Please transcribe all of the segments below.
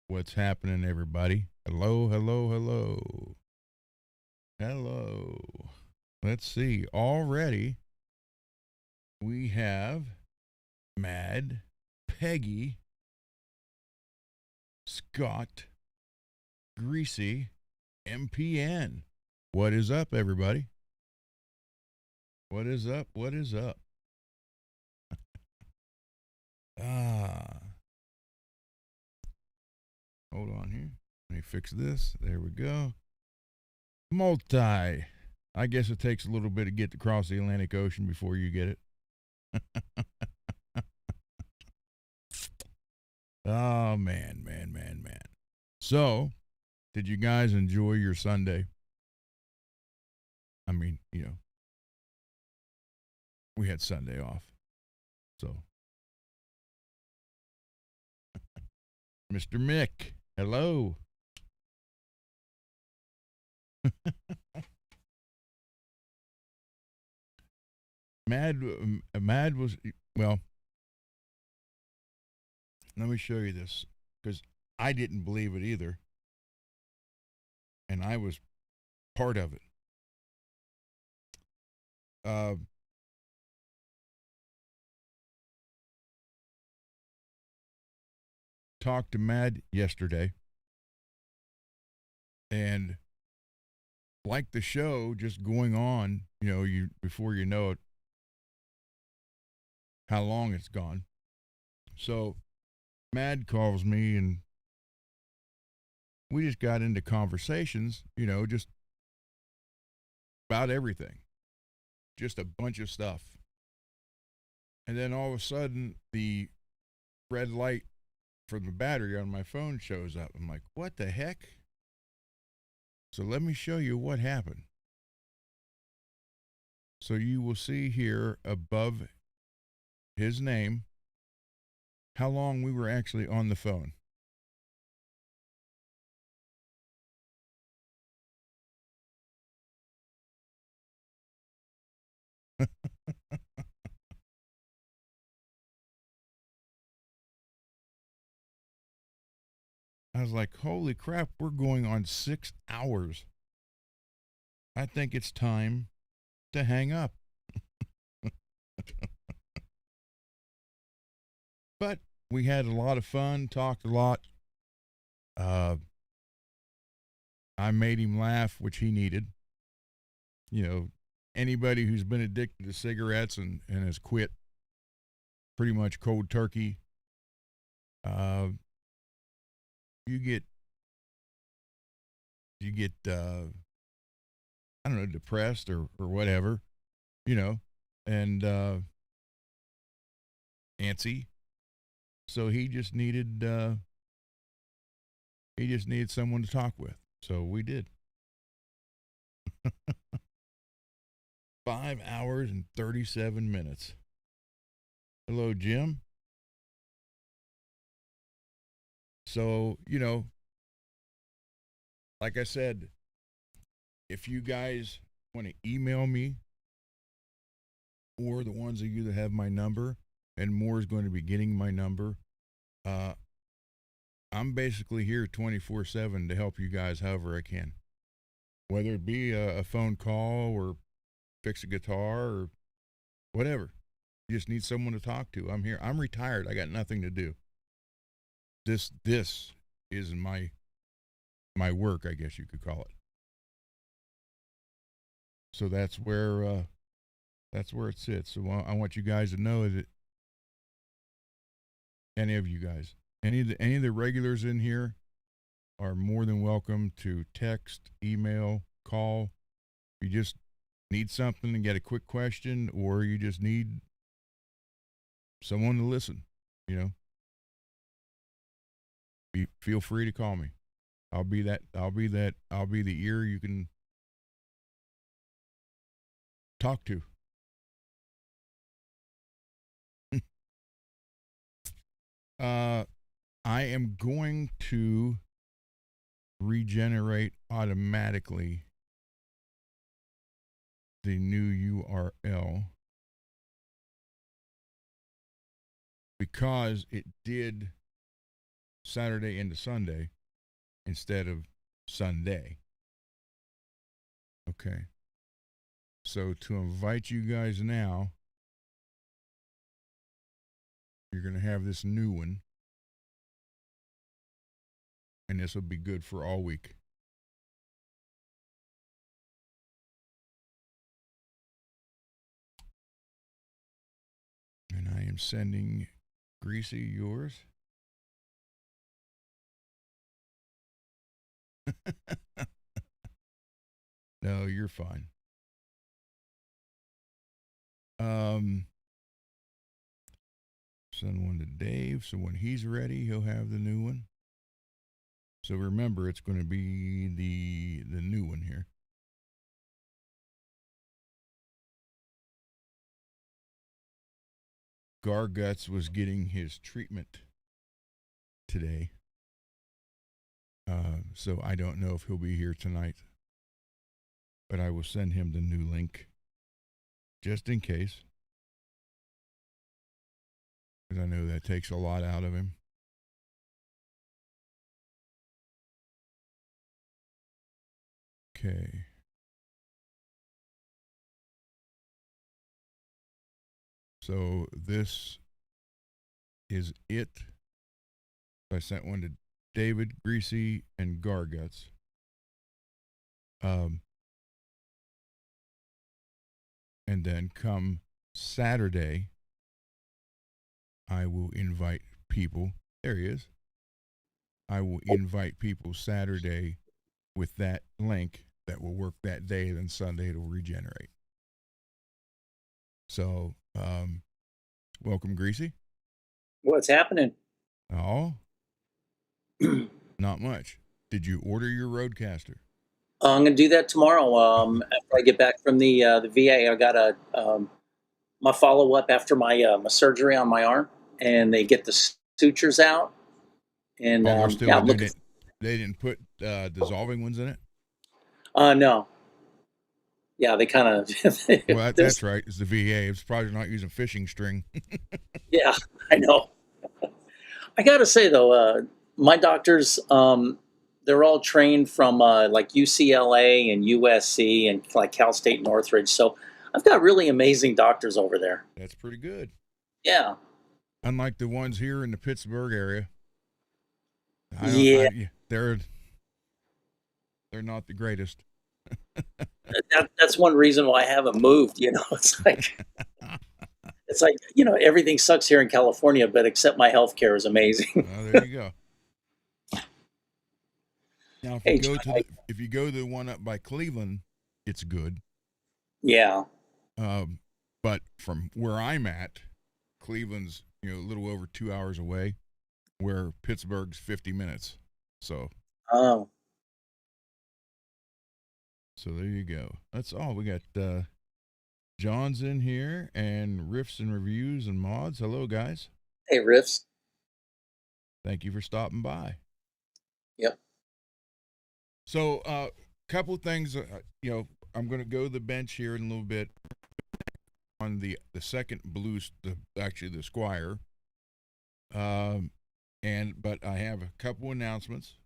What's happening, everybody? Hello, hello, hello. Hello. Let's see. Already we have Mad, Peggy, Scott, Greasy, MPN. What is up, everybody? What is up? What is up? Ah, hold on here. Let me fix this. There we go. Multi. I guess it takes a little bit to get across the Atlantic Ocean before you get it. Oh, man, man, man, man. So, did you guys enjoy your Sunday? I mean, we had Sunday off. So, Mr. Mick, hello. Mad was, well, let me show you this because I didn't believe it either. And I was part of it. Uh, Talked to Mad yesterday, and like the show just going on, you before you know it, how long it's gone. So Mad calls me, and we just got into conversations, just about everything, just a bunch of stuff. And then all of a sudden, the red light from the battery on my phone shows up. I'm like, what the heck? So let me show you what happened. So you will see here above his name how long we were actually on the phone. I was like, holy crap, we're going on 6 hours. I think it's time to hang up. But we had a lot of fun, talked a lot. Uh, I made him laugh, which he needed. You know, anybody who's been addicted to cigarettes and has quit pretty much cold turkey, uh, you get I don't know, depressed or whatever, you know, and antsy. So he just needed someone to talk with. So we did. 5 hours and 37 minutes. Hello, Jim. So, like I said, if you guys want to email me, or the ones of you that have my number, and more is going to be getting my number, uh, I'm basically here 24/7 to help you guys however I can. Whether it be a phone call or fix a guitar or whatever. You just need someone to talk to. I'm here. I'm retired. I got nothing to do. This is my work, I guess you could call it. So that's where it sits. So I want you guys to know that any of you guys, any of the regulars in here are more than welcome to text, email, call. You just need something and get a quick question, or you just need someone to listen, you know, feel free to call me. I'll be the ear you can talk to. uh I am going to regenerate automatically the new URL because it did Saturday into Sunday instead of Sunday. Okay. So to invite you guys now, you're going to have this new one. And this will be good for all week. And I am sending Greasy yours. No, you're fine. Send one to Dave, so when he's ready, he'll have the new one. So remember, it's going to be the new one here. Garguts was getting his treatment today. So I don't know if he'll be here tonight. But I will send him the new link just in case. Because I know that takes a lot out of him. Okay. So this is it. I sent one to David, Greasy, and Garguts. And then come Saturday, I will invite people. There he is. I will invite people Saturday with that link that will work that day. Then Sunday it'll regenerate. So, welcome, Greasy. What's happening? Oh, not much. Did you order your Roadcaster? I'm going to do that tomorrow. After I get back from the VA, I got my follow up after my surgery on my arm, and they get the sutures out. And they're still yeah, doing it. They didn't put dissolving ones in it. No. Yeah, they kind of. Well, that's right. It's the VA. It's probably not using fishing string. Yeah, I know. I got to say though, my doctors, they're all trained from like UCLA and USC and like Cal State Northridge. So I've got really amazing doctors over there. That's pretty good. Yeah. Unlike the ones here in the Pittsburgh area. Yeah. They're not the greatest. That's one reason why I haven't moved. It's like everything sucks here in California, but except my healthcare is amazing. Oh, there you go. Now, if you go to the one up by Cleveland, it's good. Yeah. But from where I'm at, Cleveland's a little over 2 hours away, where Pittsburgh's 50 minutes. So. Oh. So there you go. That's all. We got John's in here and Riffs and Reviews and Mods. Hello, guys. Hey, Riffs. Thank you for stopping by. Yep. So a couple of things, I'm going to go to the bench here in a little bit on the second Blues, actually the Squire. But I have a couple announcements.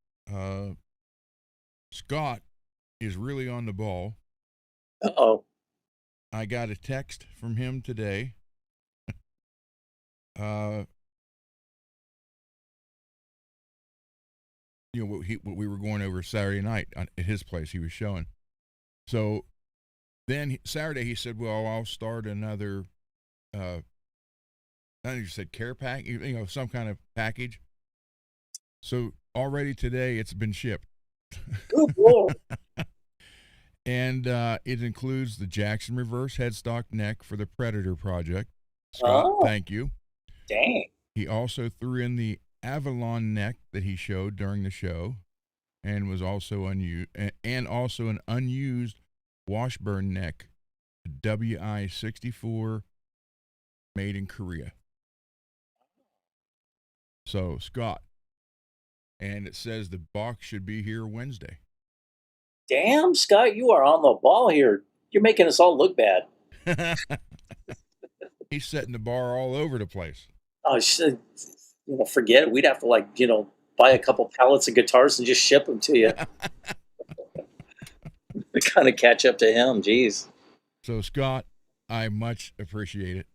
Scott is really on the ball. Uh-oh. I got a text from him today. What we were going over Saturday night at his place, he was showing. So then Saturday he said, well, I'll start another, I think you said care pack, some kind of package. So already today it's been shipped. Good Lord. And it includes the Jackson reverse headstock neck for the Predator project. Scott, thank you. Dang. He also threw in the Avalon neck that he showed during the show, and was also unused, and also an unused Washburn neck, WI-64, made in Korea. So Scott, and it says the box should be here Wednesday. Damn, Scott, you are on the ball here. You're making us all look bad. He's setting the bar all over the place. Oh, forget it. We'd have to buy a couple pallets of guitars and just ship them to you. To kind of catch up to him. Jeez. So Scott, I much appreciate it,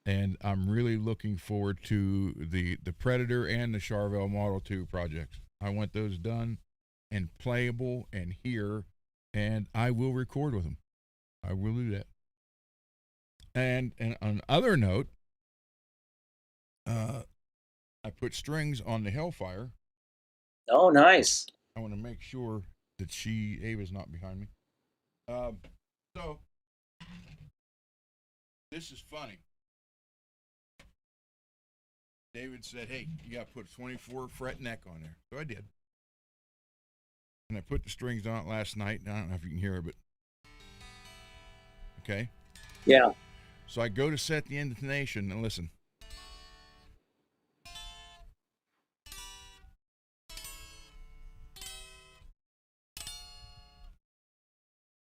and I'm really looking forward to the Predator and the Charvel Model 2 projects. I want those done and playable and here, and I will record with them. I will do that. And on other note, I put strings on the Hellfire. Oh, nice. I want to make sure that Ava's not behind me. So this is funny. David said, "Hey, you got to put a 24 fret neck on there." So I did. And I put the strings on it last night. I don't know if you can hear it, but okay. Yeah. So I go to set the intonation and listen.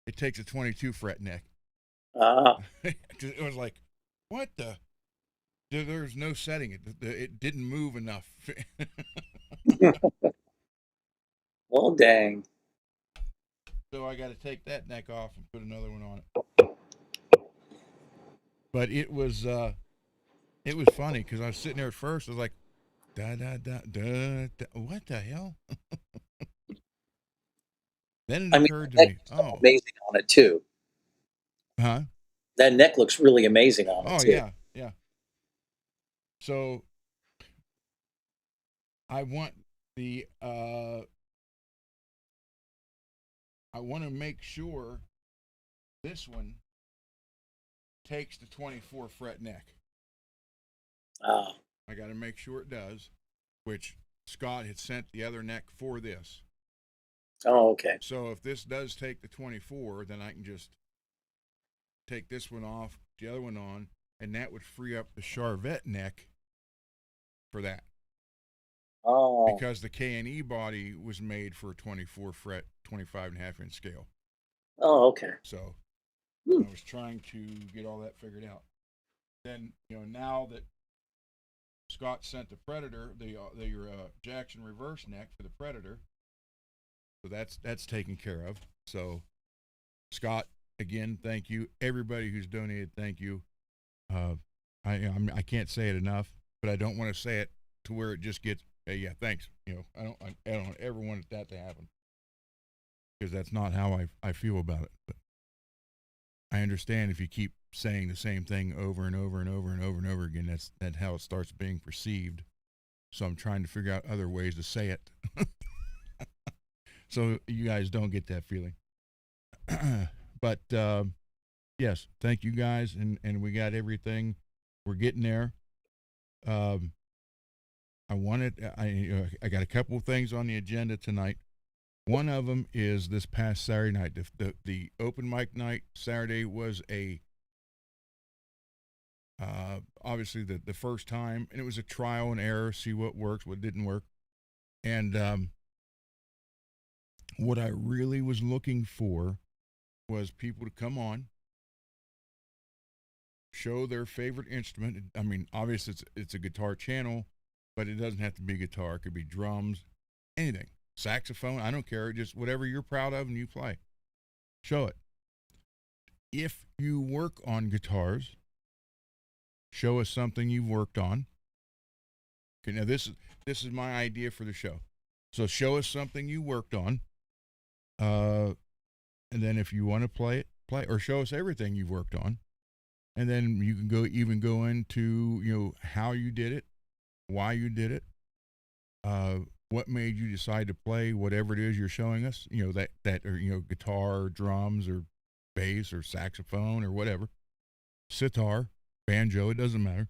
It takes a 22 fret neck. It was like, what the? There's no setting. It didn't move enough. Well, dang. So I got to take that neck off and put another one on it. But it was funny because I was sitting there at first. I was like, da da da da. What the hell? Then it occurred to me, oh, amazing on it too. Huh? That neck looks really amazing on it. Oh, too. yeah. So I want I want to make sure this one takes the 24 fret neck. I got to make sure it does, which Scott had sent the other neck for this. Oh, okay. So if this does take the 24, then I can just take this one off, the other one on, and that would free up the Charvet neck for that. Oh. Because the K&E body was made for a 24 fret, 25.5 inch scale. Oh, okay. So I was trying to get all that figured out. Then, now that Scott sent the Predator, the Jackson reverse neck for the Predator, so that's taken care of. So Scott, again, thank you. Everybody who's donated, thank you. I can't say it enough, but I don't want to say it to where it just gets, hey, yeah, thanks. I don't ever want that to happen, because that's not how I feel about it. But I understand if you keep saying the same thing over and over and over and over and over again, that's how it starts being perceived. So I'm trying to figure out other ways to say it. So you guys don't get that feeling. But yes, thank you guys, and we got everything. We're getting there. I got a couple of things on the agenda tonight. One of them is this past Saturday night. The open mic night Saturday was obviously the first time, and it was a trial and error, see what works, what didn't work. And what I really was looking for was people to come on, show their favorite instrument. I mean, obviously it's a guitar channel, but it doesn't have to be guitar. It could be drums, anything, saxophone. I don't care. Just whatever you're proud of and you play. Show it. If you work on guitars, show us something you've worked on. Okay, now this is my idea for the show. So show us something you worked on. And then if you want to play, or show us everything you've worked on. And then you can go into, how you did it, why you did it, what made you decide to play whatever it is you're showing us, or, guitar or drums or bass or saxophone or whatever, sitar, banjo, it doesn't matter.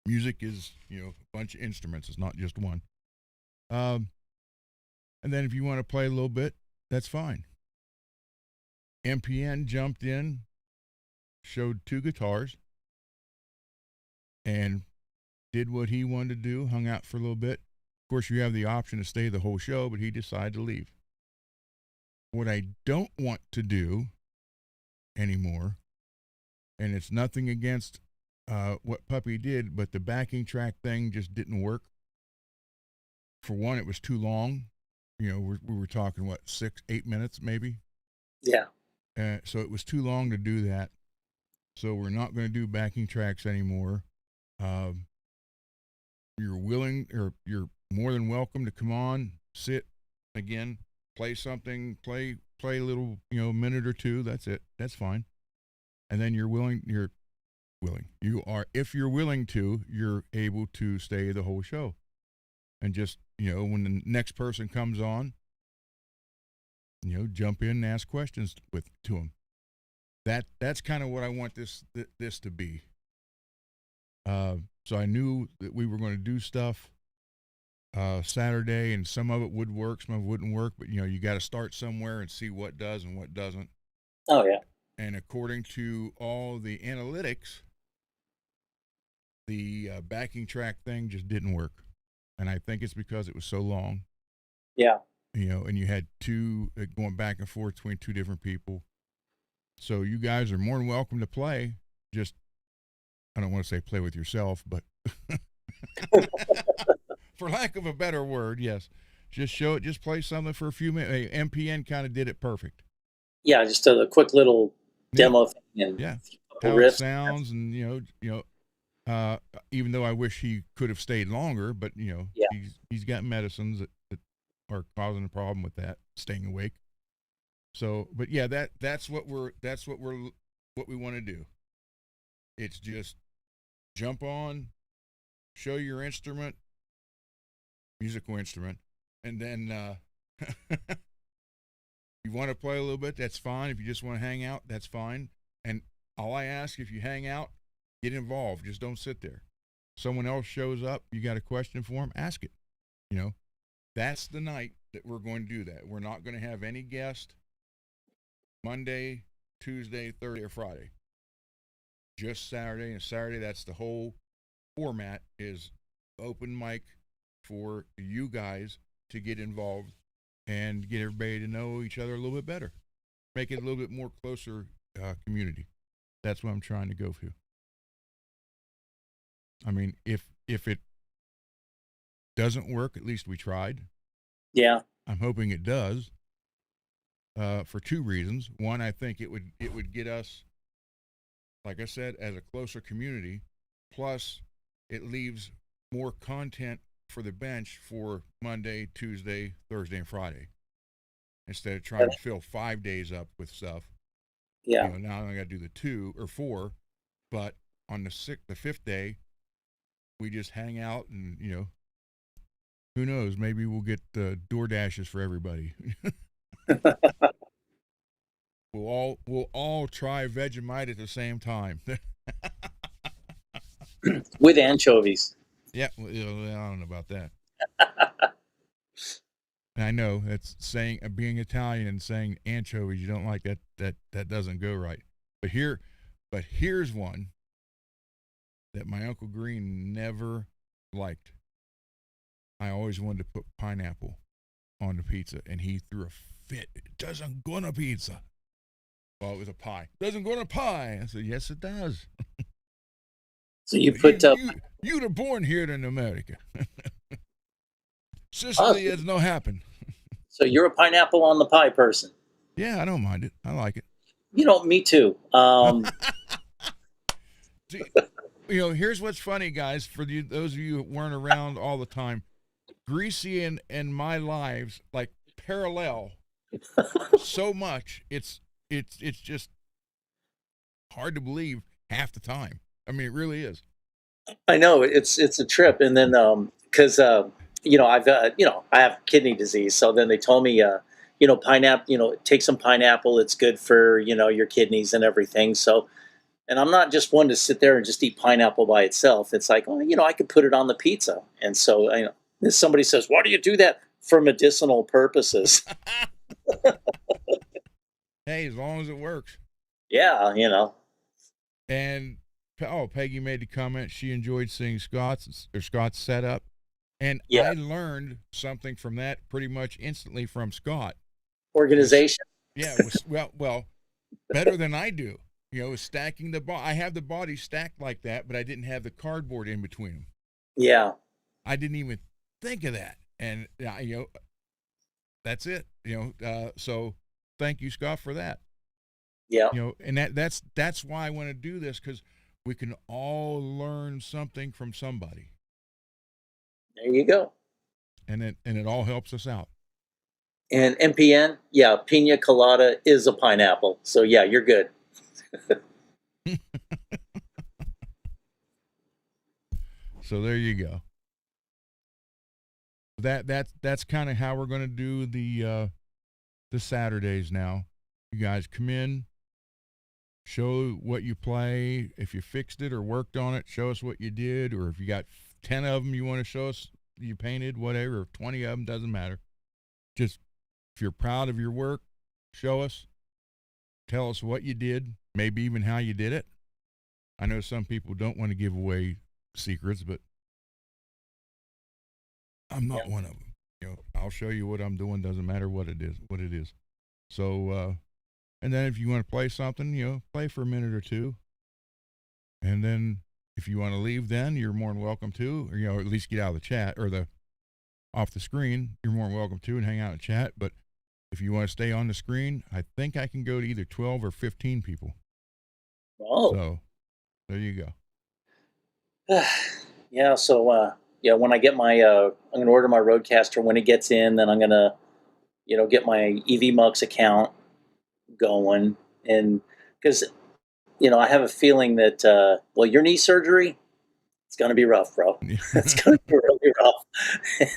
Music is, a bunch of instruments. It's not just one. And then if you want to play a little bit, that's fine. MPN jumped in, showed 2 guitars, and did what he wanted to do, hung out for a little bit. Of course, you have the option to stay the whole show, but he decided to leave. What I don't want to do anymore, and it's nothing against what Puppy did, but the backing track thing just didn't work. for one, it was too long. We were talking what 6-8 minutes maybe. Yeah. So it was too long to do that. So we're not going to do backing tracks anymore. You're willing, or you're more than welcome to come on, sit again, play something, play a little, minute or two. That's it. That's fine. And then you're willing. You are, if you're willing to, you're able to stay the whole show, and just when the next person comes on, jump in and ask questions to them. That's kind of what I want this to be. So I knew that we were going to do stuff Saturday, and some of it would work, some of it wouldn't work. But you got to start somewhere and see what does and what doesn't. Oh yeah. And according to all the analytics, the backing track thing just didn't work, and I think it's because it was so long. Yeah. And you had two going back and forth between two different people. So you guys are more than welcome to play. Just, I don't want to say play with yourself, but for lack of a better word, yes. Just show it, just play something for a few minutes. MPN kind of did it perfect. Yeah, just a quick little demo thing and how riffs. It sounds, and even though I wish he could have stayed longer, but he's got medicines that are causing a problem with that, staying awake. So, but yeah, that's what we want to do. It's just jump on, show your instrument, musical instrument, and then you want to play a little bit, that's fine. If you just want to hang out, that's fine. And all I ask, if you hang out, get involved. Just don't sit there. Someone else shows up, you got a question for them, ask it. That's the night that we're going to do that. We're not going to have any guest Monday, Tuesday, Thursday, or Friday. Just Saturday. And Saturday, that's the whole format, is open mic for you guys to get involved and get everybody to know each other a little bit better. Make it a little bit more closer community. That's what I'm trying to go to. I mean, if it doesn't work, at least we tried. Yeah. I'm hoping it does. For two reasons. One, I think it would get us, like I said, as a closer community. Plus, it leaves more content for the bench for Monday, Tuesday, Thursday, and Friday, instead of trying to fill 5 days up with stuff. Yeah. Now I got to do the 2 or 4, but on the fifth day, we just hang out, and who knows? Maybe we'll get door dashes for everybody. We'll all try Vegemite at the same time. With anchovies. Yeah, well, I don't know about that. And I know that's saying, being Italian and saying anchovies, you don't like that. That doesn't go right. But here's one that my Uncle Green never liked. I always wanted to put pineapple on the pizza, and he threw a fit. It doesn't go on a pizza. Well, it was a pie. Doesn't go on a pie. I said, yes, it does. So you put you were born here in America. Sicily has no happen. So you're a pineapple on the pie person. Yeah, I don't mind it. I like it. Me too. See, here's what's funny, guys, for those of you who weren't around all the time. Greasy and my lives like parallel so much. It's just hard to believe half the time. I mean, it really is. I know it's a trip, and then because I have kidney disease, so then they told me pineapple, take some pineapple. It's good for your kidneys and everything. So, and I'm not just one to sit there and just eat pineapple by itself. It's like, I could put it on the pizza, and so somebody says, why do you do that? For medicinal purposes. Hey, as long as it works. Yeah, And Peggy made the comment she enjoyed seeing Scott's setup, and I learned something from that pretty much instantly from Scott. Organization. It was well, better than I do. Stacking the I have the body stacked like that, but I didn't have the cardboard in between them. Yeah. I didn't even think of that. and that's it. So thank you, Scott, for that. Yeah. And that's why I want to do this, because we can all learn something from somebody, There you go. and it all helps us out. And MPN, yeah, pina colada is a pineapple. So yeah, you're good. So there you go. That's kind of how we're going to do the Saturdays now. You guys come in, show what you play. If you fixed it or worked on it, show us what you did. Or if you got 10 of them you want to show us you painted, whatever, or 20 of them, doesn't matter. Just if you're proud of your work, show us. Tell us what you did, maybe even how you did it. I know some people don't want to give away secrets, but I'm not one of them. I'll show you what I'm doing. Doesn't matter what it is. So, and then if you want to play something, play for a minute or two. And then if you want to leave, then you're more than welcome to, or, at least get out of the chat or off the screen. You're more than welcome to and hang out and chat. But if you want to stay on the screen, I think I can go to either 12 or 15 people. Oh. So there you go. Yeah. So, when I get my, I'm going to order my Roadcaster when it gets in, then I'm going to, get my EV Mux account going. And because, I have a feeling that, your knee surgery, it's going to be rough, bro. It's going to be really rough.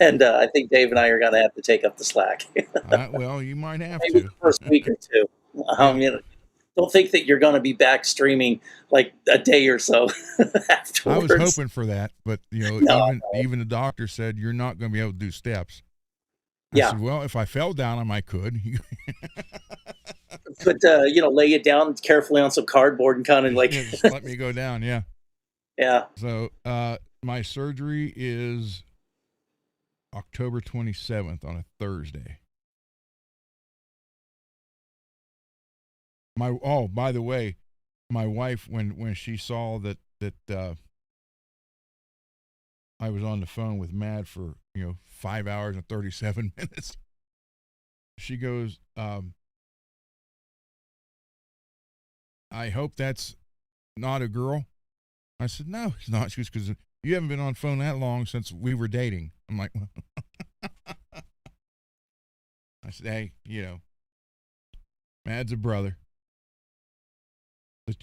And I think Dave and I are going to have to take up the slack. Well, you might have Maybe to. the first week or two. Don't think that you're going to be back streaming like a day or so afterwards. I was hoping for that, but even the doctor said you're not going to be able to do steps. I said, well, if I fell down, I could. But lay it down carefully on some cardboard and kind of like just let me go down. Yeah. Yeah. So my surgery is October 27th on a Thursday. By the way, my wife, when she saw that I was on the phone with Mad for 5 hours and 37 minutes, she goes, I hope that's not a girl. I said, no, it's not. She goes, because you haven't been on phone that long since we were dating. I'm like, I said, hey, Mad's a brother.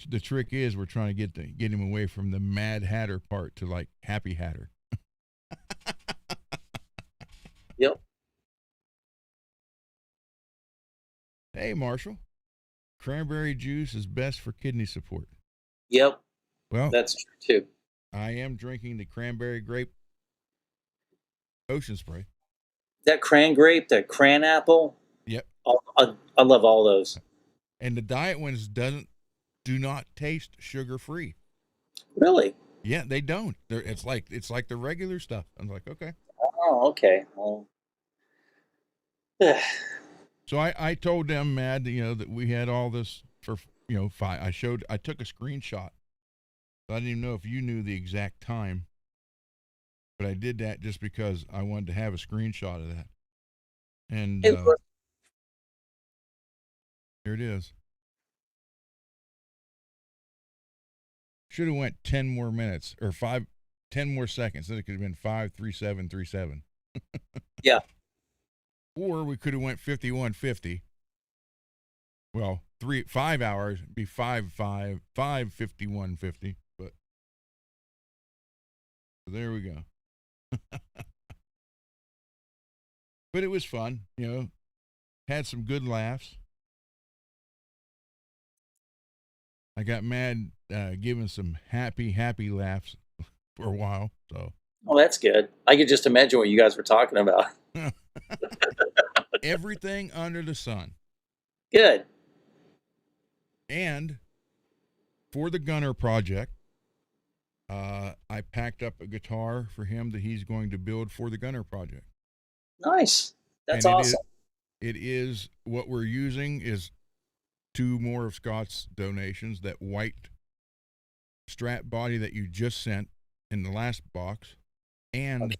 The trick is we're trying to get him away from the Mad Hatter part to like Happy Hatter. Yep. Hey, Marshall. Cranberry juice is best for kidney support. Yep. Well, that's true too. I am drinking the cranberry grape ocean spray. That cran grape, that cran apple. Yep. I love all those. And the diet ones do not taste sugar free. Really? Yeah, they don't. It's like the regular stuff. I'm like, okay. Oh, okay. Well. So I told them, Mad, that we had all this for 5. I took a screenshot. I didn't even know if you knew the exact time, but I did that just because I wanted to have a screenshot of that. And here it is. Should have went 10 more minutes or 10 more seconds. Then it could have been 5:37:37. Yeah. Or we could have went 51:50. Well, 5 hours be 5:51:50. But so there we go. But it was fun, Had some good laughs. I got Mad giving some happy laughs for a while. So. Oh, that's good. I could just imagine what you guys were talking about. Everything under the sun. Good. And for the Gunner project, I packed up a guitar for him that he's going to build for the Gunner project. Nice. That's awesome. It is what we're using is 2 more of Scott's donations, that white Strat body that you just sent in the last box, and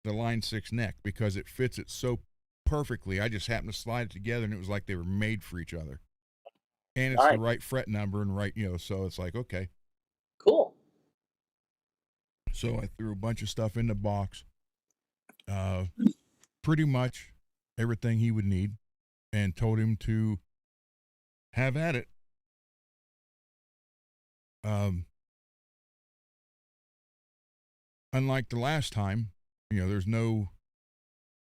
the line 6 neck because it fits it so perfectly. I just happened to slide it together, and it was like they were made for each other. And it's All the right. right fret number and right, so it's like, okay. Cool. So I threw a bunch of stuff in the box, pretty much everything he would need, and told him to have at it. Unlike the last time, there's no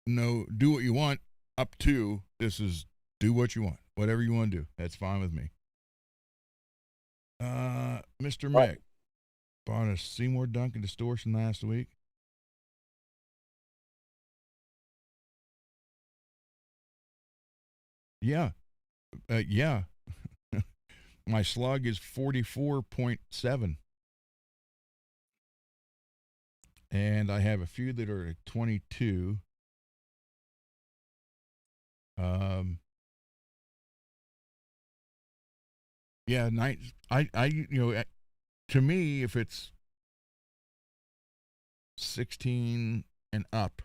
do what you want up to. This is do what you want, whatever you want to do. That's fine with me. Mr. What? Mick bought a Seymour Duncan distortion last week. Yeah. Yeah. My slug is 44.7. And I have a few that are at 22. Yeah, to me, if it's 16 and up,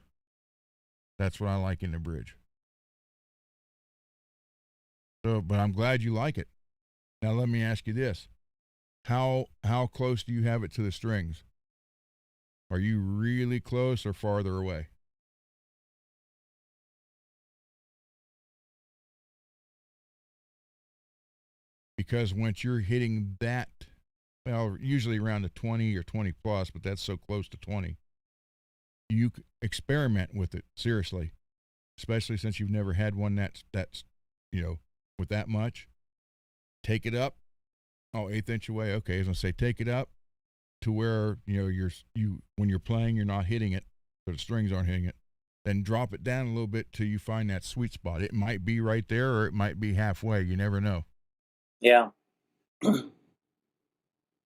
that's what I like in the bridge. So, but I'm glad you like it. Now let me ask you this: how close do you have it to the strings? Are you really close or farther away? Because once you're hitting that, well, usually around the 20 or 20 plus, but that's so close to 20, you experiment with it seriously, especially since you've never had one that's with that much. Take it up. Oh, 1/8 inch away. Okay, I was gonna say take it up to where when you're playing, you're not hitting it, so the strings aren't hitting it. Then drop it down a little bit till you find that sweet spot. It might be right there, or it might be halfway. You never know. Yeah.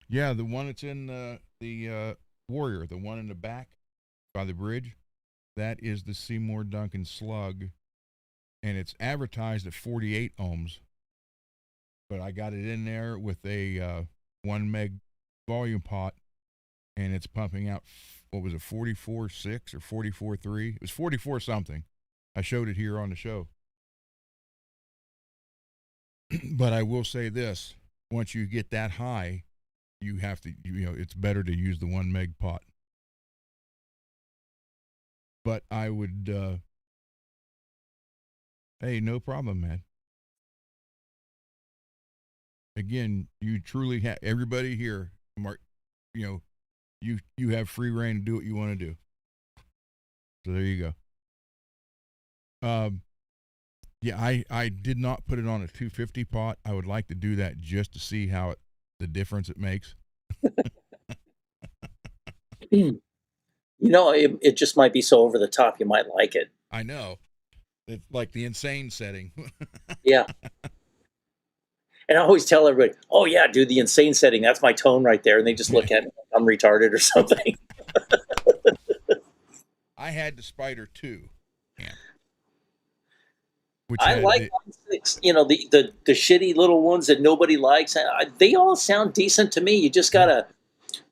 Yeah, the one that's in the Warrior, the one in the back by the bridge, that is the Seymour Duncan slug, and it's advertised at 48 ohms. But I got it in there with a 1 meg volume pot, and it's pumping out, what was it, 44.6 or 44.3? It was 44 something. I showed it here on the show. But I will say this: once you get that high, you have to, it's better to use the 1 meg pot. But I would, hey, no problem, man. Again, you truly have, everybody here, Mark, you have free reign to do what you want to do. So there you go. Yeah, I did not put it on a 250 pot. I would like to do that just to see the difference it makes. It just might be so over the top. You might like it. I know. It's like the insane setting. Yeah. And I always tell everybody, "Oh yeah, dude, the insane setting. That's my tone right there." And they just look at me like I'm retarded or something. I had the Spider 2. Yeah. Which I like line 6. The shitty little ones that nobody likes. They all sound decent to me. You just gotta.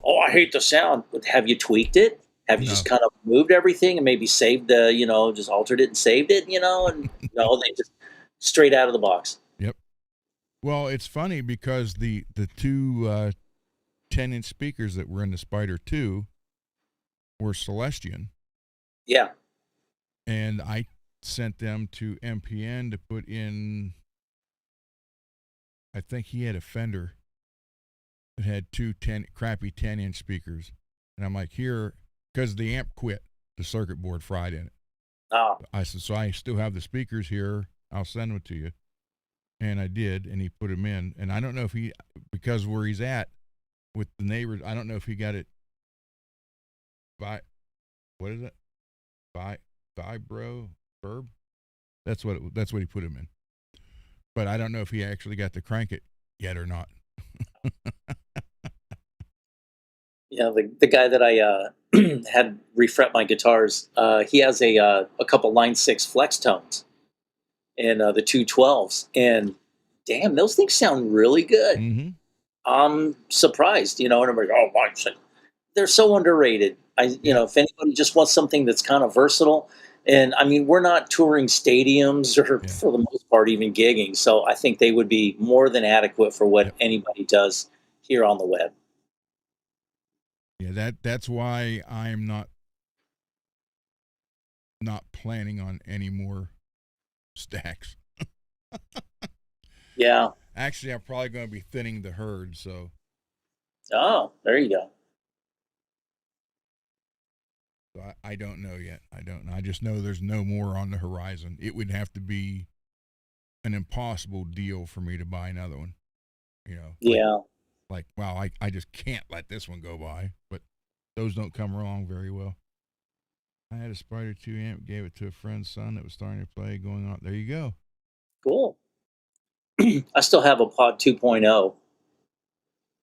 Oh, I hate the sound. But have you tweaked it? Have you just kind of moved everything and maybe saved just altered it and saved it? And no, they just straight out of the box. Yep. Well, it's funny because the two 10-inch speakers that were in the Spider 2 were Celestian. Yeah. And I sent them to MPN to put in, I think he had a Fender that had two crappy 10-inch speakers. And I'm like, here, because the amp quit, the circuit board fried in it. Oh. I said, so I still have the speakers here. I'll send them to you. And I did, and he put them in. And I don't know if because where he's at with the neighbors, I don't know if he got it what is it? Vibro Verb? That's what he put him in. But I don't know if he actually got to crank it yet or not. Yeah, the guy that I had refret my guitars, he has a couple line 6 flex tones and the 212s, and damn, those things sound really good. I'm surprised, and everybody, oh, line 6. They're so underrated. You Yeah, know, if anybody just wants something that's kind of versatile, and I mean, we're not touring stadiums or yeah, for the most part even gigging, so I think they would be more than adequate for what yep, anybody does here on the web. yeah. That's why I'm not planning on any more stacks. Yeah. Actually, I'm probably going to be thinning the herd. Oh, there you go. So I don't know yet. I don't know. I just know there's no more on the horizon. It would have to be an impossible deal for me to buy another one. You know, Yeah. wow, I just can't let this one go by. But those don't come along very well. I had a Spider 2 amp, gave it to a friend's son that was starting to play, going on. There you go. Cool. I still have a Pod 2.0,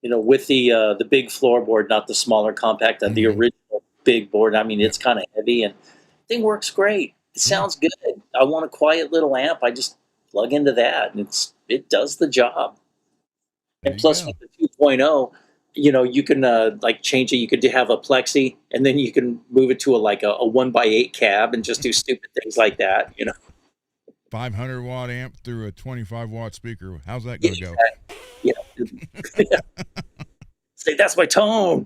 you know, with the big floorboard, not the smaller compact, the Mm-hmm. original big board. I mean, Yep. it's kind of heavy and thing works great. It Yeah. sounds good. I want a quiet little amp. I just plug into that and it does the job. There And you plus go. with the 2.0, you know, you can like change it. You could have a plexi and then you can move it to a 1x8 cab and just do stupid things like that, you know. 500-watt amp through a 25-watt speaker. How's that Yeah, going to go? exactly. Yeah. Say that's my tone.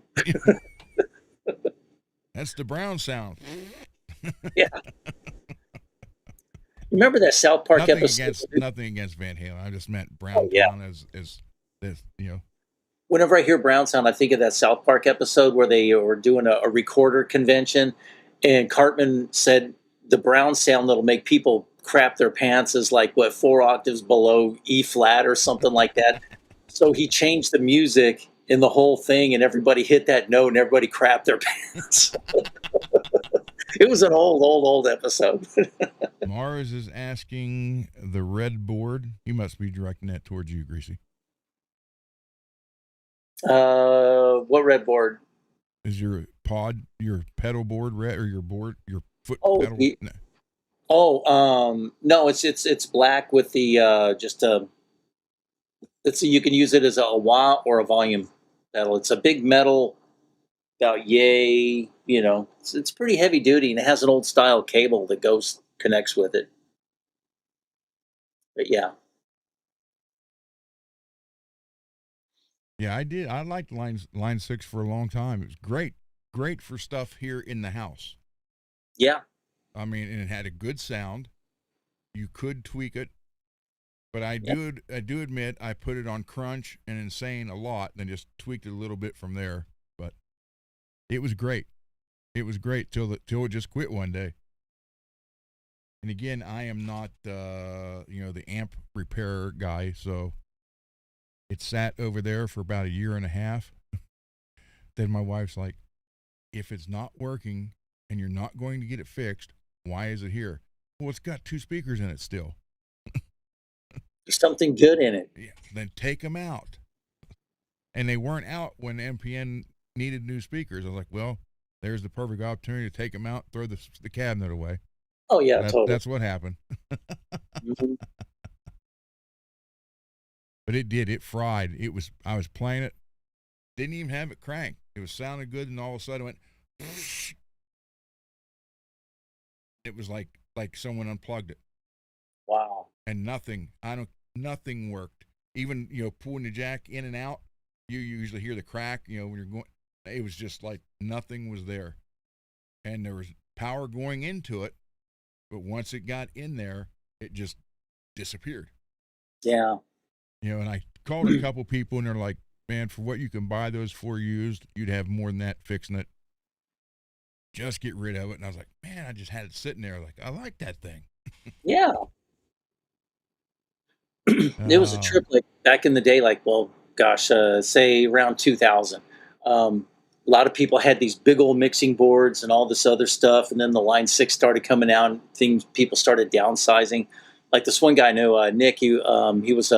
That's the Brown sound. Yeah. Remember that South Park Nothing episode? against nothing against Van Halen. I just meant Oh Brown yeah. Town as this. You know. Whenever I hear Brown sound, I think of that South Park episode where they were doing a recorder convention, and Cartman said the Brown sound that'll make people crap their pants is like what 4 octaves below E flat or something like that. So he changed the music in the whole thing, and everybody hit that note, and everybody crapped their pants. It was an old episode. Mars is asking the red board. He must be directing that towards you, Greasy. What red board? Is your pedal board red, or your foot Oh, pedal? No. no, it's black with the just let's see, you can use it as a wah or a volume pedal. It's a big metal, about yay, you know. It's pretty heavy duty, and it has an old style cable that goes connects with it. But yeah, Yeah, I did. I liked line 6 for a long time. It was great for stuff here in the house. yeah, I mean, and it had a good sound. You could tweak it, but yeah, I do admit I put it on crunch and insane a lot, and then just tweaked it a little bit from there. But it was great. It was great till it just quit one day. And again, I am not the amp repair guy, so it sat over there for about a year and a half. Then my wife's like, if it's not working and you're not going to get it fixed, why is it here? Well, it's got 2 speakers in it still. there's something good in it. Yeah, then take them out. And they weren't out when MPN needed new speakers. I was like, well, there's the perfect opportunity to take them out, throw the cabinet away. Oh yeah, That totally. that's what happened. Mhm. But it did. It fried. I was playing it. Didn't even have it cranked. It was sounding good, and all of a sudden it went. It was like someone unplugged it, Wow. and nothing worked. Even pulling the jack in and out, you usually hear the crack. When you're going, it was just like nothing was there, and there was power going into it, but once it got in there, it just disappeared. Yeah. And I called a couple people, and they're like, "Man, for what you can buy those for used, you'd have more than that fixing it. Just get rid of it." And I was like, "Man, I just had it sitting there. Like, I like that thing." Yeah. It was a Oh, trip like back in the day, like, well, gosh, say around 2000. A lot of people had these big old mixing boards and all this other stuff, and then the Line 6 started coming out, and things people started downsizing. Like this one guy I know, Nick. He was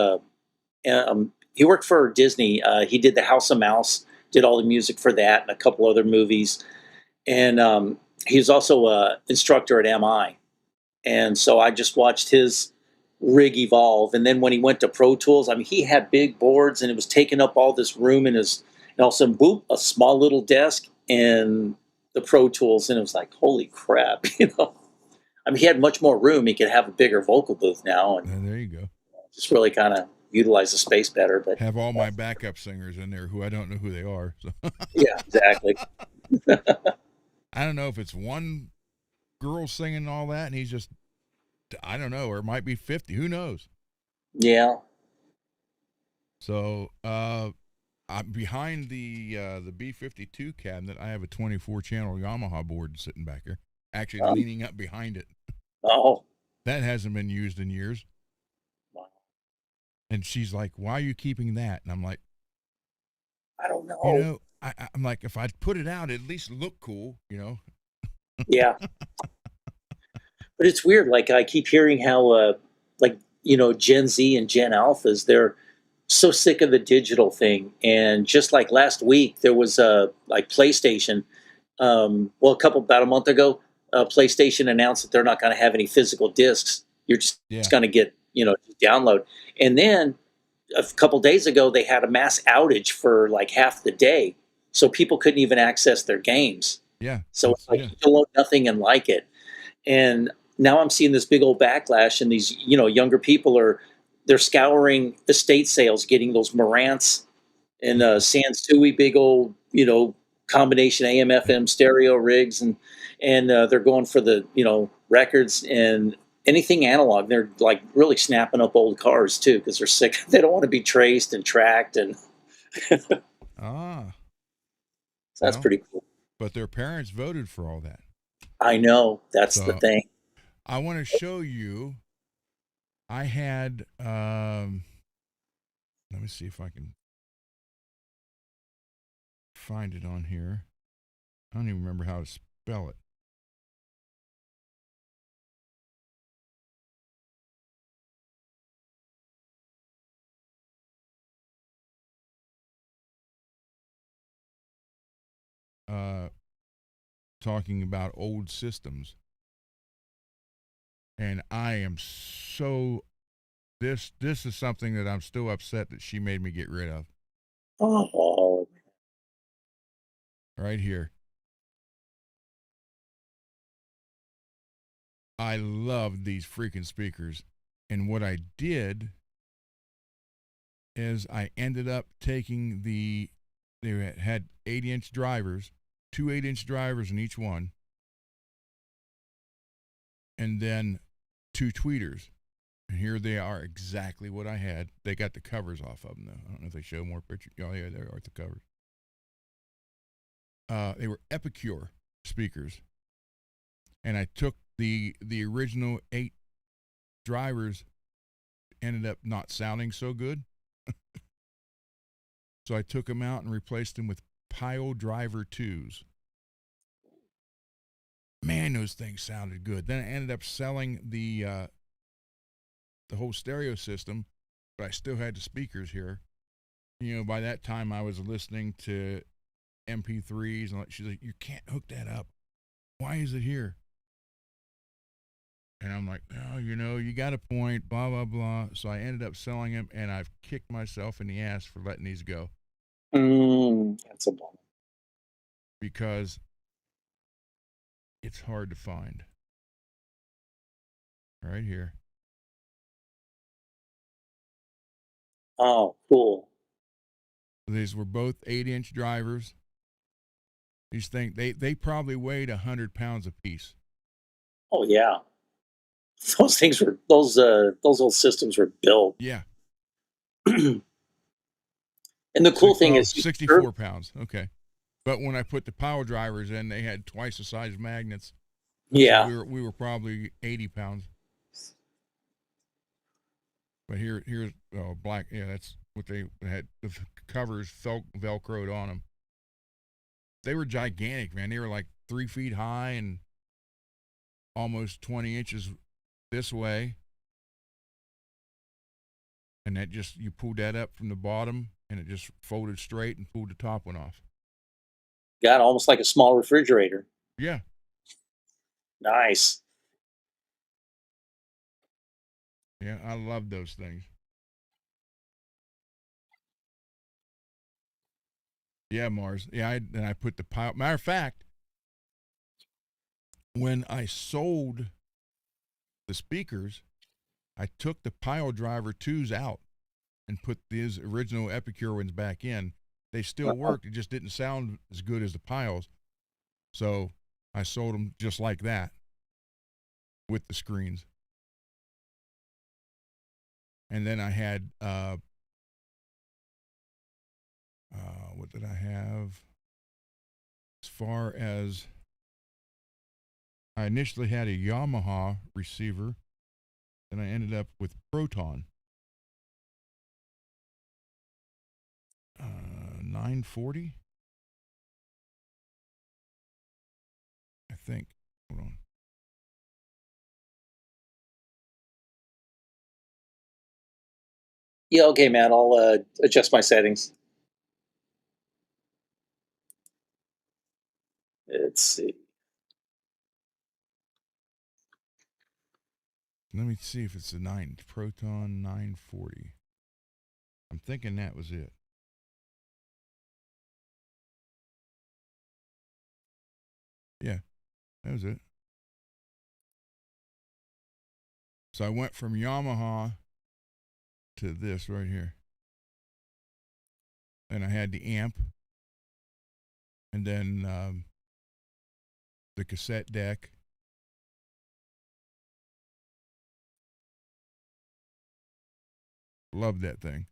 he worked for Disney. He did the House of Mouse, did all the music for that, and a couple other movies. And he was also a instructor at MI. And so I just watched his rig evolve. And then when he went to Pro Tools, I mean, he had big boards and it was taking up all this room in his, and all of a sudden, boop, a small little desk. And the Pro Tools, and it was like, holy crap, you know. I mean, he had much more room. He could have a bigger vocal booth now, and There you go. just really kind of utilize the space better. But Have all my backup singers in there who I don't know who they are. So yeah, exactly. I don't know if it's one girl singing all that, and he's just, I don't know, or it might be 50. Who knows? Yeah. So I'm behind the B52 cabinet. I have a 24-channel Yamaha board sitting back here, actually leaning up behind it. Oh. That hasn't been used in years. Wow. And she's like, "Why are you keeping that?" And I'm like, I don't know. you know, I'm like, if I'd put it out, it'd at least look cool, you know. Yeah. But it's weird. Like I keep hearing how, like Gen Z and Gen Alphas, they're so sick of the digital thing. And just like last week, there was a like PlayStation. Well, about a month ago, PlayStation announced that they're not going to have any physical discs. You're just Yeah. going to get download. And then a couple days ago, they had a mass outage for like half the day, so people couldn't even access their games. Yeah. So it's like yeah. you download nothing and like it. And now I'm seeing this big old backlash, and these younger people they're scouring estate sales, getting those Marantz and Sansui big old combination AM FM stereo rigs, and they're going for the records and anything analog. They're like really snapping up old cars too because they're sick. They don't want to be traced and tracked, and Ah. so that's Well, pretty cool. but their parents voted for all that. I know that's So the thing. I want to show you. I had. Let me see if I can find it on here. I don't even remember how to spell it. Talking about old systems. And I am so this is something that I'm still upset that she made me get rid of. Oh, Right here. I love these freaking speakers. And what I did is I ended up taking they had 8-inch drivers, two 8-inch drivers in each one, and then two tweeters. And here they are, exactly what I had. They got the covers off of them, though. I don't know if they show more pictures. Oh, yeah, there are the covers. They were Epicure speakers. And I took the original 8 drivers, ended up not sounding so good. So I took them out and replaced them with Pile Driver 2s. Man, those things sounded good. Then I ended up selling the whole stereo system, but I still had the speakers here. By that time I was listening to MP3s, and she's like, "You can't hook that up. Why is it here?" And I'm like, "Oh, you got a point, blah, blah, blah." So I ended up selling them, and I've kicked myself in the ass for letting these go. That's a bummer. Because it's hard to find. Right here. Oh, cool. These were both 8-inch drivers. These things, they probably weighed 100 pounds apiece. Oh yeah, those old systems were built. Yeah. And the cool thing is 64 pounds. Okay. But when I put the power drivers in, they had twice the size magnets. Yeah. So we were probably 80 pounds. But here's black. Yeah, that's what they had. The covers velcroed on them. They were gigantic, man. They were like 3 feet high and almost 20 inches this way. And that you pulled that up from the bottom, and it just folded straight and pulled the top one off. Got almost like a small refrigerator. Yeah. Nice. Yeah, I love those things. Yeah, Mars. Yeah, I put the pile. Matter of fact, when I sold the speakers, I took the pile driver 2s out and put these original Epicure ones back in. They still worked. It just didn't sound as good as the piles. So I sold them just like that with the screens. And then I had, what did I have? As far as, I initially had a Yamaha receiver, and I ended up with Proton. 940, I think. Hold on. Yeah, okay, man. I'll adjust my settings. Let's see. Let me see if it's a Proton 940. I'm thinking that was it. Yeah, that was it. So I went from Yamaha to this right here. And I had the amp, and then the cassette deck. Loved that thing.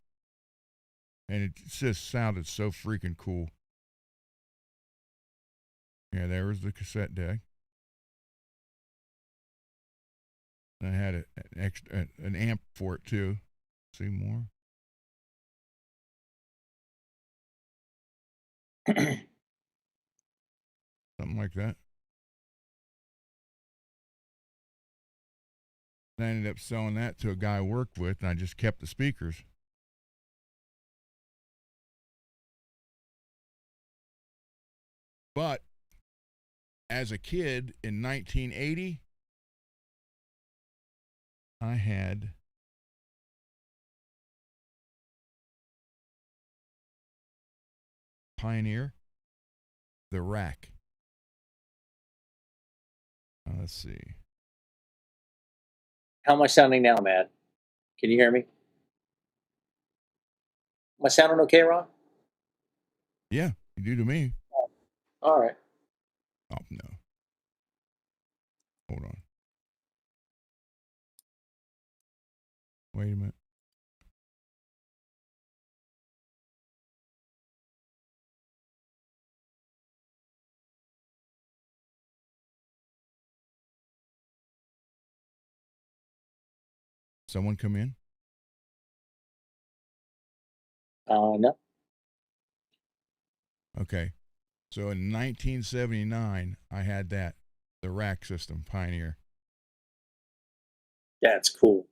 And it just sounded so freaking cool. Yeah, there was the cassette deck. And I had an amp for it too. See more? Something like that. And I ended up selling that to a guy I worked with, and I just kept the speakers. But as a kid in 1980, I had Pioneer, the rack. Let's see. How am I sounding now, Matt? Can you hear me? Am I sounding okay, Ron? Yeah, you do to me. All right. Oh, no. Hold on. Wait a minute. Someone come in? No. Okay. So in 1979, I had that, the rack system, Pioneer. That's cool.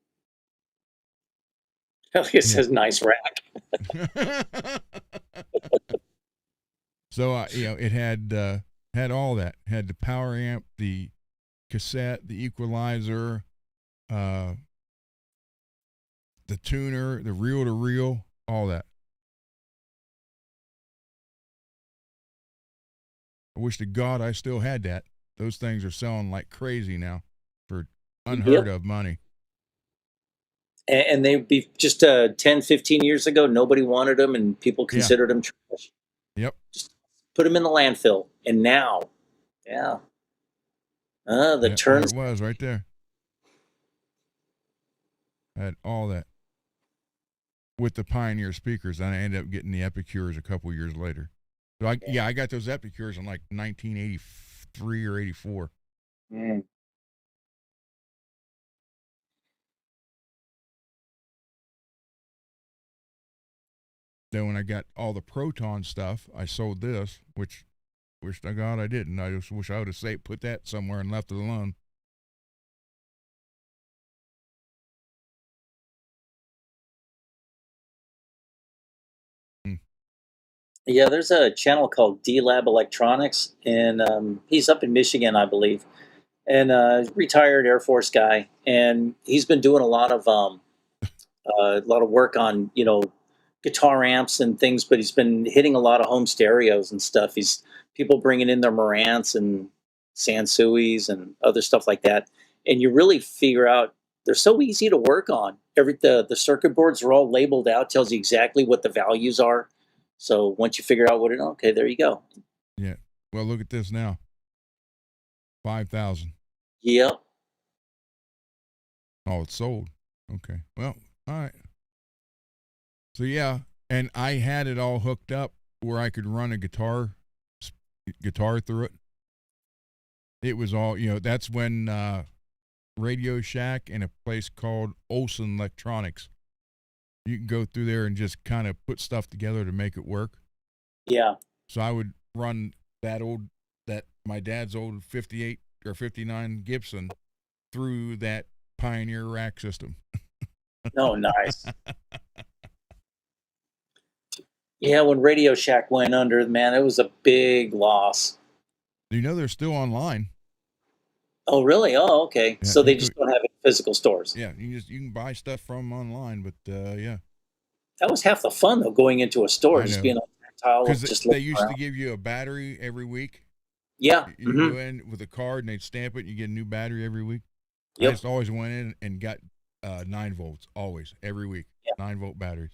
It says nice rack. So it had all that. It had the power amp, the cassette, the equalizer, the tuner, the reel to reel, all that. I wish to God I still had that. Those things are selling like crazy now for unheard of money. And they'd be just 10, 15 years ago, nobody wanted them and people considered them trash. Yep. Just put them in the landfill. And now, yeah. The turns. There it was right there. I had all that with the Pioneer speakers, and I ended up getting the Epicures a couple years later. So I got those Epicures in like 1983 or 84. Mm. Then when I got all the Proton stuff, I sold this, which wish to God I didn't. I just wish I would have put that somewhere and left it alone. Yeah, there's a channel called D-Lab Electronics, and he's up in Michigan, I believe, and retired Air Force guy, and he's been doing a lot of work on guitar amps and things, but he's been hitting a lot of home stereos and stuff. He's people bringing in their Marantz and Sansuis and other stuff like that, and you really figure out they're so easy to work on. The circuit boards are all labeled out, tells you exactly what the values are. So once you figure out what it, okay, there you go. Yeah. Well, look at this now. 5,000. Yep. Oh, it's sold. Okay. Well, all right. So yeah, and I had it all hooked up where I could run a guitar through it. It was all, that's when Radio Shack and a place called Olson Electronics. You can go through there and just kind of put stuff together to make it work. Yeah. So I would run that my dad's old 58 or 59 Gibson through that Pioneer rack system. Oh, nice. Yeah, when Radio Shack went under, man, it was a big loss. Do you know they're still online? Oh, really? Oh, okay. Yeah, So they just don't have it in physical stores. Yeah, you can buy stuff from online, but yeah. That was half the fun, though, going into a store, I just know. being on tactile, Because just they looking used to around. give you a battery every week. Yeah. You go in with a card and they'd stamp it and you get a new battery every week. I Yep. just always went in and got 9 volts, always, every week. Yeah. 9-volt batteries.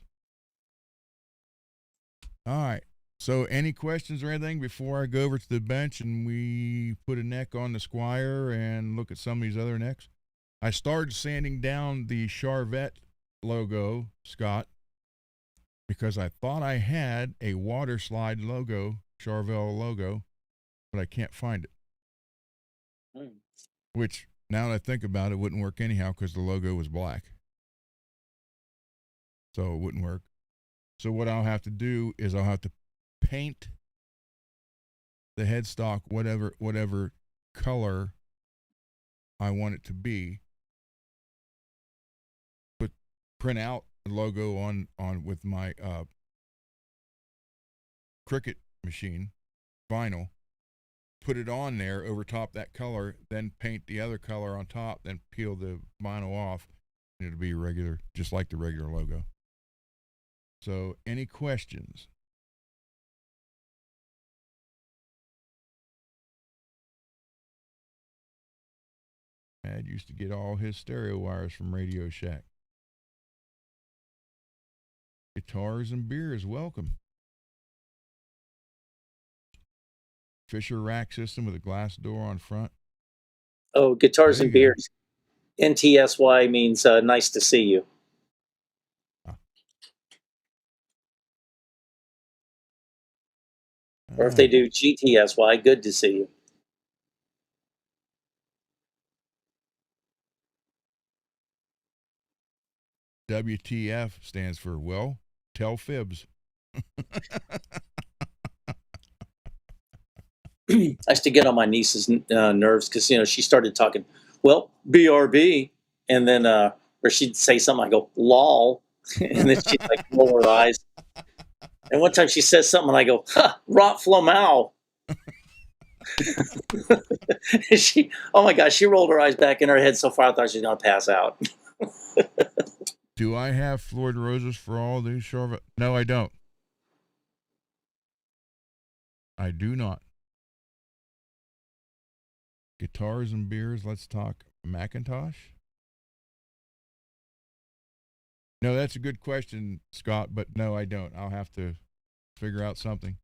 All right. So any questions or anything before I go over to the bench and we put a neck on the Squire and look at some of these other necks? I started sanding down the Charvette logo, Scott, because I thought I had a water slide logo, Charvel logo, but I can't find it. Which, now that I think about it, wouldn't work anyhow because the logo was black. So it wouldn't work. So what I'll have to do is I'll have to paint the headstock whatever color I want it to be. Print out the logo on with my Cricut machine, vinyl, put it on there over top that color, then paint the other color on top, then peel the vinyl off, and it'll be regular, just like the regular logo. So, any questions? Dad used to get all his stereo wires from Radio Shack. Guitars and beers, welcome. Fisher rack system with a glass door on front. Oh, guitars and beers. NTSY means nice to see you. Or if they do GTSY, good to see you. WTF stands for, well, tell fibs. I used to get on my niece's nerves because she started talking, well, BRB, and then or she'd say something, I go, lol, and then she'd like roll her eyes. And one time she says something, and I go, rot flamau. Oh my gosh, she rolled her eyes back in her head so far I thought she was gonna pass out. Do I have Floyd Roses for all these Charvette? No, I don't. I do not. Guitars and beers, let's talk Macintosh. No, that's a good question, Scott, but no, I don't. I'll have to figure out something.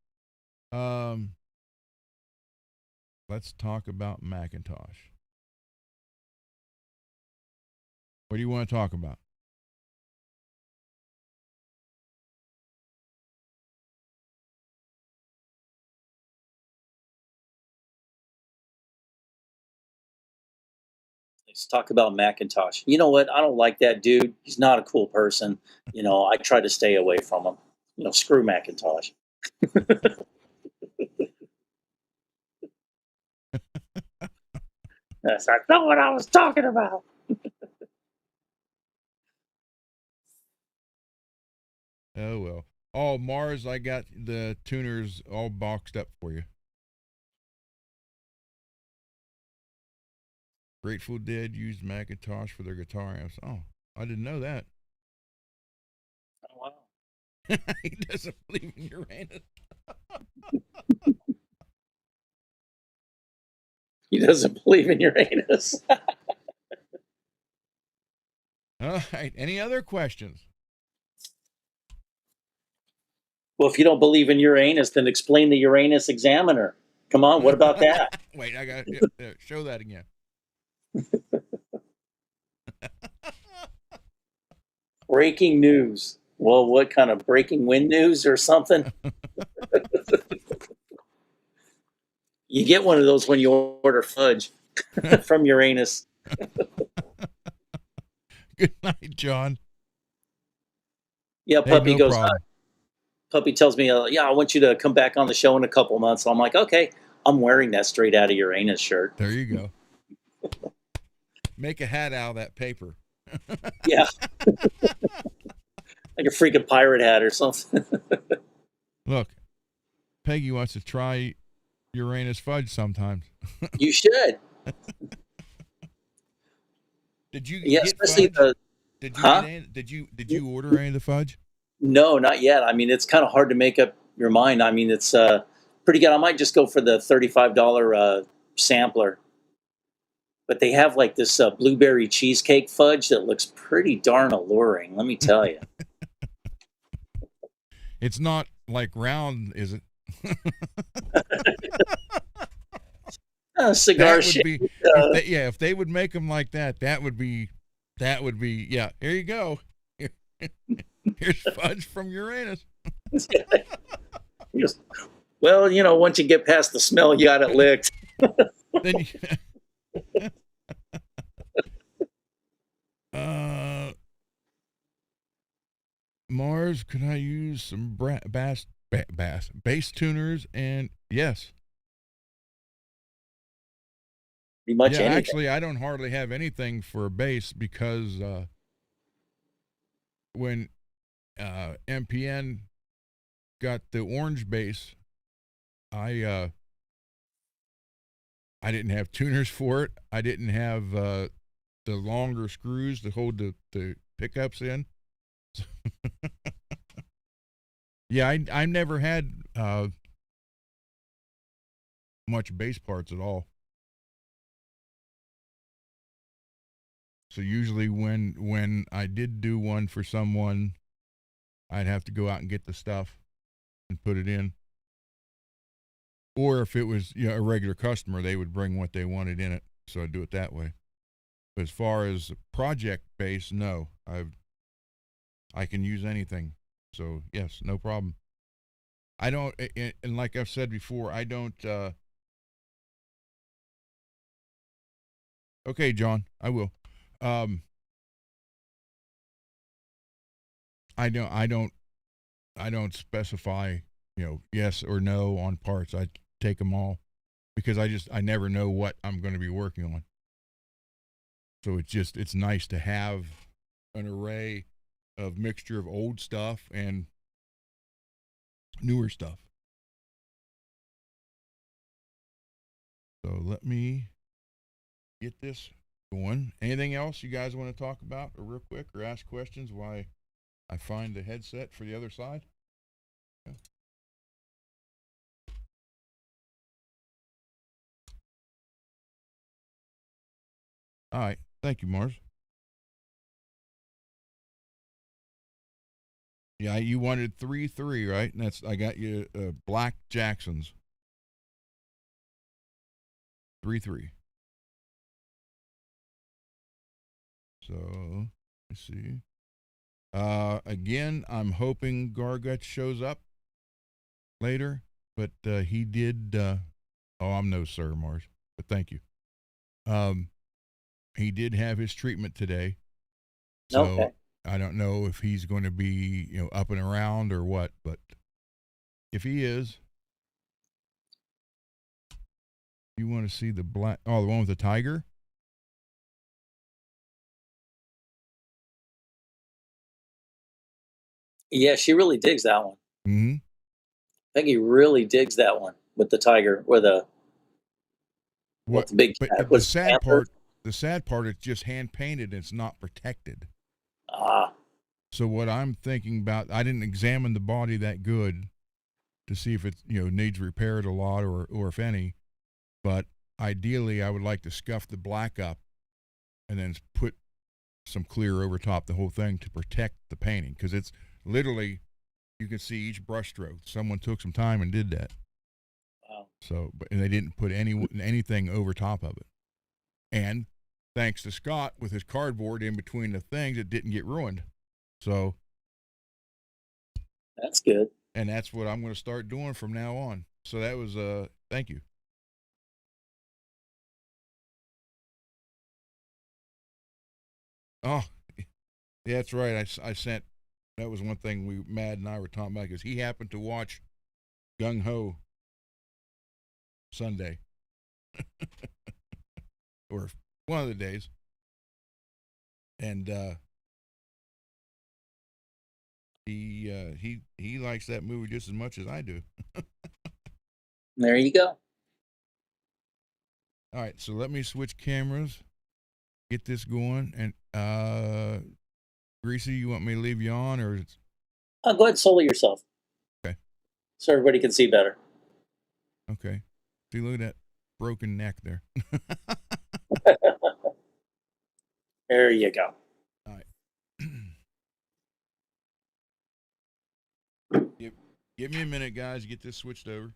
Let's talk about Macintosh. What do you want to talk about? Let's talk about Macintosh. You know what? I don't like that dude. He's not a cool person. I try to stay away from him. Screw Macintosh. That's not what I was talking about. Oh, well. Oh, Mars, I got the tuners all boxed up for you. Grateful Dead used Macintosh for their guitar amps. Oh, I didn't know that. Oh, wow. He doesn't believe in Uranus. He doesn't believe in Uranus. All right. Any other questions? Well, if you don't believe in Uranus, then explain the Uranus Examiner. Come on, what about that? Wait, I got to show that again. Breaking news. Well, what kind of breaking wind news or something? You get one of those when you order fudge from Uranus. Good night, John. Yeah, Hey, puppy no goes. problem. Puppy tells me, "Yeah, I want you to come back on the show in a couple months." I'm like, "Okay." I'm wearing that straight out of Uranus shirt. There you go. Make a hat out of that paper. Yeah, like a freaking pirate hat or something. Look, Peggy wants to try Uranus fudge sometimes. You should. Did you Yeah, get especially fudge? the. Did you Huh? get any, did you order any of the fudge? No, not yet. I mean, it's kind of hard to make up your mind. I mean, it's pretty good. I might just go for the $35 sampler. But they have like this blueberry cheesecake fudge that looks pretty darn alluring. Let me tell you. It's not like round, is it? Cigar That would shape. be if they would make them like that, that would be yeah. Here you go. Here's fudge from Uranus. Well, you know, once you get past the smell, you got it licked. Then you, Mars, can I use some bass tuners? And yes. Pretty much Yeah, anything. actually, I don't hardly have anything for a bass because when MPN got the orange bass, I didn't have tuners for it. I didn't have the longer screws to hold the pickups in. Yeah, I never had much bass parts at all. So usually when I did do one for someone, I'd have to go out and get the stuff and put it in. Or if it was a regular customer, they would bring what they wanted in it, so I'd do it that way. But as far as project bass, no, I can use anything. So yes, no problem. I don't, and like I've said before, I don't. Okay, John, I will. I don't specify, yes or no on parts. I take them all because I never know what I'm going to be working on. So it's nice to have an array of mixture of old stuff and newer stuff. So let me get this going. Anything else you guys want to talk about or real quick or ask questions while I find the headset for the other side? Yeah. All right. Thank you, Mars. Yeah, you wanted 3-3, right? And I got you black Jacksons. 3-3. So let's see. Again, I'm hoping Gargut shows up later, but he did. I'm no sir, Mars, but thank you. He did have his treatment today, so Okay. I don't know if he's going to be up and around or what, but if he is, you want to see the black? Oh, the one with the tiger. Yeah, she really digs that one. Mm-hmm. Peggy really digs that one with the tiger or the What? the big But cat the was sad panther. part, it's just hand painted. It's not protected. Ah, So what I'm thinking about, I didn't examine the body that good to see if it needs repaired a lot or if any, but ideally, I would like to scuff the black up and then put some clear over top the whole thing to protect the painting, because it's literally, you can see each brush stroke. Someone took some time and did that. Wow. So, and they didn't put anything over top of it. And thanks to Scott with his cardboard in between the things, it didn't get ruined. So That's good. And that's what I'm going to start doing from now on. So that was thank you. Oh, yeah, that's right. I sent, that was one thing Mad and I were talking about, because he happened to watch Gung Ho Sunday or one of the days. And he likes that movie just as much as I do. There you go. All right, so let me switch cameras, get this going, and Greasy, you want me to leave you on, or Go ahead and solo yourself. Okay. So everybody can see better. Okay? See, look at that broken neck there. There you go. All right. Give me a minute, guys, to get this switched over.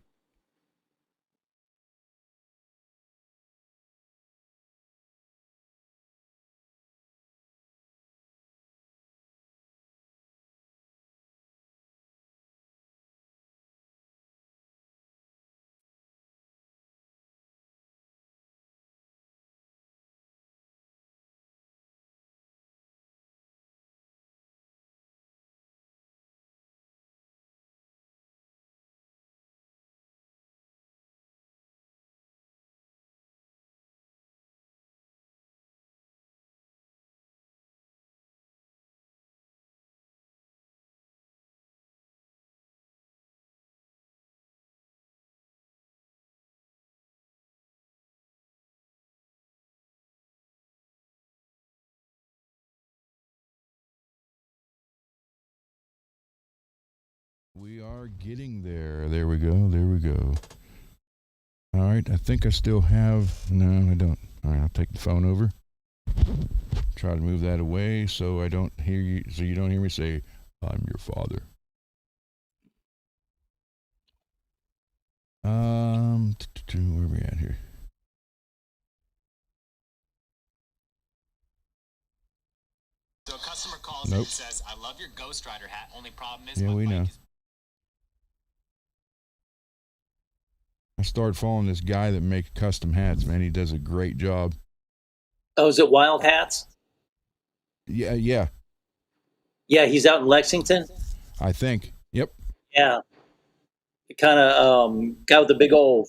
We are getting there. There we go. There we go. All right. I think I still have. No, I don't. All right. I'll take the phone over. Try to move that away so I don't hear you. So you don't hear me say, "I'm your father." Where are we at here? So a customer calls in and says, "I love your Ghost Rider hat. Only problem is Yeah, we know. I started following this guy that makes custom hats. Man, he does a great job. Oh, is it Wild Hats? Yeah, yeah. Yeah, he's out in Lexington. I think. Yep. Yeah. The kind of guy with the big old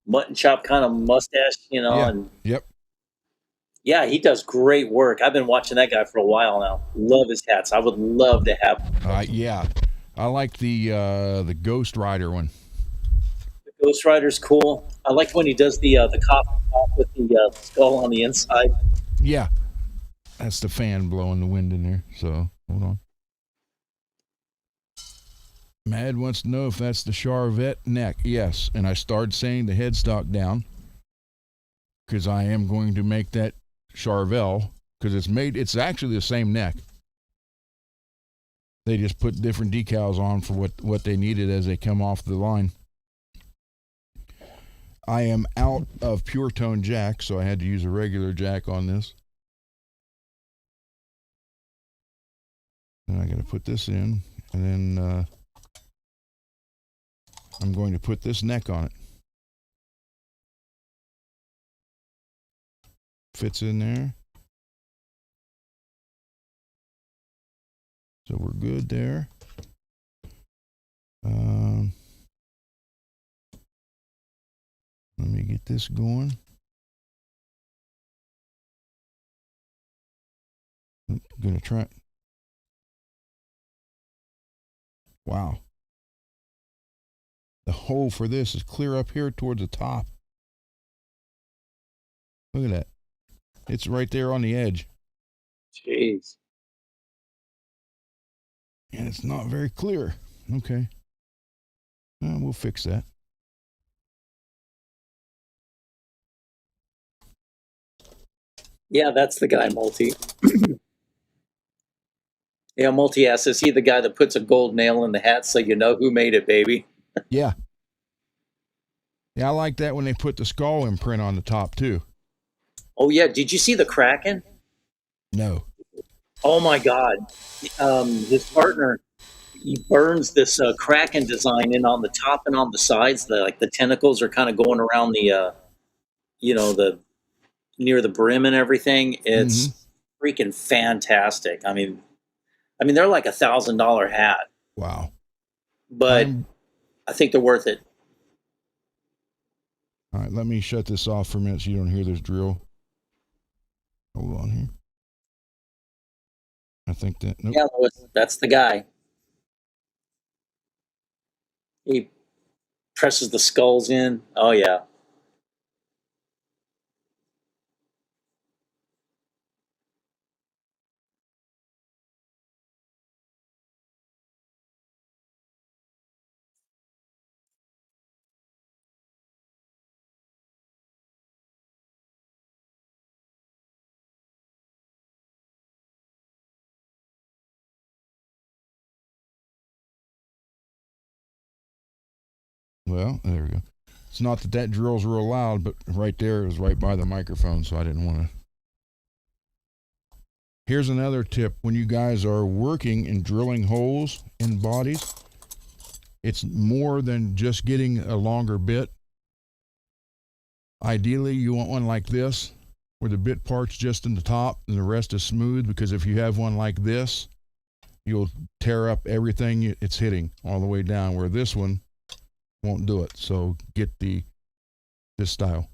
mutton chop kind of mustache, Yeah. and Yep. yeah, he does great work. I've been watching that guy for a while now. Love his hats. I would love to have Yeah. I like the Ghost Rider one. the Ghost Rider's cool. I like when he does the coffin top with the skull on the inside. Yeah. That's the fan blowing the wind in there. So hold on. Mad wants to know if that's the Charvette neck. Yes. And I started saying the headstock down, because I am going to make that Charvel, because it's actually the same neck. They just put different decals on for what they needed as they come off the line. I am out of pure tone jack, so I had to use a regular jack on this. And I got to put this in, and then I'm going to put this neck on it. Fits in there. So we're good there. Let me get this going. I'm gonna try. Wow. The hole for this is clear up here towards the top. Look at that. It's right there on the edge. Jeez. And it's not very clear. Okay. We'll fix that. Yeah, that's the guy, Multi. Yeah, Multi asks, is he the guy that puts a gold nail in the hat so you know who made it, baby? Yeah. Yeah, I like that when they put the skull imprint on the top too. Oh, yeah. Did you see the Kraken? No. Oh, my God. His partner, he burns this Kraken design in on the top and on the sides. The tentacles are kind of going around the near the brim and everything. It's freaking fantastic. I mean, they're like $1,000 hat, Wow. but I think they're worth it. All right, let me shut this off for a minute so you don't hear this drill. Hold on here. I think that, nope. Yeah, that's the guy. He presses the skulls in. Oh, yeah. Well, there we go. It's not that drill's real loud, but right there is right by the microphone, so I didn't want to. Here's another tip. When you guys are working and drilling holes in bodies, it's more than just getting a longer bit. Ideally, you want one like this, where the bit part's just in the top and the rest is smooth, because if you have one like this, you'll tear up everything it's hitting all the way down, where this one won't do it. So get this style.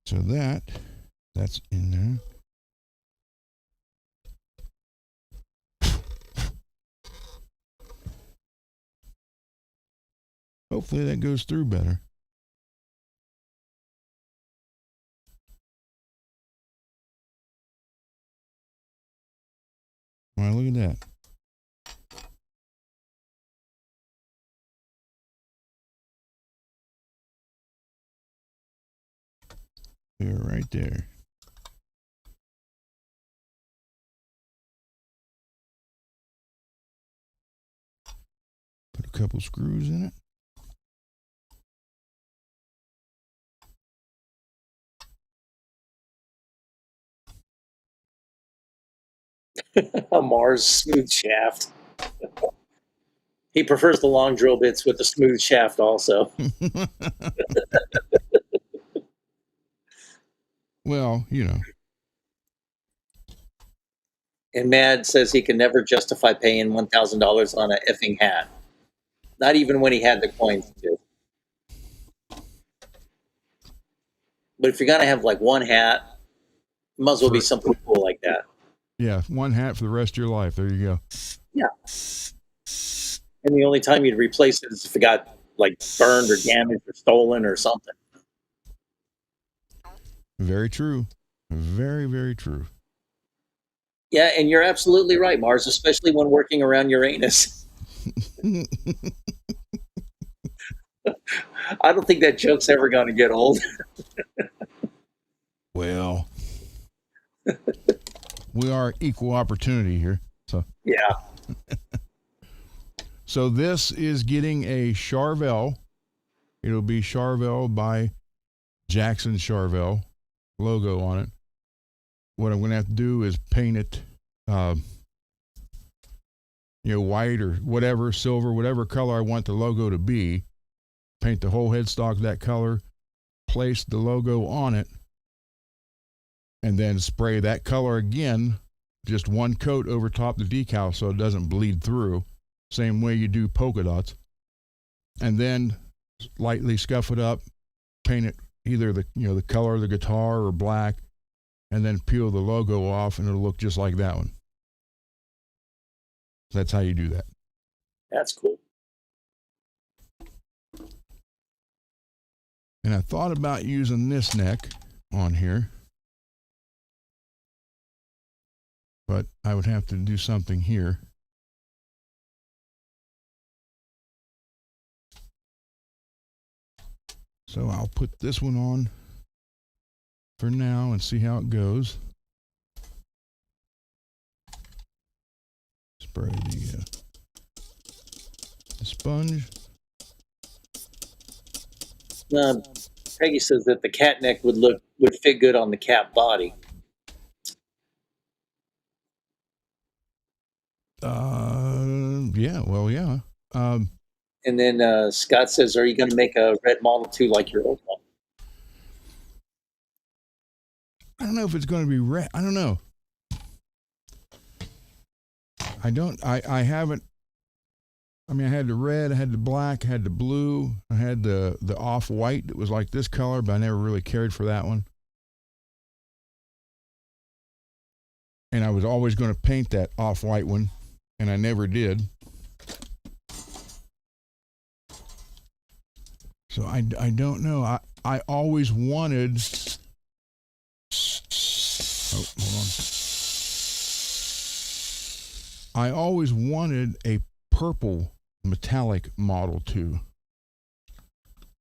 So that's in there. Hopefully that goes through better. All right, look at that. They're right there. Put a couple screws in it. A Mars smooth shaft. He prefers the long drill bits with the smooth shaft also. Well, you know. And Mad says he can never justify paying $1,000 on an effing hat. Not even when he had the coins to. But if you're going to have like one hat, it might as well be something cool like that. Yeah, one hat for the rest of your life. There you go. Yeah. And the only time you'd replace it is if it got like burned or damaged or stolen or something. Very true. Very, very true. Yeah, and you're absolutely right, Mars, especially when working around Uranus. I don't think that joke's ever going to get old. Well, we are equal opportunity here. So yeah. So this is getting a Charvel. It'll be Charvel by Jackson Charvel logo on it. What I'm going to have to do is paint it, white or whatever, silver, whatever color I want the logo to be. Paint the whole headstock that color, place the logo on it, and then spray that color again, just one coat over top the decal so it doesn't bleed through. Same way you do polka dots. And then lightly scuff it up, paint it either the color of the guitar or black, and then peel the logo off, and it'll look just like that one. That's how you do that. That's cool. And I thought about using this neck on here, but I would have to do something here. So I'll put this one on for now and see how it goes. Spray the sponge. Peggy says that the cat neck would fit good on the cat body. Yeah, well, yeah. And then Scott says, "Are you going to make a red Model 2 like your old one?" I don't know if it's going to be red. I don't know. I haven't. I mean, I had the red, I had the black, I had the blue, I had the off-white that was like this color, but I never really cared for that one. And I was always going to paint that off-white one, and I never did. So I don't know. I always wanted... Oh, hold on. I always wanted a purple metallic Model 2.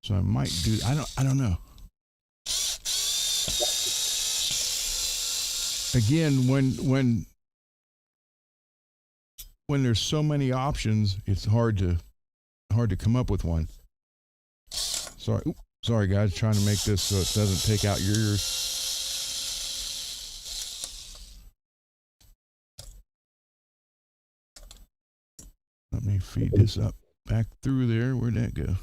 So I might do... I don't know. Again, when there's so many options, it's hard to come up with one. Sorry guys, trying to make this so it doesn't take out your ears. Let me feed this up back through there. Where'd that go?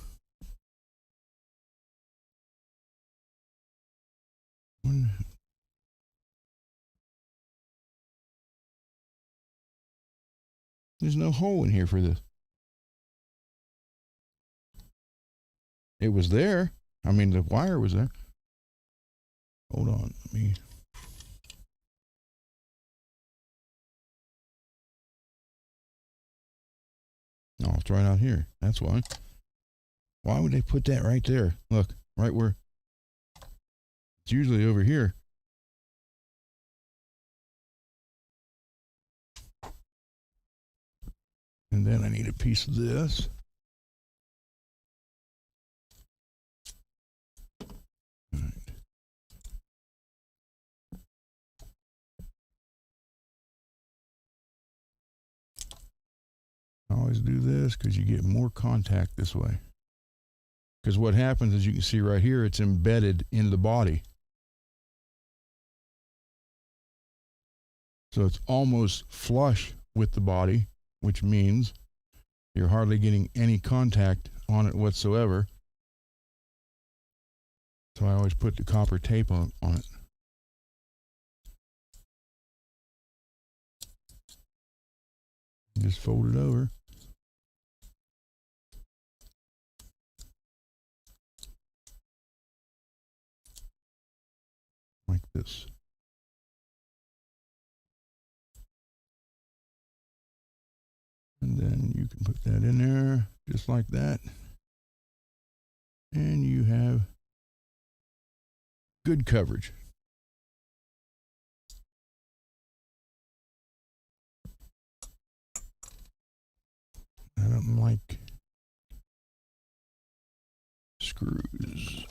There's no hole in here for this. It was there. I mean, the wire was there. Hold on. Let me... Oh, it's right out here. That's why. Why would they put that right there? Look, right where... It's usually over here. And then I need a piece of this. All right. I always do this because you get more contact this way. Because what happens is, you can see right here, it's embedded in the body. So it's almost flush with the body, which means you're hardly getting any contact on it whatsoever. So I always put the copper tape on it. Just fold it over. Like this. And then you can put that in there just like that. And you have good coverage. I don't like screws.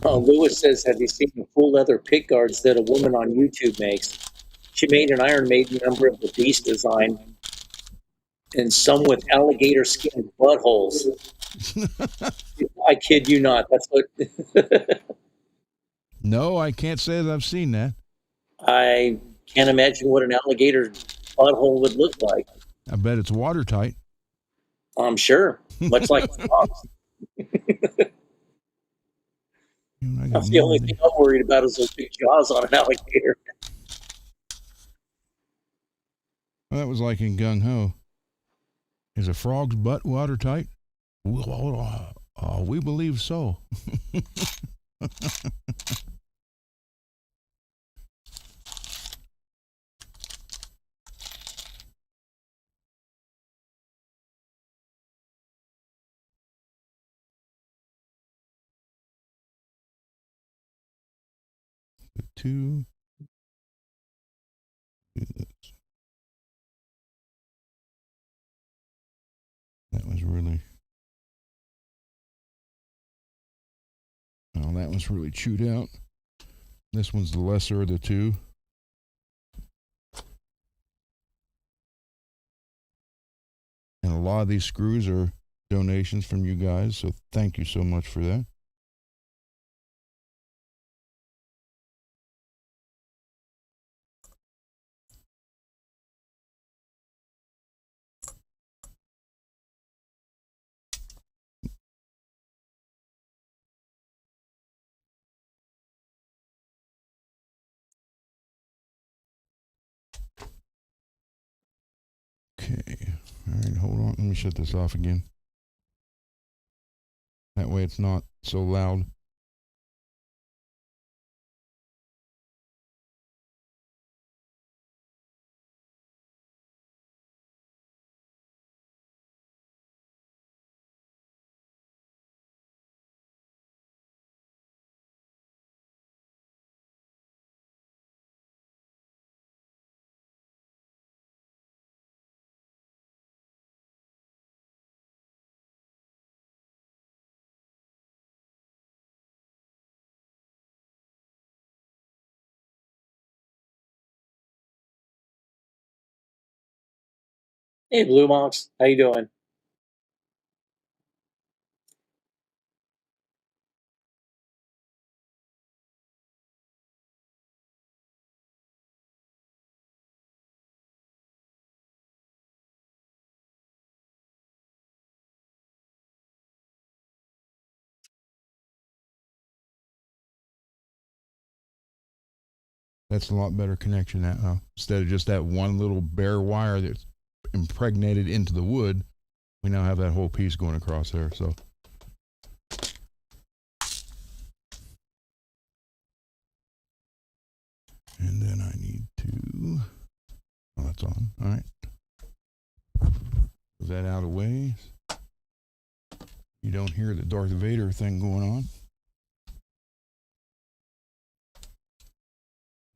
Lewis says, "Have you seen the full leather pick guards that a woman on YouTube makes? She made an Iron Maiden member of the Beast design, and some with alligator skin buttholes." I kid you not. That's what. No, I can't say that I've seen that. I can't imagine what an alligator butthole would look like. I bet it's watertight. I'm sure, much like dogs. That's the only thing I'm worried about is those big jaws on an alligator. Well, that was like in Gung Ho. Is a frog's butt watertight? We believe so. the 2. Do this. That was really. Oh, that one's really chewed out. This one's the lesser of the 2. And a lot of these screws are donations from you guys, so thank you so much for that. Okay, all right, hold on. Let me shut this off again. That way it's not so loud. Hey, Blue Mox, how you doing? That's a lot better connection now. Instead of just that one little bare wire that's impregnated into the wood, we now have that whole piece going across there. So. And then I need to. Oh, that's on. All right. Move that out of the way. You don't hear the Darth Vader thing going on.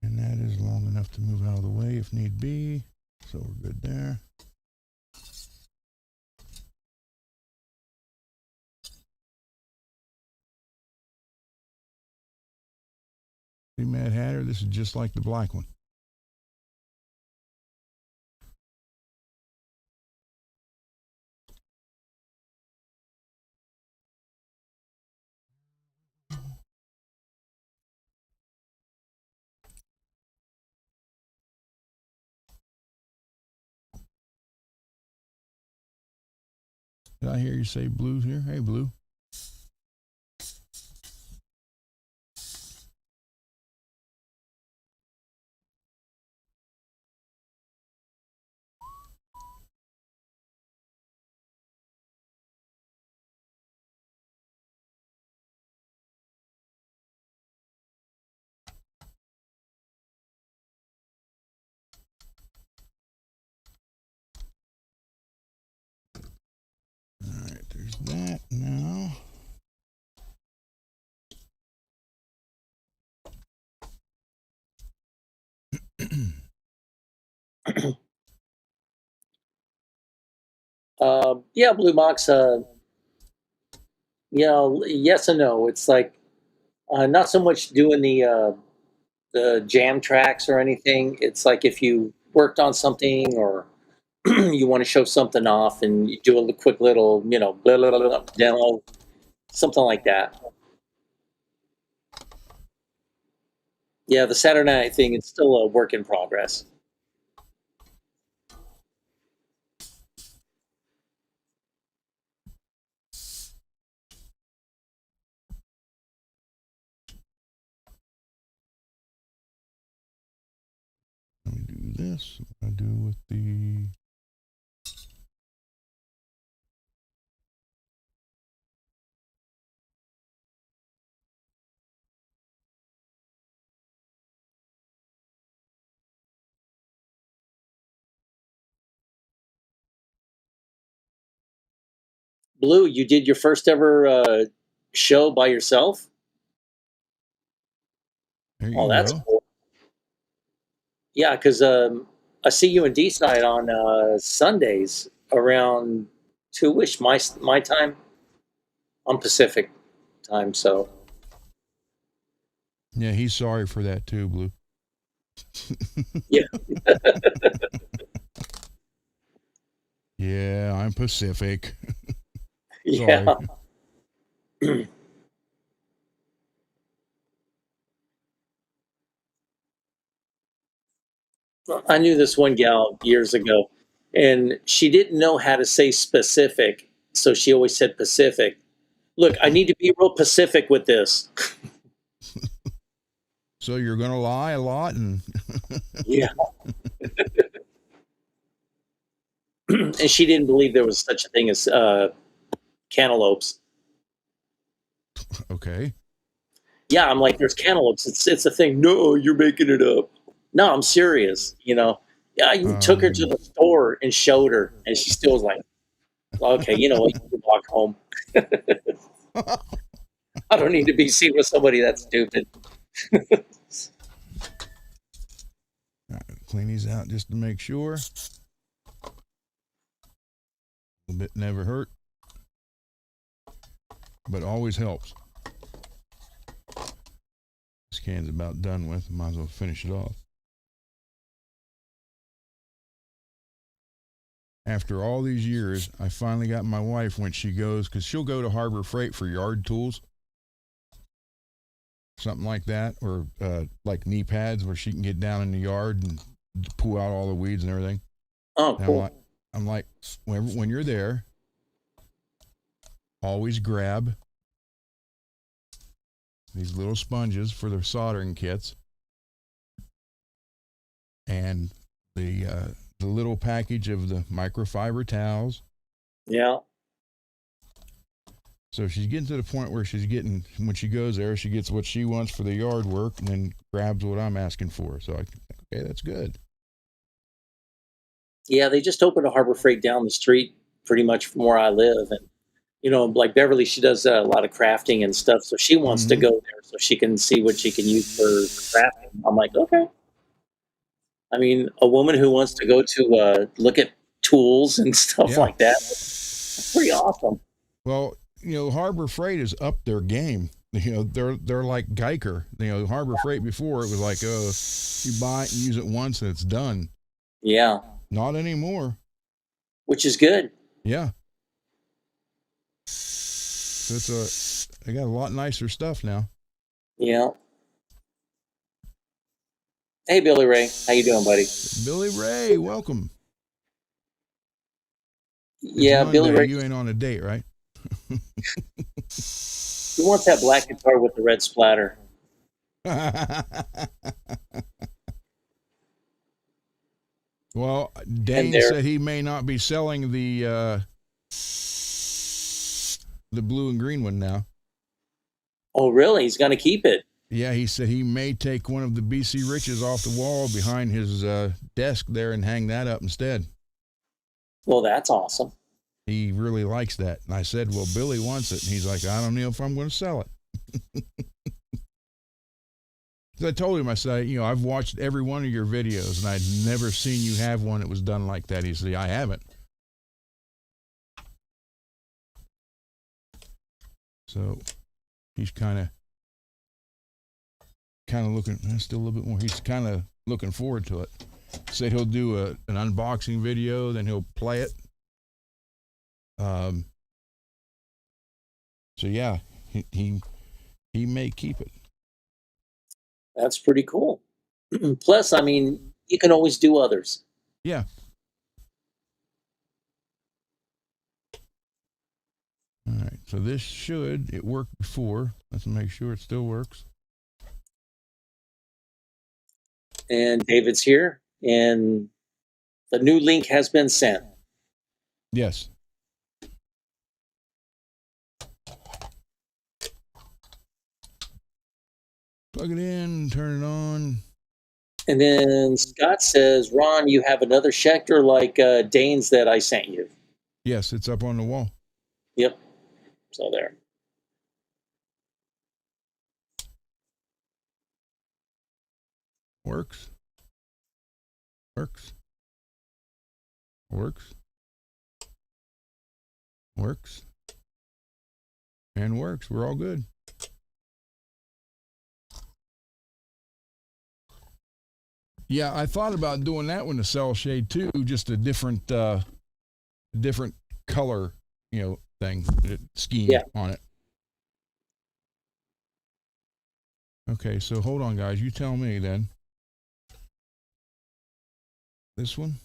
And that is long enough to move out of the way if need be. So we're good there. See, Mad Hatter, this is just like the black one. Did I hear you say Blue's here? Hey, Blue. All right, there's that now. Yeah, Blue Mox, yes and no. It's like not so much doing the jam tracks or anything. It's like if you worked on something or you want to show something off and you do a quick little, blah, blah, blah, blah, demo, something like that. Yeah, the Saturday night thing is still a work in progress. Let me do this. What I do with the. Blue, you did your first ever show by yourself? There Oh, you that's go. cool. Yeah, because I see you in D-side on Sundays around 2-ish my time. I'm Pacific time, so Yeah, he's sorry for that too, Blue. yeah. Yeah, I'm Pacific. Sorry. Yeah. I knew this one gal years ago, and she didn't know how to say specific, so she always said Pacific. Look, I need to be real Pacific with this. So you're gonna lie a lot, and Yeah. And she didn't believe there was such a thing as cantaloupes. okay. Yeah, I'm like, there's cantaloupes. It's a thing. No, you're making it up. No, I'm serious. Yeah, I took her to Um, the store and showed her, and she still was like, okay, you know what? You can walk home. I don't need to be seen with somebody that's stupid. clean these out just to make sure. A bit never hurt, but always helps. This can's about done with. Might as well finish it off. After all these years, I finally got my wife when she goes, because she'll go to Harbor Freight for yard tools, something like that, or like knee pads where she can get down in the yard and pull out all the weeds and everything. Oh, And cool. I'm like, when you're there, always grab these little sponges for the soldering kits and the little package of the microfiber towels. Yeah. So she's getting to the point where when she goes there, she gets what she wants for the yard work and then grabs what I'm asking for. So I think, okay, that's good. Yeah, they just opened a Harbor Freight down the street pretty much from where I live. And, like Beverly, she does a lot of crafting and stuff. So she wants to Mm-hmm. go there so she can see what she can use for crafting. I'm like, okay. I mean, a woman who wants to go to look at tools and stuff Yeah. like that, that's pretty awesome. Well, Harbor Freight is up their game. They're like Geiker. Harbor Freight before it was like, oh, you buy it and use it once and it's done. Yeah, Not anymore. which is good. Yeah. So they got a lot nicer stuff now. Yeah. Hey, Billy Ray, how you doing, buddy? Billy Ray, welcome. Yeah, It's Billy Monday. Ray, You ain't on a date, right? he wants that black guitar with the red splatter. Well, And Dane there. said he may not be selling the blue and green one now. Oh, really? He's going to keep it. Yeah, he said he may take one of the BC Riches off the wall behind his desk there and hang that up instead. Well, that's awesome. He really likes that. And I said, well, Billy wants it. And he's like, I don't know if I'm going to sell it. So I told him, I said, I've watched every one of your videos and I'd never seen you have one that was done like that. He said, I haven't. So he's kind of looking, still a little bit more. He's kind of looking forward to it. Said he'll do an unboxing video, then he'll play it. So yeah, he may keep it. That's pretty cool. Plus, I mean, you can always do others. Yeah. All right. So it worked before. Let's make sure it still works. And David's here, and the new link has been sent. Yes. Plug it in, turn it on. And then Scott says, Ron, you have another Schecter like Dane's that I sent you. Yes, it's up on the wall. Yep. So there. Works. Works. Works. Works. And works. We're all good. Yeah, I thought about doing that one, the cell shade too, just a different color, thing, scheme on it. Okay, so hold on, guys. You tell me then. This one?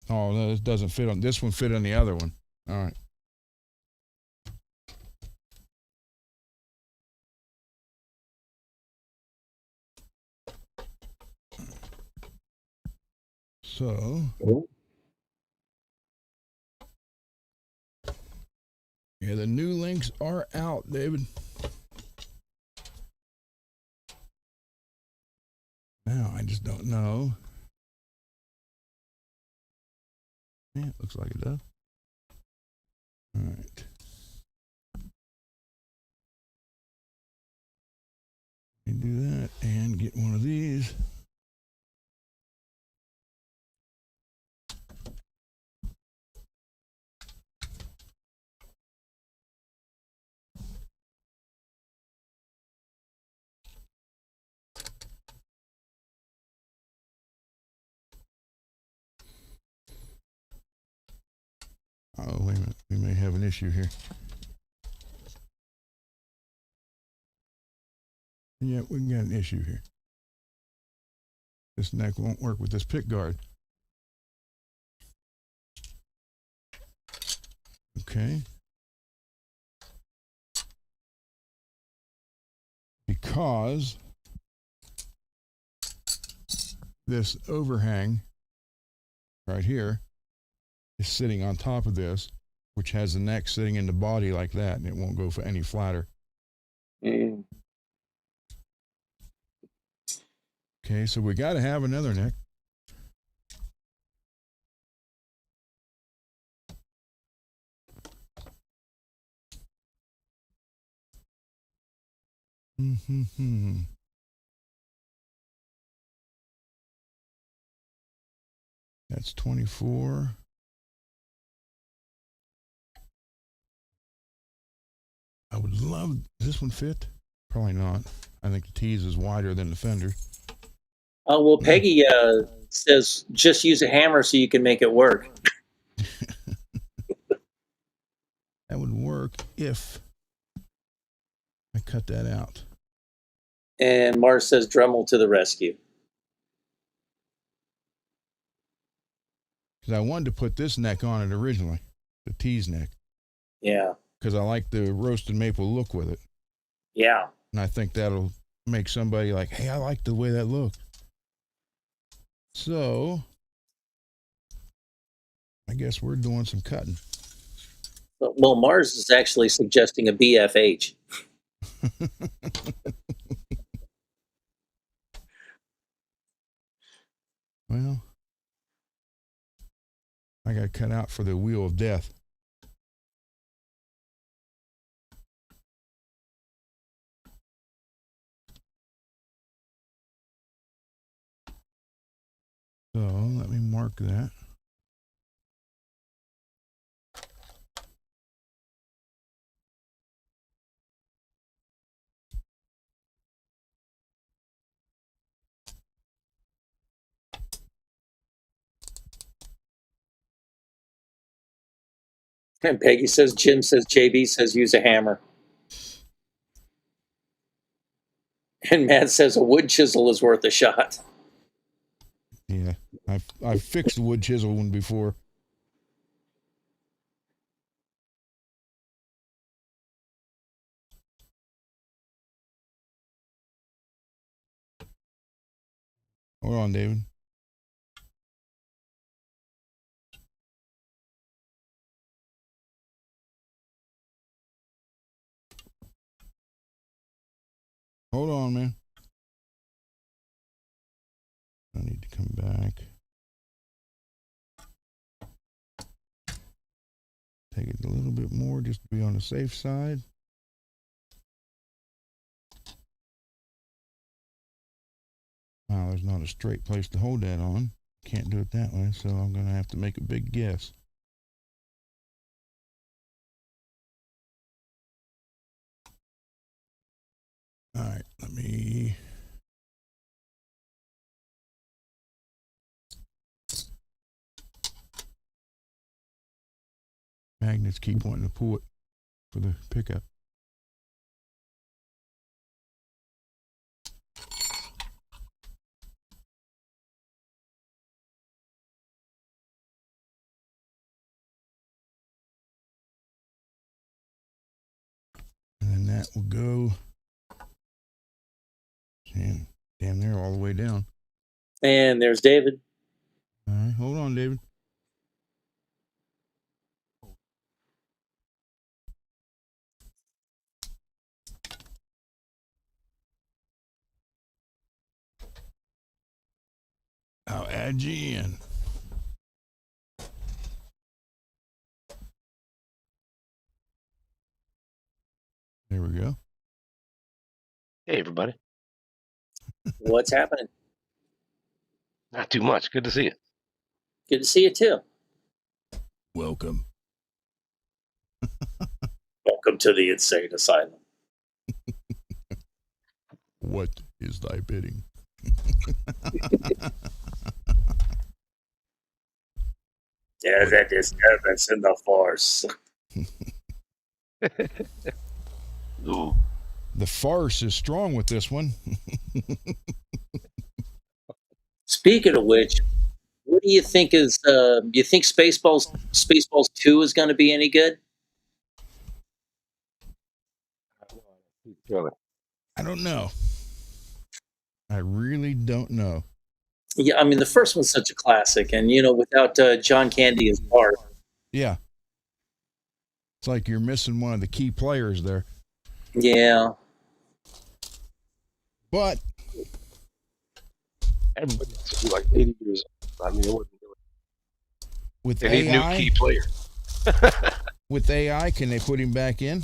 Oh, no, this doesn't fit on this one. Fit on the other one. All right. So, yeah, the new links are out, David. Now I just don't know. Yeah, it looks like it does. All right. Let me do that and get one of these. Oh, wait a minute. We may have an issue here. Yeah, we got an issue here. This neck won't work with this pick guard. Okay. Because this overhang right here is sitting on top of this, which has the neck sitting in the body like that, and it won't go for any flatter. Mm. Okay, so we got to have another neck. That's 24. I would love, does this one fit? Probably not. I think the tees is wider than the fender. Well, Peggy says just use a hammer so you can make it work. That would work if I cut that out. And Mars says Dremel to the rescue. Because I wanted to put this neck on it originally, the tees neck. Yeah. Because I like the roasted maple look with it. Yeah. And I think that'll make somebody like, hey, I like the way that looks. So, I guess we're doing some cutting. Well, Mars is actually suggesting a BFH. Well, I got cut out for the wheel of death. So let me mark that. And Peggy says, Jim says, JB says use a hammer. And Matt says a wood chisel is worth a shot. Yeah, I've fixed the wood chisel one before. Hold on, David. Hold on, man. I need to come back. Take it a little bit more just to be on the safe side. there's not a straight place to hold that on. Can't do it that way, so I'm going to have to make a big guess. All right, let me... Magnets keep wanting to pull it for the pickup. And then that will go damn near all the way down. And there's David. All right, hold on, David. I'll add you in. There we go. Hey, everybody. What's happening? Not too much. Good to see you. Good to see you too. Welcome. Welcome to the insane asylum. What is thy bidding? There's a disturbance in the force. Ooh. The farce is strong with this one. Speaking of which, what do you think is? You think Spaceballs 2 is going to be any good? I don't know. I really don't know. Yeah, I mean the first one's such a classic, and without John Candy as Bart. Yeah. It's like you're missing one of the key players there. Yeah. But everybody's like 80 years old. I mean, it wouldn't do it. With They need AI, new key player. with AI, can they put him back in?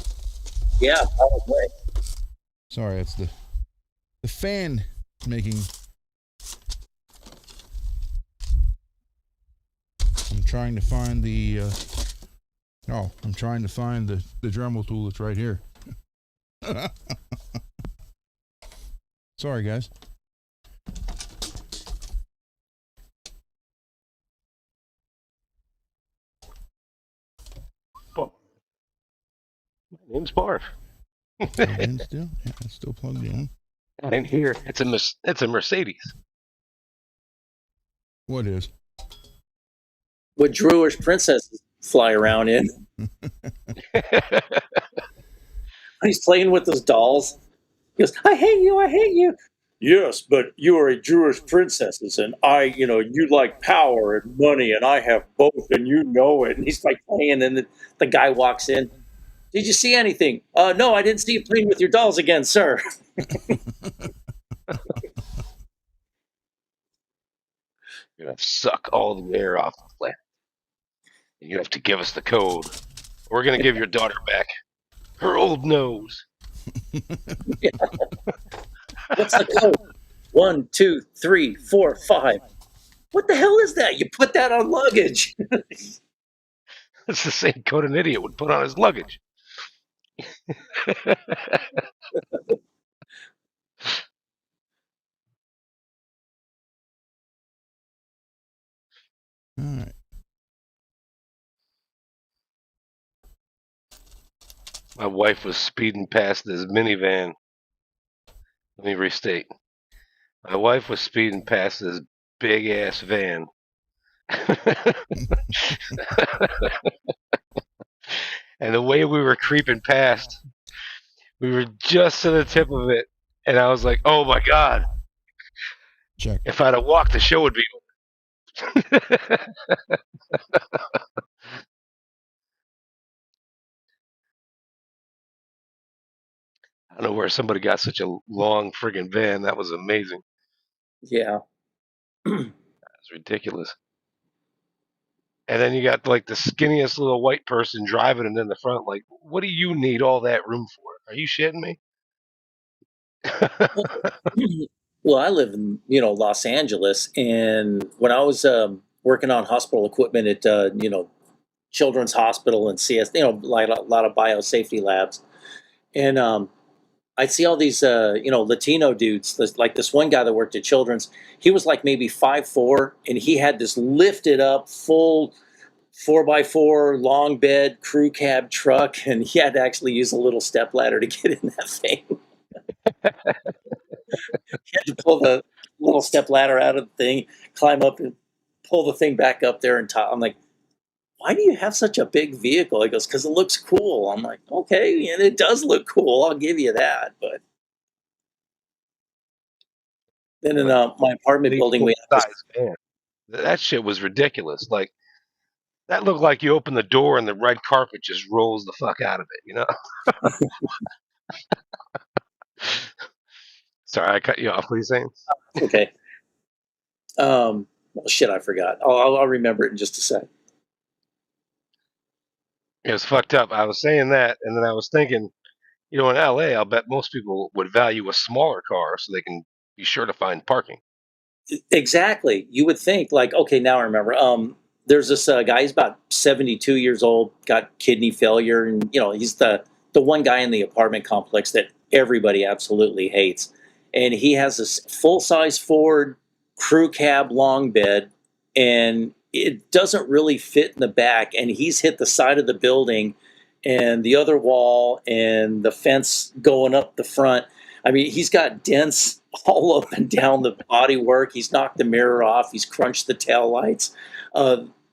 Yeah, probably. Sorry, it's the fan making. I'm trying to find the. I'm trying to find the Dremel tool that's right here. Sorry, guys. Well, my name's Barf. Plugged in still? Yeah, it's still plugged in. I didn't hear. It's a Mercedes. What is? What Drewish princesses fly around in. He's playing with those dolls. He goes, I hate you, I hate you. Yes, but you are a Jewish princess, and I, you like power and money, and I have both, and you know it. And he's like playing, and the guy walks in. Did you see anything? No, I didn't see you playing with your dolls again, sir. You're going to suck all the air off the planet. And you have to give us the code. We're going to give your daughter back her old nose. Yeah. What's the code? 1, 2, 3, 4, 5. What the hell is that? You put that on luggage. That's the same code an idiot would put on his luggage. All right. My wife was speeding past this minivan. Let me restate. My wife was speeding past this big ass van. And the way we were creeping past, we were just to the tip of it. And I was like, oh my God. Check. If I'd have walked, the show would be over. I don't know where somebody got such a long friggin' van. That was amazing. Yeah. That's ridiculous. And then you got like the skinniest little white person driving it in the front. Like, what do you need all that room for? Are you shitting me? Well, I live in, Los Angeles, and when I was working on hospital equipment at, Children's Hospital and CS, like a lot of biosafety labs, and I'd see all these, Latino dudes. Like this one guy that worked at Children's, he was like maybe 5'4", and he had this lifted up full 4x4 long bed crew cab truck, and he had to actually use a little step ladder to get in that thing. He had to pull the little step ladder out of the thing, climb up and pull the thing back up there and top. I'm like, why do you have such a big vehicle? He goes, because it looks cool. I'm like, okay, and it does look cool. I'll give you that. But then in Like my apartment building, we have this. size van. That shit was ridiculous. Like that looked like you open the door and the red carpet just rolls the fuck out of it. You know. Sorry, I cut you off. What are you saying? Okay. Well, shit, I forgot. I'll remember it in just a sec. It was fucked up. I was saying that, and then I was thinking, in LA, I'll bet most people would value a smaller car so they can be sure to find parking. Exactly. You would think like, okay, now I remember. There's this guy. He's about 72 years old. Got kidney failure, and he's the one guy in the apartment complex that everybody absolutely hates. And he has this full size Ford crew cab long bed, and it doesn't really fit in the back. And he's hit the side of the building, and the other wall, and the fence going up the front. I mean, he's got dents all up and down the bodywork. He's knocked the mirror off. He's crunched the tail lights.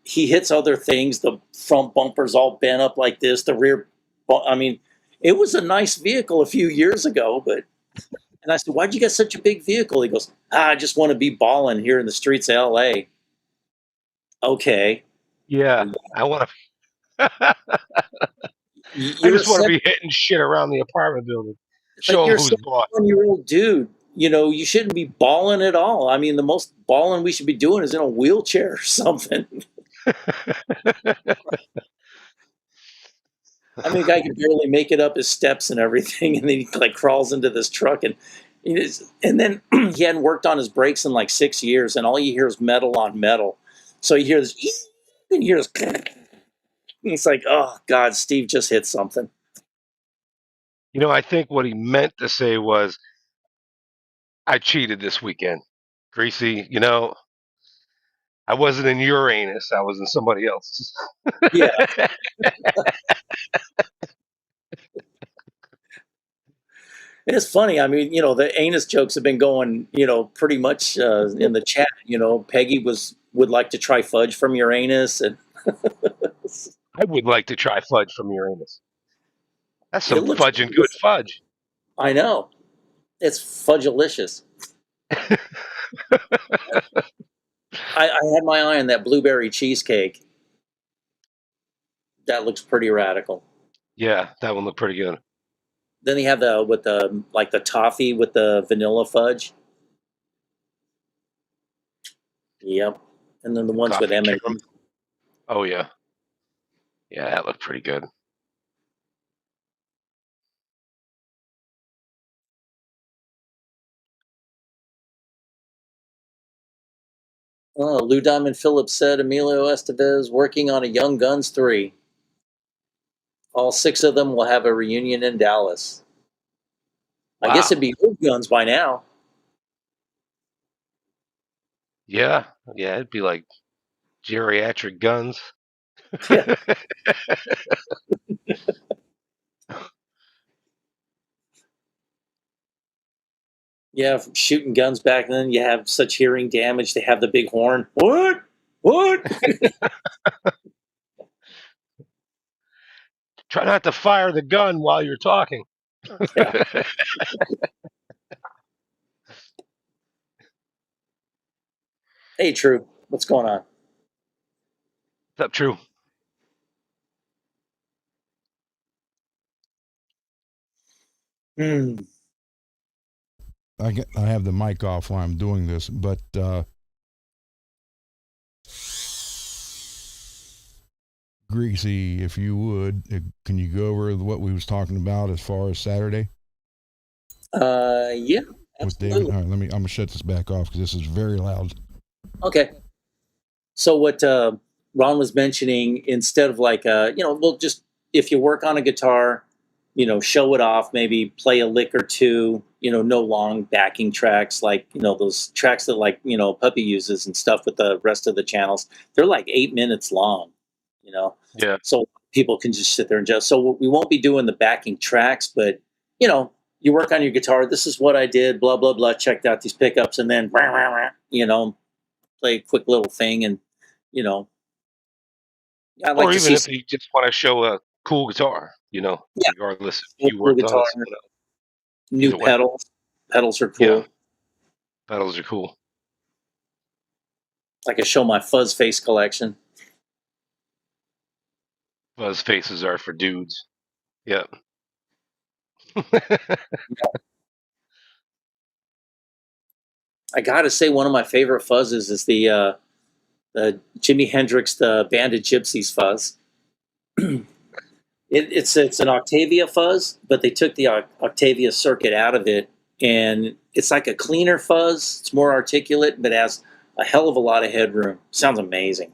He hits other things. The front bumper's all bent up like this. The rear, I mean, it was a nice vehicle a few years ago, but. And I said, "Why'd you get such a big vehicle?" He goes, "I just want to be balling here in the streets of L.A." Okay, Yeah, I want to. I you're a just want to be hitting shit around the apartment building. it's like Show you're them a who's boss. 71-year-old dude. You shouldn't be balling at all. I mean, the most balling we should be doing is in a wheelchair or something. I mean, the guy can barely make it up his steps and everything, and then he like crawls into this truck, and then he hadn't worked on his brakes in like 6 years, and all you hear is metal on metal. So you hear this, and you hear this. It's like, oh God, Steve just hit something. I think what he meant to say was, I cheated this weekend. Greasy, I wasn't in your anus. I was in somebody else's. Yeah, it's funny. I mean, the anus jokes have been going, pretty much in the chat. Peggy would like to try fudge from your anus, and I would like to try fudge from your anus. That's it some looks. fudge and good fudge. I know it's fudgelicious. I had my eye on that blueberry cheesecake. That looks pretty radical. Yeah, that one looked pretty good. Then they have the with the like the toffee with the vanilla fudge. Yep. And then the ones with Coffee M and kick 'em. Oh yeah, yeah, that looked pretty good. Oh, Lou Diamond Phillips said Emilio Estevez working on a Young Guns 3. All 6 of them will have a reunion in Dallas. I guess Wow. it'd be old guns by now. Yeah, yeah, it'd be like geriatric guns. Yeah. Yeah, from shooting guns back then, you have such hearing damage. They have the big horn. What? What? Try not to fire the gun while you're talking. Yeah. Hey, True. What's going on? Is that true? Hmm. I have the mic off while I'm doing this, but Greasy, if you would, can you go over what we was talking about as far as Saturday? Yeah, with David. Absolutely. All right, I'm gonna shut this back off because this is very loud. Okay. So what Ron was mentioning, instead of like, well, just if you work on a guitar, show it off, maybe play a lick or two, no long backing tracks, like, those tracks that like, Puppy uses and stuff with the rest of the channels. They're like 8 minutes long, you know, Yeah. so people can just sit there and just, so we won't be doing the backing tracks, but, you work on your guitar. This is what I did, blah, blah, blah. Checked out these pickups and then, play a quick little thing. And, you know, I'd like Or to even see, if you just want to show a cool guitar, yeah, regardless if cool, you cool worked on guitar, it, someone else. new Either way. pedals. Pedals are Yeah. cool. Pedals are cool. I can show my fuzz face collection. Fuzz faces are for dudes. Yep. I gotta say, one of my favorite fuzzes is the Jimi Hendrix, the Band of Gypsies fuzz. It's an Octavia fuzz, but they took the Octavia circuit out of it, and it's like a cleaner fuzz. It's more articulate, but has a hell of a lot of headroom. Sounds amazing.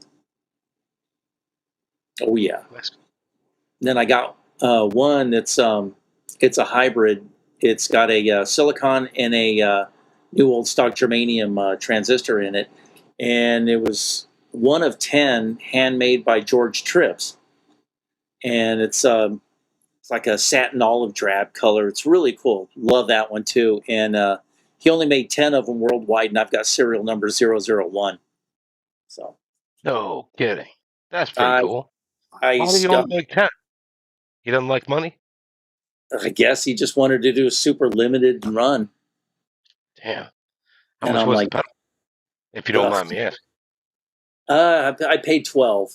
Oh yeah. Then I got one that's it's a hybrid. It's got a silicon and a new old stock germanium transistor in it, and it was one of 10 handmade by George Trips, and it's like a satin olive drab color. It's really cool. Love that one too. And he only made 10 of them worldwide, and I've got serial number 001. So No kidding. That's pretty I cool. I How do you only make 10? He doesn't like money? I guess he just wanted to do a super limited run, Damn. How and much I'm was the like, pedal? If you don't ugh. mind me asking. I paid 12.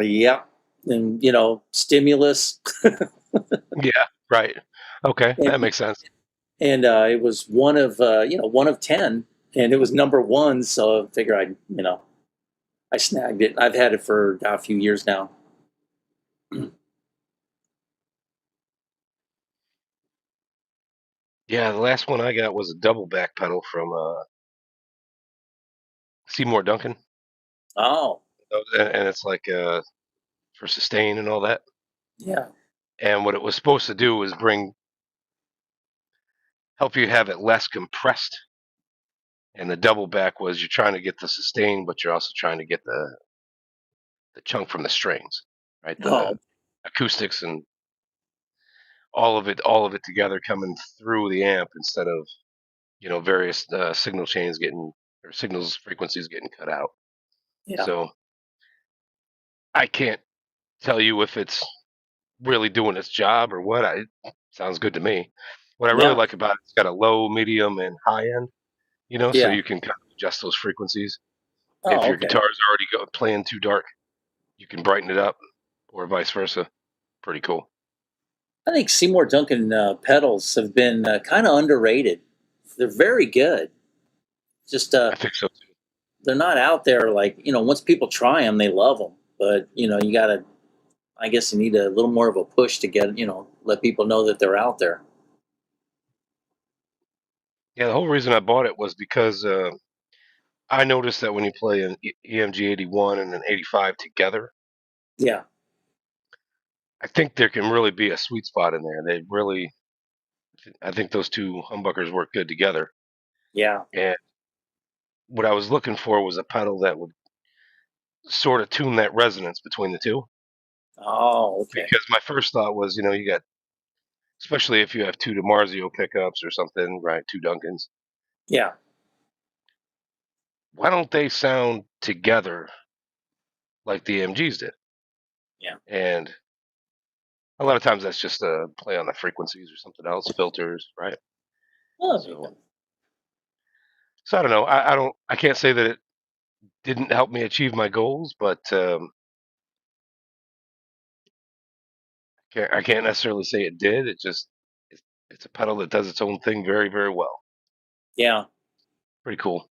Yeah, and stimulus, Yeah, right. Okay, that and makes sense. it was one of 10, and it was number one. So I figure I snagged it. I've had it for a few years now. Yeah, the last one I got was a double back pedal from Seymour Duncan. Oh, And it's like for sustain and all that. yeah. And what it was supposed to do was help you have it less compressed. And the double back was you're trying to get the sustain, but you're also trying to get the chunk from the strings, right? The Oh, acoustics and all of it together coming through the amp instead of various signal chains getting or signals frequencies getting cut out. yeah, So I can't tell you if it's really doing its job or what. Sounds good to me. What I really yeah, like about it, it's got a low, medium, and high end. So yeah. you can kind of adjust those frequencies. If Oh, your okay. guitar is already playing too dark, you can brighten it up, or vice versa. Pretty cool. I think Seymour Duncan pedals have been kind of underrated. They're very good. Just I think so too. they're not out there like once people try them, they love them. But you gotta. I guess you need a little more of a push to get let people know that they're out there. Yeah, the whole reason I bought it was because I noticed that when you play an EMG 81 and an 85 together, Yeah. I think there can really be a sweet spot in there. I think those two humbuckers work good together. Yeah. And what I was looking for was a pedal that would sort of tune that resonance between the two. Oh, okay. Because my first thought was, you got, especially if you have two DiMarzio pickups or something, right? Two Duncans. Yeah. Why don't they sound together like the AMGs did? Yeah. And a lot of times that's just a play on the frequencies or something else, filters, right? Oh, there you So, go. so I don't know. I can't say that it didn't help me achieve my goals, but I can't necessarily say it did. It's a pedal that does its own thing very, very well. Yeah. Pretty cool.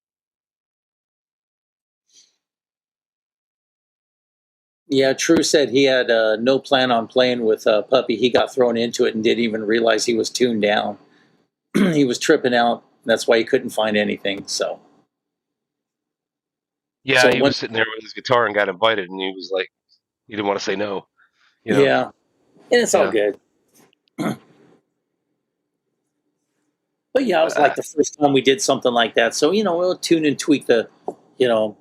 Yeah, True said he had no plan on playing with Puppy. He got thrown into it and didn't even realize he was tuned down. He was tripping out. That's why he couldn't find anything. Yeah, So he when was sitting there with his guitar and got invited, and he was like, he didn't want to say no. You know, yeah, and it's all yeah. good. But yeah, it was Uh, like the first time we did something like that. So we'll tune and tweak you know,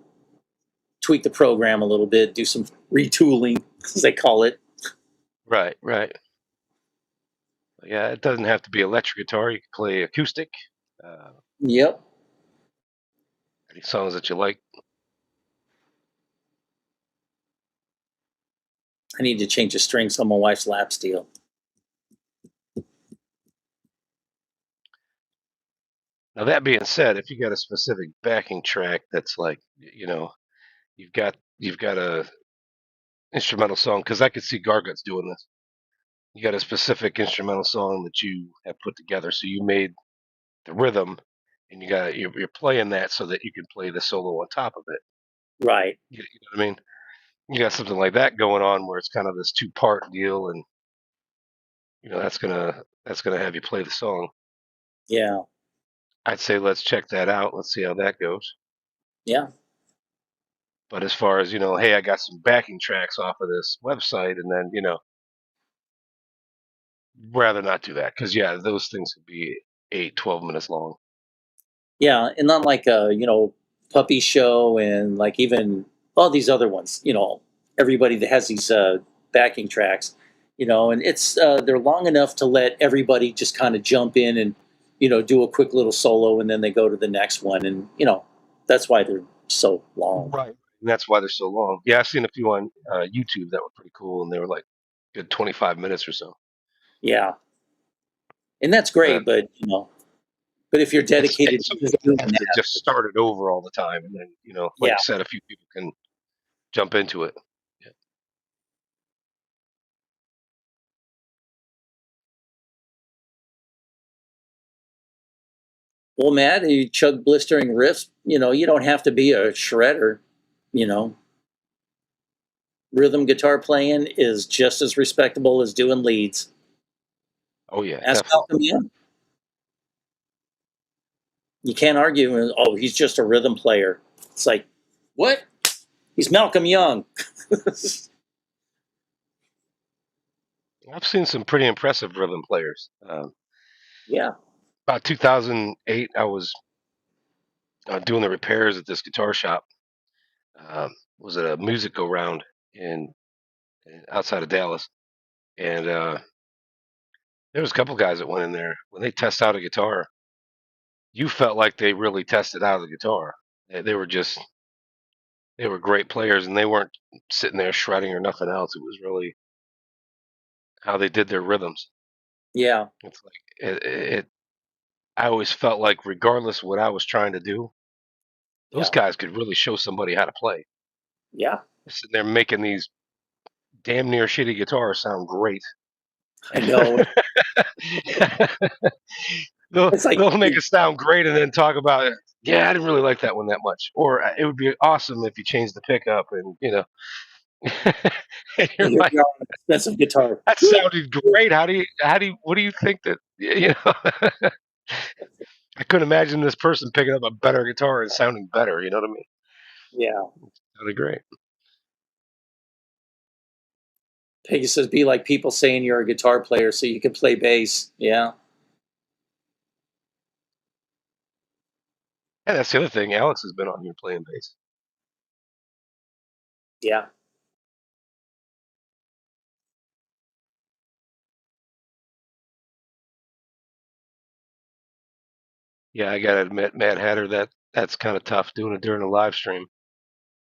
tweak the program a little bit, do some retooling, as they call it. right, right. Yeah, it doesn't have to be electric guitar. You can play acoustic. Uh, Yep. any songs that you like. I need to change the strings on my wife's lap steel. Now that being said, if you got a specific backing track that's like, you've got a instrumental song, because I could see Garguts doing this. You got a specific instrumental song that you have put together, so you made the rhythm, and you're playing that so that you can play the solo on top of it. Right. You know what I mean? You got something like that going on where it's kind of this two-part deal, and that's gonna have you play the song. Yeah. I'd say let's check that out. Let's see how that goes. Yeah. But as far as hey, I got some backing tracks off of this website, and then rather not do that, because yeah, those things could be 8, 12 minutes long. Yeah. And not like Puppy Show and like even all these other ones, everybody that has these backing tracks, and it's they're long enough to let everybody just kind of jump in and, do a quick little solo and then they go to the next one. And, that's why they're so long. Right. And that's why they're so long. Yeah, I've seen a few on YouTube that were pretty cool, and they were like good 25 minutes or so. Yeah. And that's Uh, great. But if you're it's dedicated so to many just doing bands that that, just start it over all the time, and then like yeah. you said, a few people can jump into it. Yeah. Well, Matt, you chug blistering riffs, you don't have to be a shredder, you know. Rhythm guitar playing is just as respectable as doing leads. Oh yeah, Ask definitely. Malcolm Young. You can't argue, oh, he's just a rhythm player. It's like, what? He's Malcolm Young. I've seen some pretty impressive rhythm players. Yeah. About 2008, I was doing the repairs at this guitar shop. Was it a music go round in outside of Dallas, and there was a couple guys that went in there. When they test out a guitar, you felt like they really tested out the guitar. They were great players, and they weren't sitting there shredding or nothing else. It was really how they did their rhythms. Yeah. It's like it I always felt like regardless of what I was trying to do, those Yeah. guys could really show somebody how to play. Yeah. They're sitting there making these damn near shitty guitars sound great. I know. they'll It's like, they'll make it sound great and then talk about it. Yeah, I didn't really like that one that much. Or it would be awesome if you changed the pickup, and and you're you're like, an expensive guitar. that sounded great. What do you think that I couldn't imagine this person picking up a better guitar and sounding better. You know what I mean? Yeah. Sounded great. Peggy says, be like people saying you're a guitar player so you can play bass. Yeah. And that's the other thing. Alex has been on here playing bass. Yeah. Yeah, I gotta admit, Mad Hatter, that's kind of tough doing it during a live stream.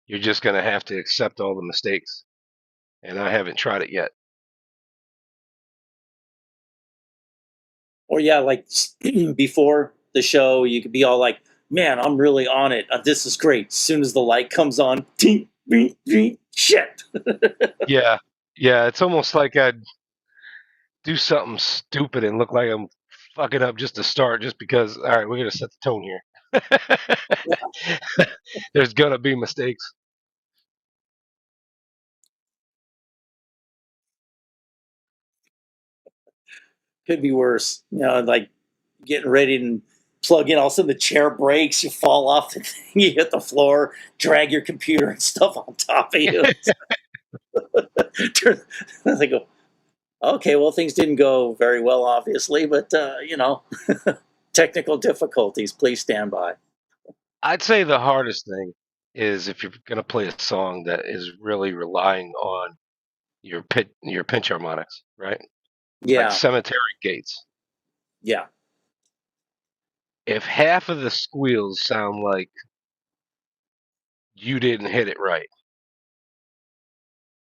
You're just gonna have to accept all the mistakes, and I haven't tried it yet. Or yeah, like before the show, you could be all like, "Man, I'm really on it. This is great." As soon as the light comes on, ting, bing, bing, shit. Yeah, yeah, it's almost like I'd do something stupid and look like I'm fucking up just to start, just because. All right, we're gonna set the tone here. There's gonna be mistakes. Could be worse. Like getting ready to plug in. All of a sudden, the chair breaks. You fall off the thing. You hit the floor. Drag your computer and stuff on top of you. I go, okay, well, things didn't go very well, obviously, but technical difficulties. Please stand by. I'd say the hardest thing is if you're going to play a song that is really relying on your pinch harmonics, right? Like Yeah, Cemetery Gates. yeah, If half of the squeals sound like you didn't hit it right,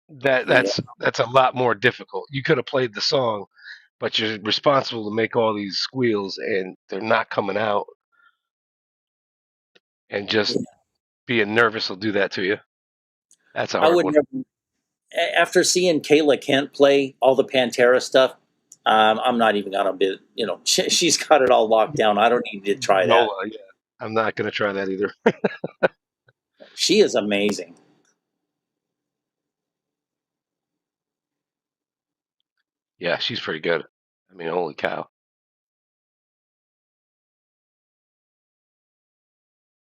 that yeah. that's that's a lot more difficult. You could have played the song, but you're responsible to make all these squeals and they're not coming out, and just being nervous will do that to you. That's a I hard would one. never. After seeing Kayla Kent play all the Pantera stuff, I'm not even gonna be. She's got it all locked down. I don't need to try that. Nola, yeah. I'm not gonna try that either. She is amazing. Yeah, she's pretty good. I mean, holy cow.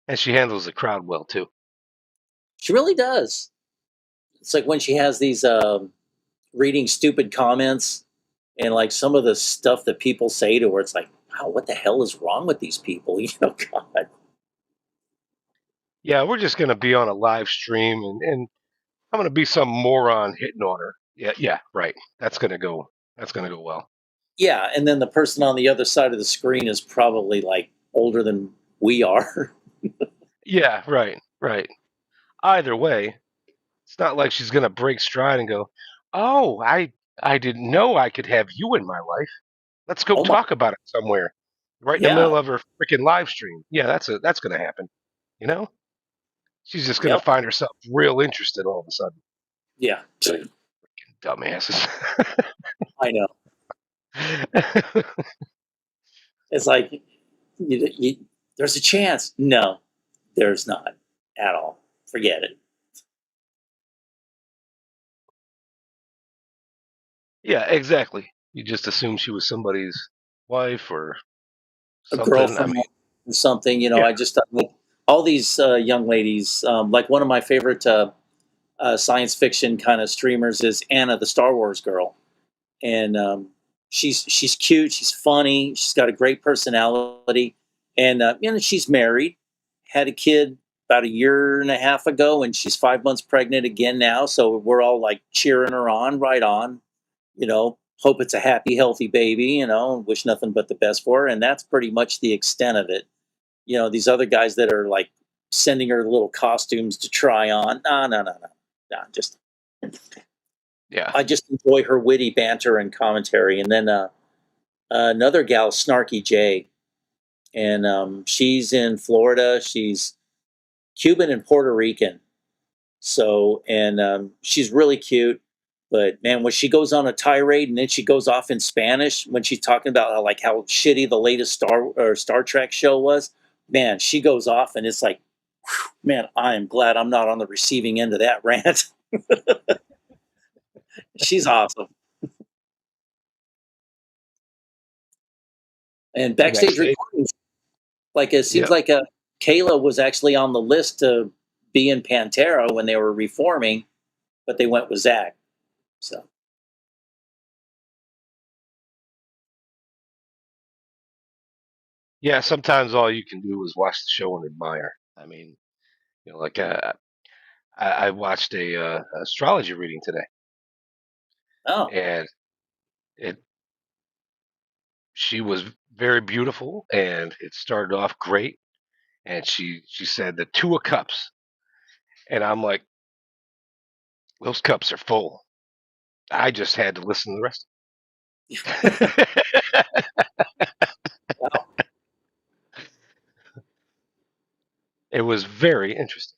And she handles the crowd well too. She really does. It's like when she has these reading stupid comments and like some of the stuff that people say to her. It's like, wow, what the hell is wrong with these people? God. Yeah, we're just gonna be on a live stream, and I'm gonna be some moron hitting on her. Yeah, yeah, right. That's gonna go. That's gonna go well. Yeah, and then the person on the other side of the screen is probably like older than we are. Yeah, right, right. Either way, it's not like she's gonna break stride and go, "Oh, I didn't know I could have you in my life. Let's go Oh my, talk about it somewhere." Right in the yeah, middle of her freaking live stream. Yeah, that's gonna happen. You know, she's just gonna yep, find herself real interested all of a sudden. yeah. Dumbasses. I know. It's like there's a chance. No, there's not at all. Forget it. Yeah, exactly. You just assume she was somebody's wife or A something. I girlfriend mean, or something. yeah, I just like all these young ladies. Like one of my favorite science fiction kind of streamers is Anna, the Star Wars girl, and she's cute. She's funny. She's got a great personality, and she's married, had a kid about a year and a half ago, and she's 5 months pregnant again now. So we're all like cheering her on, right on. Hope it's a happy, healthy baby. Wish nothing but the best for her, and that's pretty much the extent of it. These other guys that are like sending her little costumes to try on. No, no, no, no, no. Just yeah, I just enjoy her witty banter and commentary. And then another gal, Snarky J, and she's in Florida. She's Cuban and Puerto Rican. So, and she's really cute. But man, when she goes on a tirade and then she goes off in Spanish when she's talking about how shitty the latest Star Trek show was, man, she goes off and it's like, whew, man, I am glad I'm not on the receiving end of that rant. She's awesome. And backstage backstage. recordings, like it seems Yeah, like Kayla was actually on the list to be in Pantera when they were reforming, but they went with Zach. So yeah. Sometimes all you can do is watch the show and admire. I mean, like I watched a astrology reading today, oh and it she was very beautiful, and it started off great. And she said the two of cups, and I'm like, those cups are full. I just had to listen to the rest. wow. It was very interesting.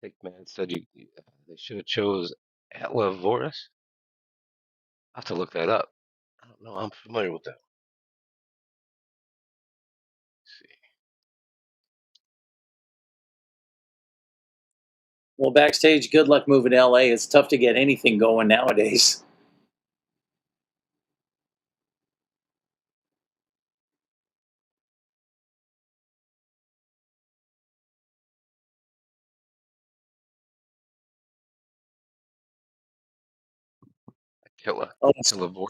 think man said they should have chose Atlavorus. I'll have to look that up. I don't know. I'm familiar with that. Let's see. Well, backstage, good luck moving to LA. It's tough to get anything going nowadays. Attila. Oh, Attilavorus.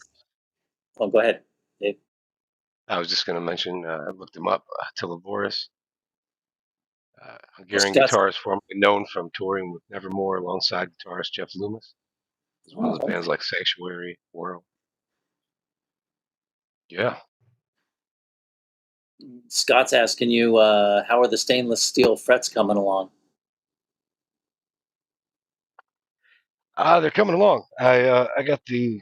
oh, go ahead, Dave. I was just going to mention, I looked him up. Attilavorus, Well, Hungarian Scott's. guitarist formerly known from touring with Nevermore alongside guitarist Jeff Loomis, as well as Oh, bands like Sanctuary, World. Yeah. Scott's asking you, how are the stainless steel frets coming along? They're coming along. I got the,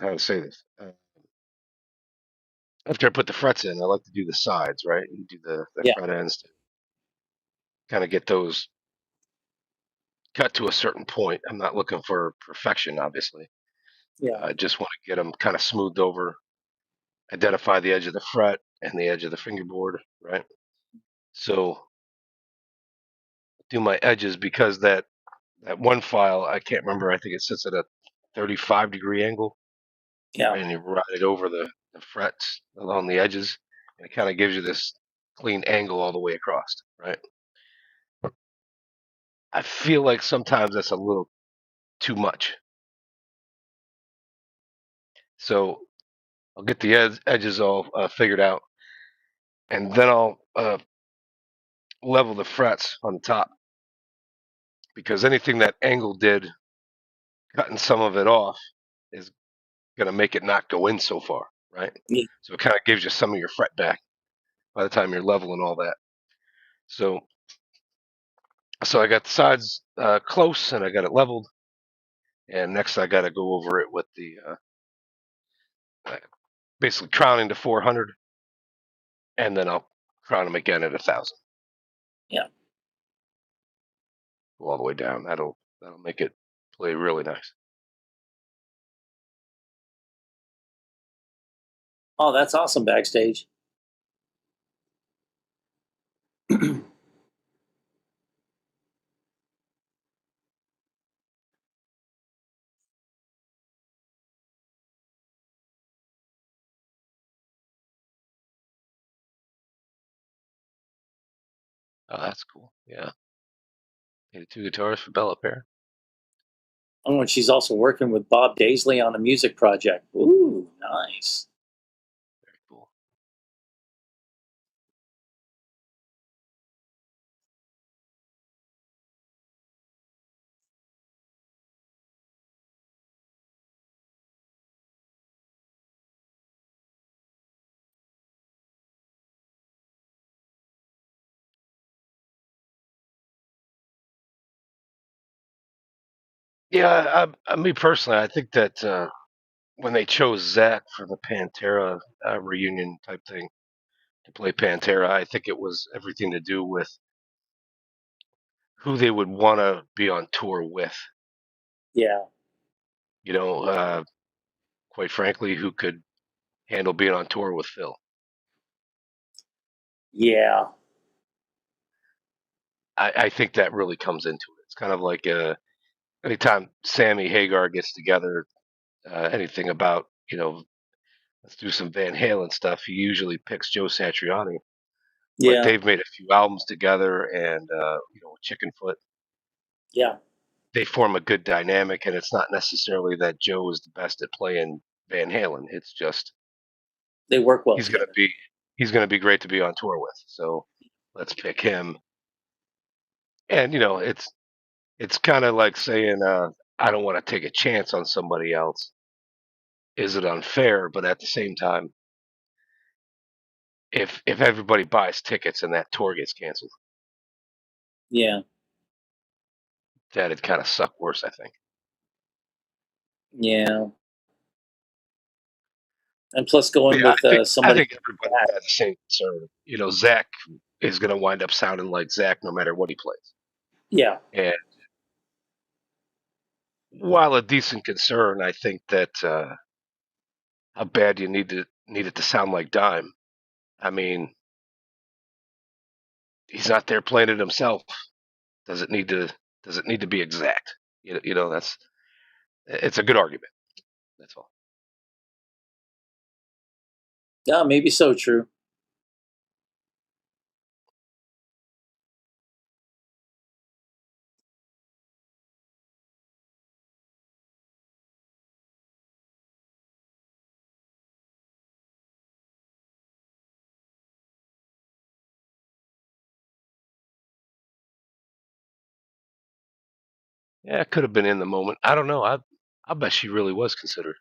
how to say this. After I put the frets in, I like to do the sides, right? You do the Yeah, fret ends to kind of get those cut to a certain point. I'm not looking for perfection, obviously. yeah, I just want to get them kind of smoothed over, identify the edge of the fret and the edge of the fingerboard, right? So do my edges because that one file I can't remember. I think it sits at a 35-degree angle, yeah, right? And you ride it over the frets along the edges, and it kind of gives you this clean angle all the way across, right? I feel like sometimes that's a little too much. So I'll get the edges all figured out, and then I'll level the frets on the top because anything that angle did, cutting some of it off, is going to make it not go in so far, right? yeah. So it kind of gives you some of your fret back by the time you're leveling all that. So I got the sides close and I got it leveled, and next I got to go over it with the basically crowning to 400, and then I'll crown them again at 1,000. Yeah. Go all the way down. That'll make it play really nice. Oh, that's awesome, backstage. Oh, that's cool. Yeah. Needed 2 guitars for Bella Pair. Oh, and she's also working with Bob Daisley on a music project. Ooh, nice. Very cool. Yeah, me personally, I think that when they chose Zach for the Pantera reunion type thing to play Pantera, I think it was everything to do with who they would want to be on tour with. Yeah, You know, quite frankly, who could handle being on tour with Phil. yeah, I think that really comes into it. It's kind of like anytime Sammy Hagar gets together, anything about, let's do some Van Halen stuff, he usually picks Joe Satriani. But yeah, they've made a few albums together, and Chickenfoot, yeah. they form a good dynamic. And it's not necessarily that Joe is the best at playing Van Halen. It's just They work well he's gonna together. be he's gonna be great to be on tour with. So let's pick him. And it's kind of like saying I don't want to take a chance on somebody else. Is it unfair? But at the same time, if everybody buys tickets and that tour gets canceled, Yeah, that'd kind of suck worse, I think. yeah. And plus, But going yeah, with I somebody think like everybody that. had the same concern. Zach. is going to wind up sounding like Zach no matter what he plays. Yeah. And while a decent concern, I think that how bad you need it to sound like Dime. I mean, he's not there playing it himself. Does it need to be exact? That's it's a good argument. That's all. Yeah, maybe so true. Yeah, it could have been in the moment. I don't know. I bet she really was considered.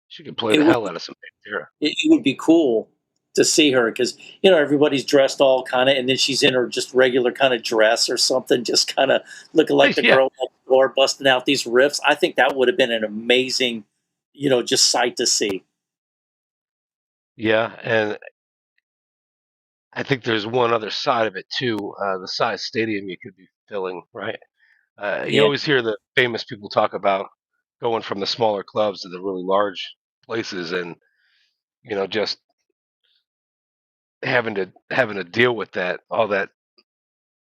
She could play It the would hell out of some Pantera. it would be cool to see her because everybody's dressed all kind of, and then she's in her just regular kind of dress or something, just kind of looking like the Yeah, girl next door, busting out these riffs. I think that would have been an amazing, just sight to see. yeah, and I think there's one other side of it too. The size stadium you could be filling, right? You Yeah, always hear the famous people talk about going from the smaller clubs to the really large places, and just having to deal with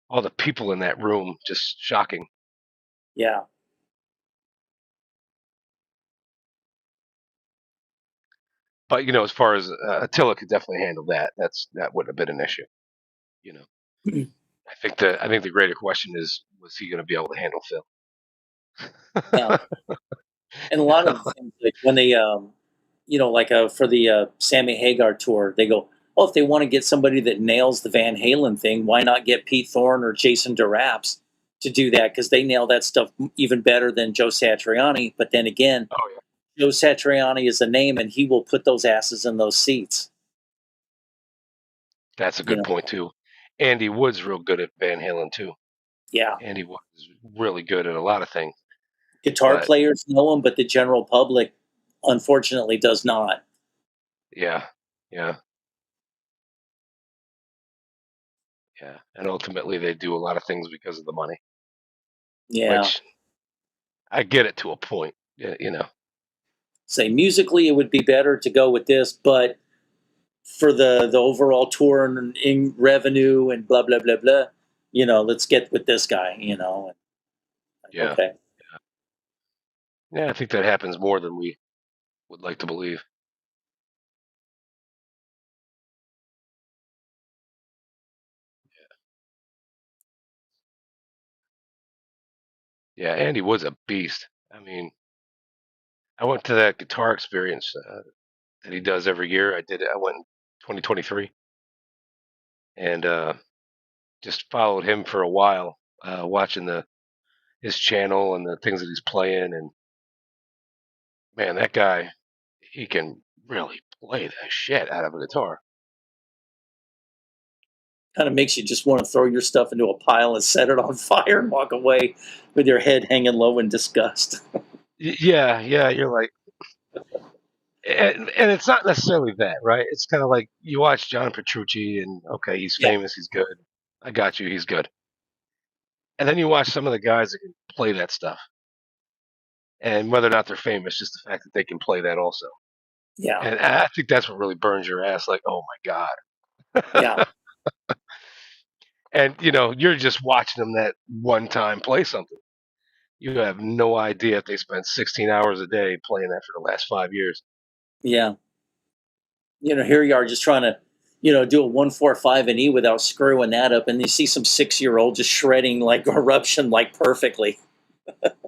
all the people in that room, just shocking. yeah, But as far as Attila could definitely handle that. That wouldn't have been an issue. You know, I think the greater question is, was he going to be able to handle Phil? yeah. And a lot of the things like when they, like for the Sammy Hagar tour, they go, "Oh, if they want to get somebody that nails the Van Halen thing, why not get Pete Thorne or Jason DeRaps to do that? Because they nail that stuff even better than Joe Satriani." But then again, Oh yeah, Joe Satriani is a name, and he will put those asses in those seats. that's a You good know, point too. Andy Wood's real good at Van Halen too. yeah. Andy Wood is really good at a lot of things. Guitar But players know him, but the general public, unfortunately, does not. yeah, yeah, yeah. And ultimately, they do a lot of things because of the money, Yeah. which I get it to a point. Say musically, it would be better to go with this, but for the overall tour and in revenue and blah blah blah blah, let's get with this guy. Yeah, Okay, yeah. I think that happens more than we would like to believe. Yeah, Andy Wood's a beast. I mean, I went to that guitar experience that he does every year. I did it. I went in 2023 and just followed him for a while, watching his channel and the things that he's playing. And man, that guy, he can really play the shit out of a guitar. kind of makes you just want to throw your stuff into a pile and set it on fire and walk away with your head hanging low in disgust. Yeah, yeah. You're like, and it's not necessarily that, right? It's kind of like you watch John Petrucci, and okay, he's Yeah, famous, he's good. I got you, he's good. And then you watch some of the guys that can play that stuff, and whether or not they're famous, just the fact that they can play that also. yeah, And I think that's what really burns your ass. Like, oh my yeah, god! And you're just watching them that one time play something. You have no idea if they spent 16 hours a day playing that for the last 5 years. yeah. Here you are just trying to, do a 1-4-5 and E without screwing that up, and you see some 6-year-old just shredding like eruption like perfectly.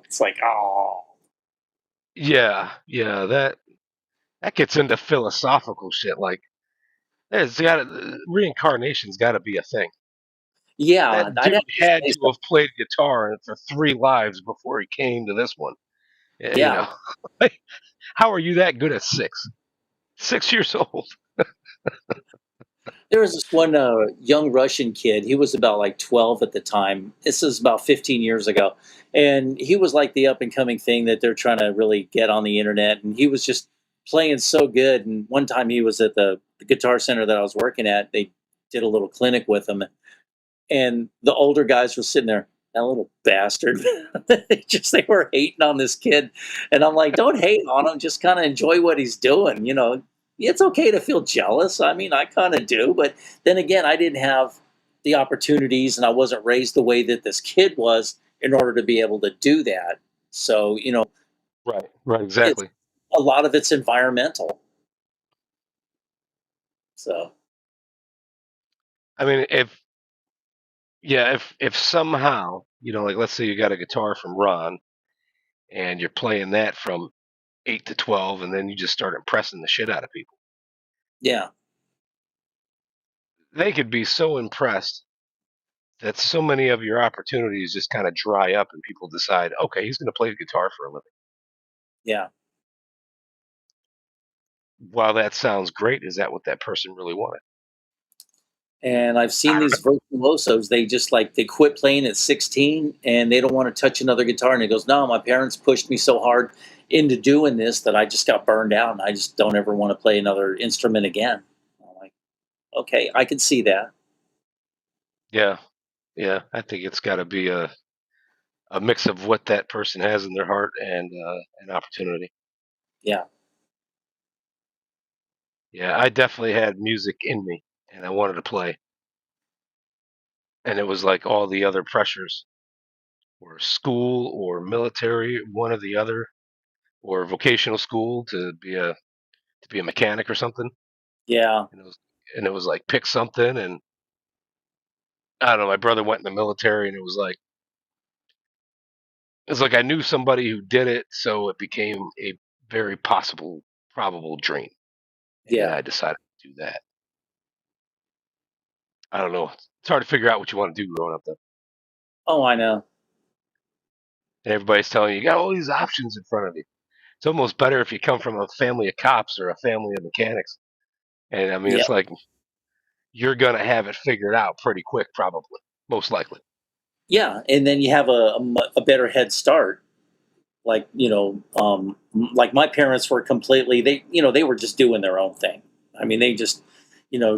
It's like, oh, Yeah, yeah, that gets into philosophical shit. Like, there's got reincarnation's got to be a thing. yeah. That I'd dude have to had say to so. have played guitar for 3 lives before he came to this one. You Yeah. know, how are you that good at 6? 6 years old. There was this one young Russian kid. He was about like 12 at the time. This is about 15 years ago. And he was like the up and coming thing that they're trying to really get on the internet. And he was just playing so good. And one time he was at the guitar center that I was working at. did a little clinic with them, and the older guys were sitting there, that little bastard. They were hating on this kid, and I'm like, don't hate on him. Just kind of enjoy what he's doing. It's okay to feel jealous. I mean, I kind of do, but then again, I didn't have the opportunities, and I wasn't raised the way that this kid was in order to be able to do that. So, Right, it's exactly. a lot of it's environmental. So, I mean, if somehow, like let's say you got a guitar from Ron and you're playing that from 8 to 12, and then you just start impressing the shit out of people, yeah, they could be so impressed that so many of your opportunities just kind of dry up, and people decide, okay, he's going to play the guitar for a living. yeah. While that sounds great, is that what that person really wanted? And I've seen I don't these virtuosos, they quit playing at 16 and they don't want to touch another guitar. And he goes, no, my parents pushed me so hard into doing this that I just got burned out and I just don't ever want to play another instrument again. I'm like, okay, I can see that. Yeah, yeah. I think it's got to be a mix of what that person has in their heart and an opportunity. Yeah, Yeah, I definitely had music in me, and I wanted to play, and it was like all the other pressures, or school, or military, one or the other, or vocational school to be a mechanic or something. yeah, And it was like pick something, and I don't know. My brother went in the military, and it was like I knew somebody who did it, so it became a very possible, probable dream, and yeah. I decided to do that. I don't know. It's hard to figure out what you want to do growing up, though. Oh, I know. And everybody's telling you, you got all these options in front of you. It's almost better if you come from a family of cops or a family of mechanics. And I mean, Yeah, it's like you're gonna have it figured out pretty quick, probably, most likely. yeah. And then you have a better head start. Like my parents were completely, they were just doing their own thing. I mean, they just,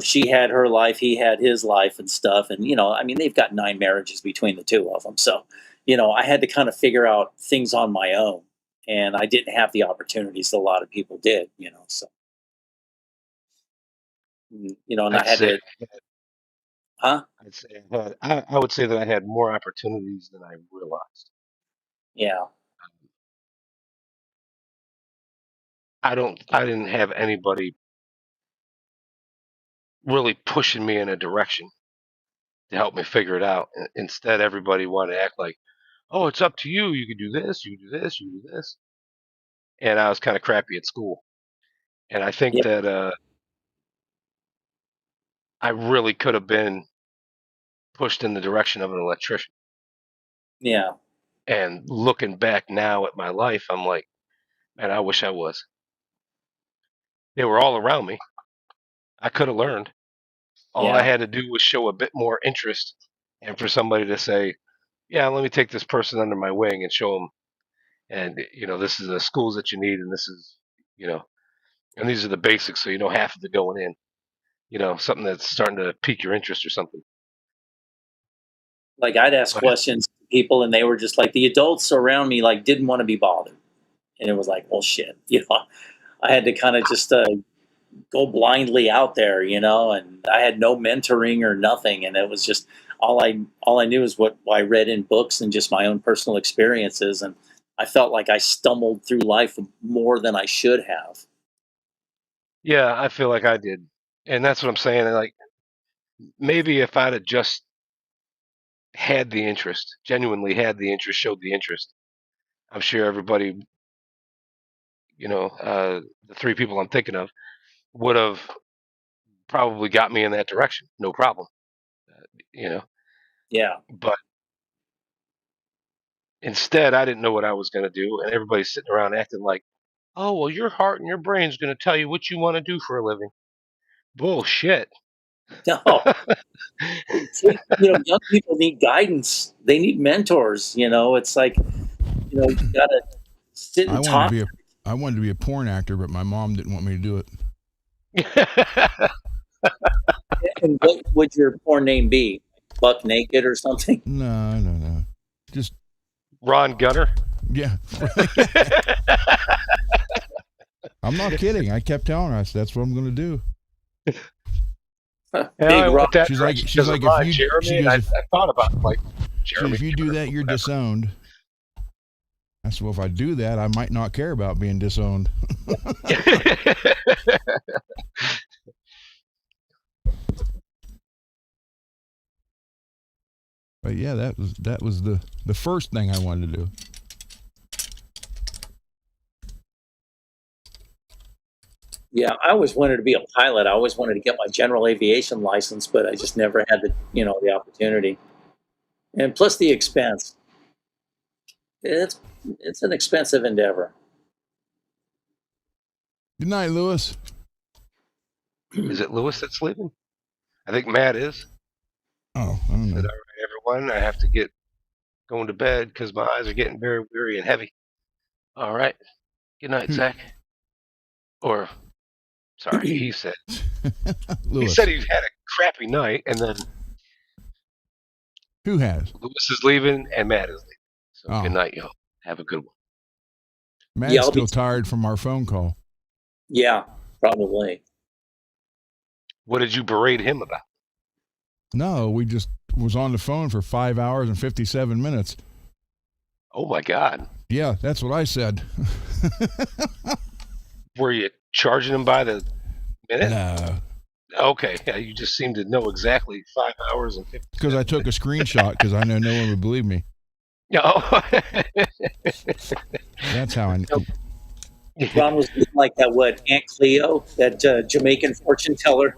she had her life, he had his life and stuff. And, I mean, they've got 9 marriages between the two of them. So, I had to kind of figure out things on my own, and I didn't have the opportunities that a lot of people did, so, and I I'd had say, to, huh? I'd say I would say that I had more opportunities than I realized. Yeah, I didn't have anybody really pushing me in a direction to help me figure it out. Instead, everybody wanted to act like, oh, it's up to you. You can do this. You can do this. You can do this. And I was kind of crappy at school. And I think yeah, that I really could have been pushed in the direction of an electrician. yeah, And looking back now at my life, I'm like, man, I wish I was. They were all around me. I could have learned. All I yeah. had to do was show a bit more interest, and for somebody to say, yeah, let me take this person under my wing and show them, and this is the schools that you need, and this is, you know, and these are the basics, so you know half of it going in. Something that's starting to pique your interest or something. Like I'd ask But questions to people, and they were just like, the adults around me, like, didn't want to be bothered. And it was like, well, shit, I had to kind of just go blindly out there, and I had no mentoring or nothing, and it was just all I knew is what I read in books and just my own personal experiences, and I felt like I stumbled through life more than I should have. yeah, I feel like I did, and that's what I'm saying. Like maybe if I'd have just had the interest, genuinely had the interest, showed the interest, I'm sure everybody, the three people I'm thinking of, would have probably got me in that direction, no problem. You know, Yeah, but instead, I didn't know what I was going to do, and everybody's sitting around acting like, "Oh, well, your heart and your brain's going to tell you what you want to do for a living." Bullshit. no, young people need guidance. They need mentors. It's like you gotta sit I and wanted to talk. be a I wanted to be a porn actor, but my mom didn't want me to do it. And what would your porn name be? Buck Naked or something? No. Just Ron Gunner. yeah. I'm not kidding. I kept telling her, I said, that's what I'm going to do. Yeah, Big I rock. went that She's direction like, because of if mine, you, Jeremy, she and goes, I thought about like she Jeremy. goes, if you do that, you're disowned. I said, well, if I do that, I might not care about being disowned. But yeah, that was the first thing I wanted to do. Yeah, I always wanted to be a pilot. I always wanted to get my general aviation license, but I just never had the opportunity. And plus the expense. It's it's an expensive endeavor. Good night, Lewis. Is it Lewis that's leaving? I think Matt is. Oh, I don't Said, know. all right, everyone, I have to get going to bed because my eyes are getting very weary and heavy. All right. Good night, Who- Zach. Or, sorry, he said. He Lewis. said he had a crappy night, and then Who has? Lewis is leaving and Matt is leaving. So Oh. good night, y'all. Have a good one. Matt's Yeah, I'll still be- tired from our phone call. Yeah, probably. What did you berate him about? No, we just was on the phone for 5 hours and 57 minutes. Oh my God. Yeah, that's what I said. Were you charging him by the minute? No, Okay. Yeah, you just seem to know exactly 5 hours and 50. because I took a screenshot because I know no one would believe me. No. That's how I. Ron was like that, Aunt Cleo, that Jamaican fortune teller.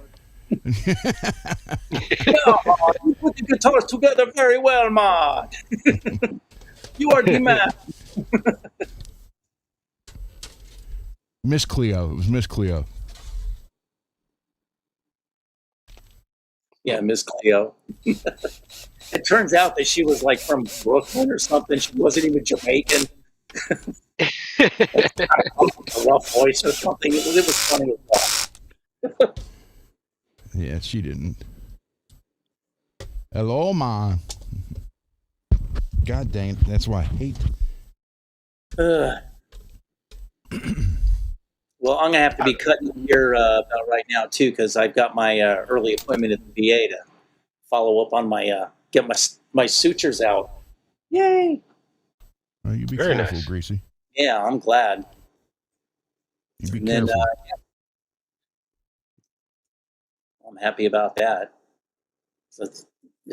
Yeah, you put the guitars together very well, Ma. You are the man. Miss Cleo. It was Miss Cleo. Yeah, Miss Cleo. It turns out that she was like from Brooklyn or something. She wasn't even Jamaican. A rough voice or something. It was funny as well. Yeah, she didn't. Hello, Ma. God dang it. That's why I hate. Well, I'm gonna have to be cutting here about right now too, because I've got my early appointment at the VA to follow up on my get my sutures out. Yay! Well, you be Very careful, nice. Greasy. Yeah, I'm glad. You be And then careful. I'm happy about that. So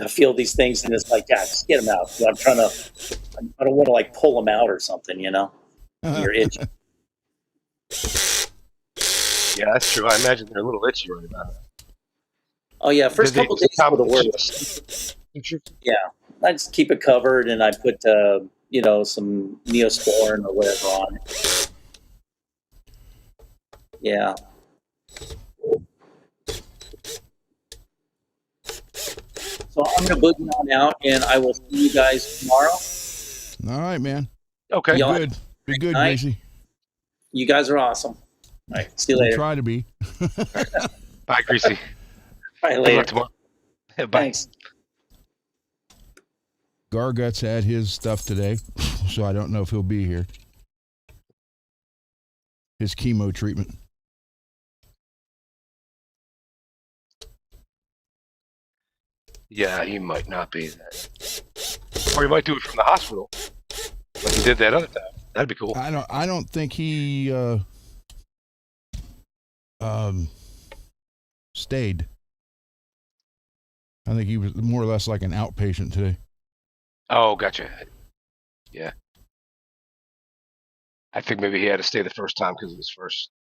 I feel these things, and it's like, God, just get them out. I'm trying to. I don't want to like pull them out or something, you know. You're itchy. Yeah, that's true. I imagine they're a little itchy right about it. Oh yeah, first Did they couple use a days were the worst. combination? Yeah, I just keep it covered, and I put some Neosporin or whatever on it. Yeah. So I'm gonna boogie on out, and I will see you guys tomorrow. All right, man. Okay. Y'all- Good. Be good, night. Greasy. You guys are awesome. All right, see you We'll later. try to be. Bye, Greasy. All right, Good later. luck tomorrow. Bye. Thanks. Garguts had his stuff today, so I don't know if he'll be here. His chemo treatment. Yeah, he might not be that. Or he might do it from the hospital. Like he did that other time. That'd be cool. I don't think he stayed. I think he was more or less like an outpatient today. Oh, gotcha. Yeah. I think maybe he had to stay the first time because of his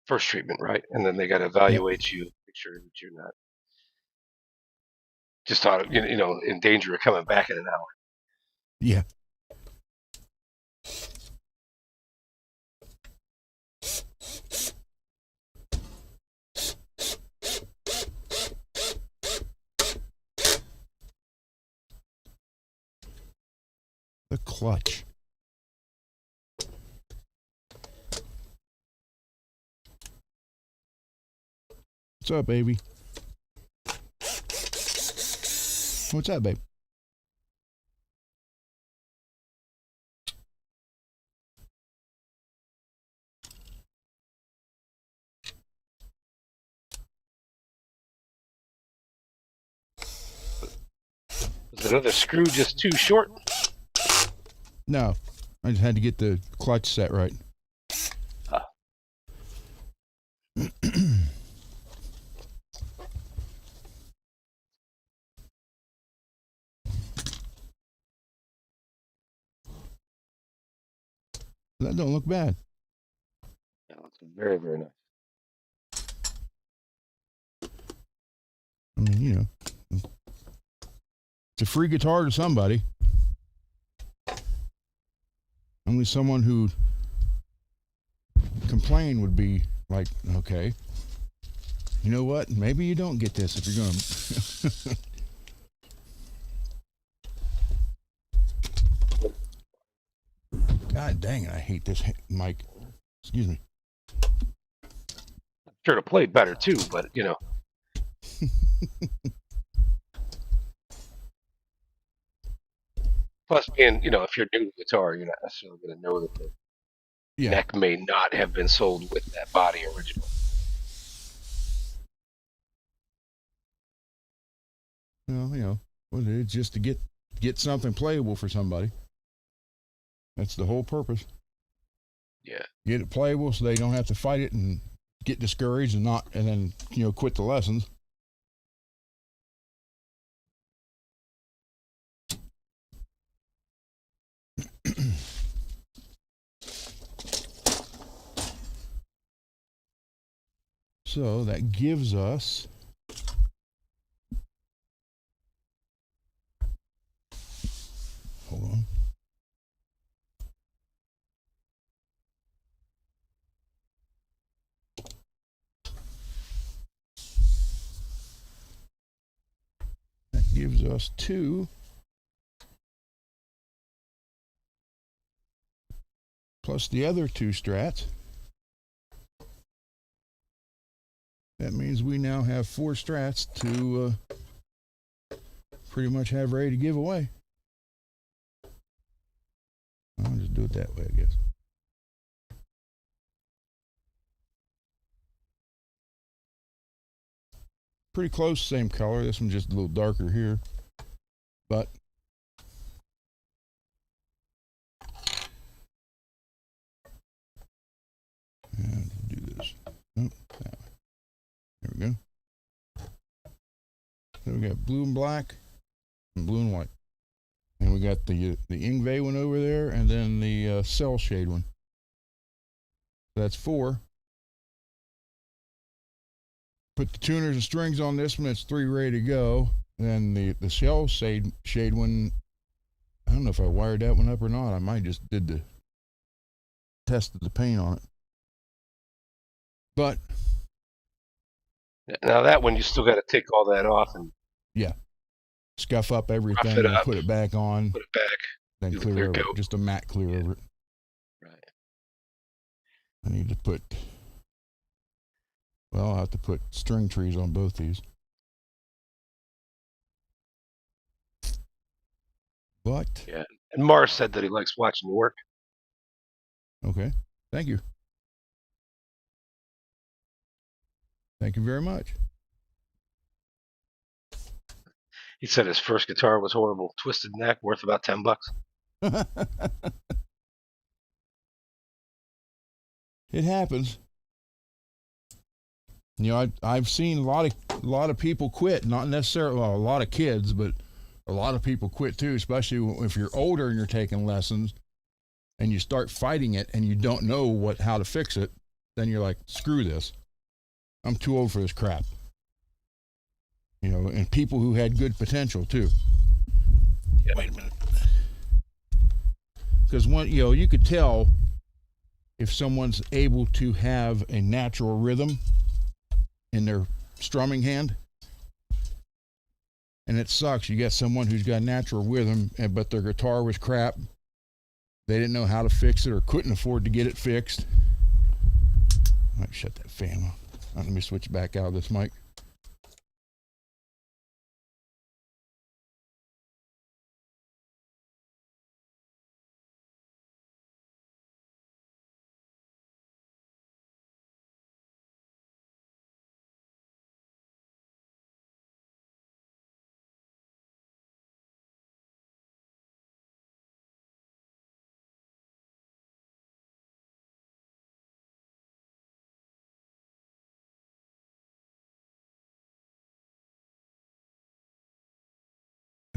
first treatment, right? And then they got to evaluate you, make sure that you're not just in danger of coming back in an hour. Yeah. The clutch. What's up, baby? What's that, babe? Was the other screw just too short? No, I just had to get the clutch set right. That don't look bad. That looks very, very nice. I mean, you know, it's a free guitar to somebody. Only someone who complain would be like, okay, you know what? Maybe you don't get this if you're going to. God dang it, I hate this mic. Excuse me. Sure to play better too, but you know. Plus, being, you know, if you're new to guitar, you're not necessarily going to know that the neck may not have been sold with that body originally. Well, you know, it's just to get something playable for somebody. That's the whole purpose. Yeah. Get it playable so they don't have to fight it and get discouraged and then, you know, quit the lessons. So that gives us hold on. That gives us 2 plus the other 2 strats. That means we now have 4 strats to pretty much have ready to give away. I'll just do it that way, I guess. Pretty close, same color. This one's just a little darker here. But and do this. Oh, that way. There we go. So we got blue and black and blue and white. And we got the Ingve one over there and then the cell shade one. That's 4. Put the tuners and strings on this one. It's 3 ready to go. And then the cell shade one, I don't know if I wired that one up or not. I might just did the tested the paint on it. But now that one, you still got to take all that off and scuff up everything it and up, put it back on. put it back, Then clear over it. Just a matte clear over it. Right. I need to put, well, I'll have to put string trees on both these. But yeah, and Mars said that he likes watching you work. Okay, thank you. Thank you very much. He said his first guitar was horrible, twisted neck, worth about $10. It happens. You know, I've seen a lot of people quit. Not necessarily a lot of kids, but a lot of people quit too. Especially if you're older and you're taking lessons, and you start fighting it and you don't know how to fix it. Then you're like, screw this. I'm too old for this crap. You know, and people who had good potential too. Yeah. Wait a minute. Because you could tell if someone's able to have a natural rhythm in their strumming hand. And it sucks. You got someone who's got natural rhythm, but their guitar was crap. They didn't know how to fix it or couldn't afford to get it fixed. I might shut that fan off. Let me switch back out of this mic.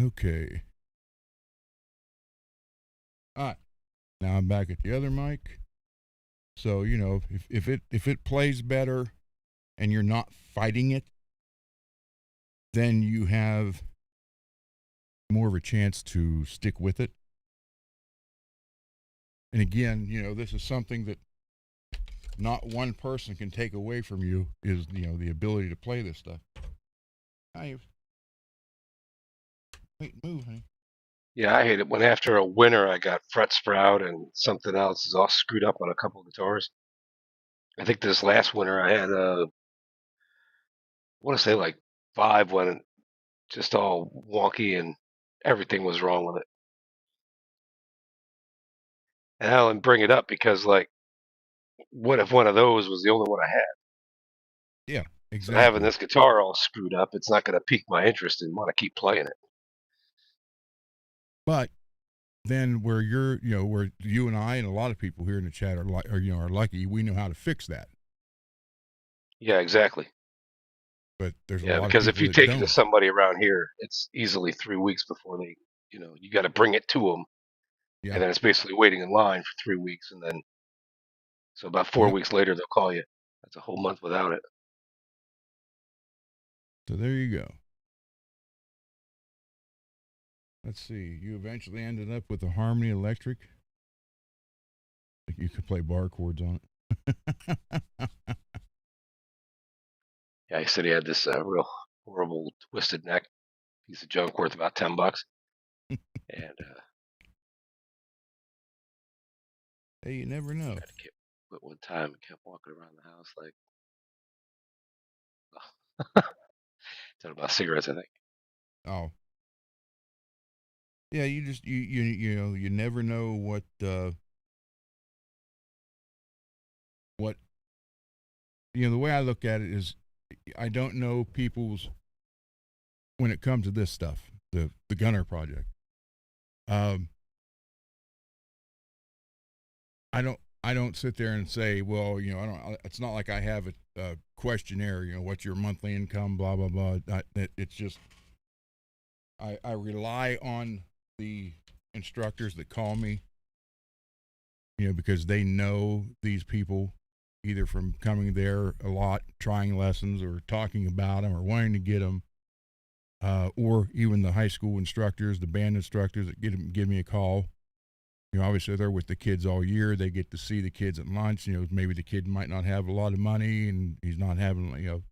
Okay. All right. Now I'm back at the other mic. So, you know, if it plays better and you're not fighting it, then you have more of a chance to stick with it. And again, you know, this is something that not one person can take away from you, is, you know, the ability to play this stuff. Wait, move, honey. Yeah, I hate it when after a winter I got fret sprout and something else is all screwed up on a couple of guitars. I think this last winter I had I want to say like 5 when just all wonky and everything was wrong with it. And I only bring it up because like, what if one of those was the only one I had? Yeah, So having exactly. this guitar all screwed up, it's not going to pique my interest and want to keep playing it. But then where you're, you know, where you and I and a lot of people here in the chat are lucky, we know how to fix that. Yeah, exactly. But there's a Yeah, lot of because if people you that take it to don't. somebody around here, it's easily 3 weeks before they, you got to bring it to them, Yeah. and then it's basically waiting in line for 3 weeks, and then so about 4 weeks later they'll call you. That's a whole month without it. So there you go. Let's see. You eventually ended up with a Harmony Electric. Like you could play bar chords on it. Yeah, he said he had this real horrible twisted neck piece of junk worth about $10, and Hey, you never know. tried to get it one time and kept walking around the house like talking about cigarettes, I think. Oh. Yeah, you just you know, you never know what you know, the way I look at it is I don't know people's, when it comes to this stuff, the Gunner project. I don't sit there and say, well, you know, it's not like I have a questionnaire, you know, what's your monthly income, blah blah blah. It's just I rely on the instructors that call me, you know, because they know these people, either from coming there a lot, trying lessons, or talking about them, or wanting to get them, or even the high school instructors, the band instructors that give me a call. You know, obviously they're with the kids all year. They get to see the kids at lunch. You know, maybe the kid might not have a lot of money and he's not having, you know,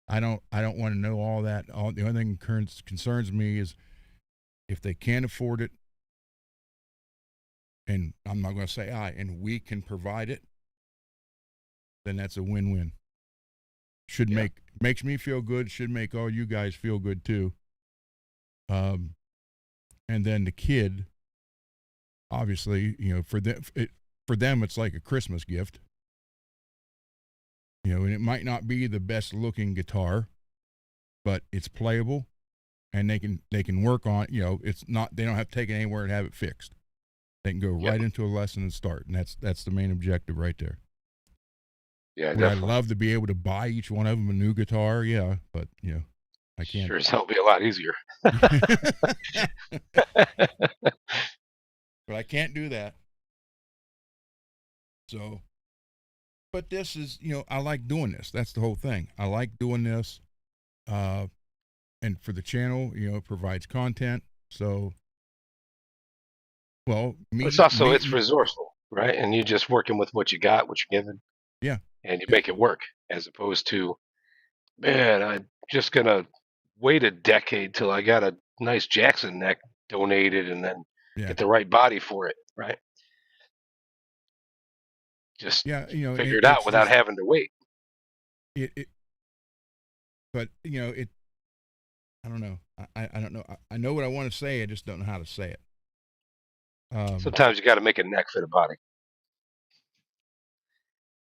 I don't want to know all that. The only thing concerns me is if they can't afford it, and I'm not going to say and we can provide it, then that's a win-win. Makes me feel good. Should make all you guys feel good too. And then the kid, obviously, you know, for them, it's like a Christmas gift. You know, and it might not be the best looking guitar, but it's playable, and they can work on. You know, it's not, they don't have to take it anywhere and have it fixed. They can go Yep. right into a lesson and start, and that's the main objective right there. Yeah, Would I definitely. love to be able to buy each one of them a new guitar? Yeah, but you know, I can't. Sure as hell be a lot easier. But I can't do that. So, but this is, you know, I like doing this. That's the whole thing. I like doing this. And for the channel, you know, it provides content. So, well, It's resourceful, right? And you're just working with what you got, what you're given, yeah, and you make it work, as opposed to, man, I'm just gonna wait a decade till I got a nice Jackson neck donated and then yeah, get the right body for it, right? Just yeah. You know, figure it out it's without just having to wait. it. But you know, I don't know. I don't know. I know what I want to say. I just don't know how to say it. Sometimes you got to make a neck fit a body.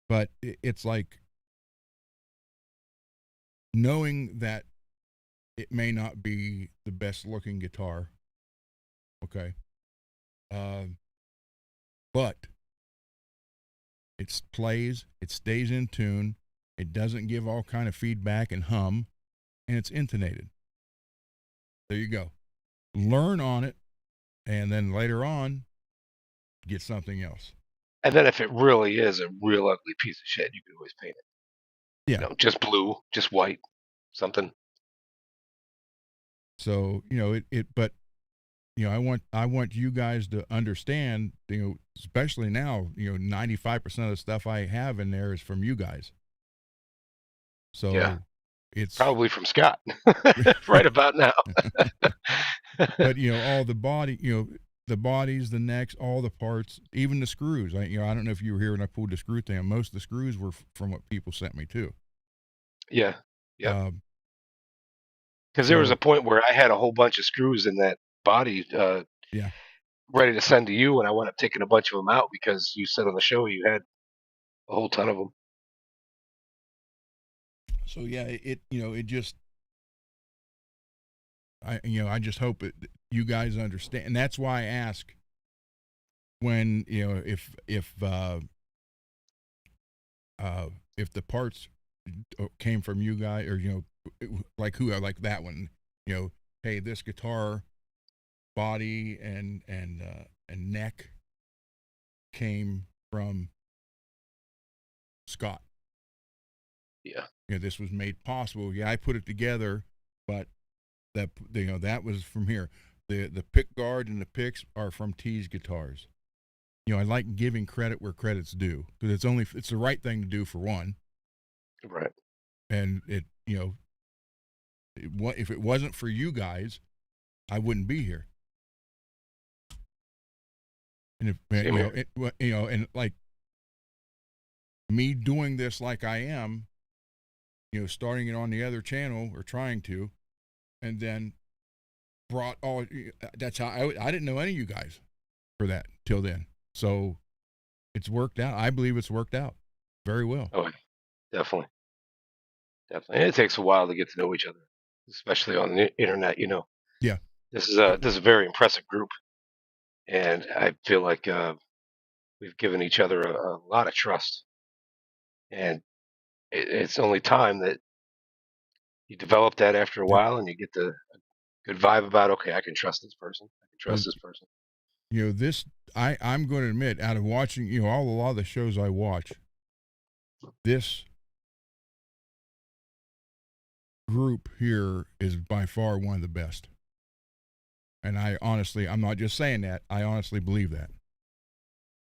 But it's like knowing that it may not be the best looking guitar. Okay. But it plays, it stays in tune, it doesn't give all kind of feedback and hum, and it's intonated. There you go. learn on it, and then later on get something else. And then if it really is a real ugly piece of shit, you can always paint it. Yeah. You know, just blue, just white, something. So, but I want you guys to understand, especially now, 95% of the stuff I have in there is from you guys. So Yeah. it's Probably from Scott right about now. But all the body, the bodies, the necks, all the parts, even the screws. I don't know if you were here when I pulled the screw thing. Most of the screws were from what people sent me too. Yeah. Yeah. Because So, there was a point where I had a whole bunch of screws in that body yeah. ready to send to you, and I wound up taking a bunch of them out because you said on the show you had a whole ton of them. So yeah, it just, I just hope you guys understand, and that's why I ask when if the parts came from you guys, or like like that one, hey, this guitar body and neck came from Scott. Yeah. This was made possible. Yeah, I put it together, but that was from here. The pick guard and the picks are from T's guitars. I like giving credit where credit's due, because it's the right thing to do, for one. Right. And if it wasn't for you guys, I wouldn't be here. And if and like me doing this like I am, starting it on the other channel, or trying to, and then brought all. That's how I didn't know any of you guys for that till then. So it's worked out. I believe it's worked out very well. Oh, definitely. Definitely. And it takes a while to get to know each other, especially on the internet. Yeah. This is a very impressive group, and I feel like we've given each other a lot of trust, and it's only time that you develop that after a Yep. while, and you get the good vibe about, okay, I can trust this person. I can Well, trust this person. this I'm going to admit, out of watching a lot of the shows I watch, this group here is by far one of the best. And I'm not just saying that. I honestly believe that.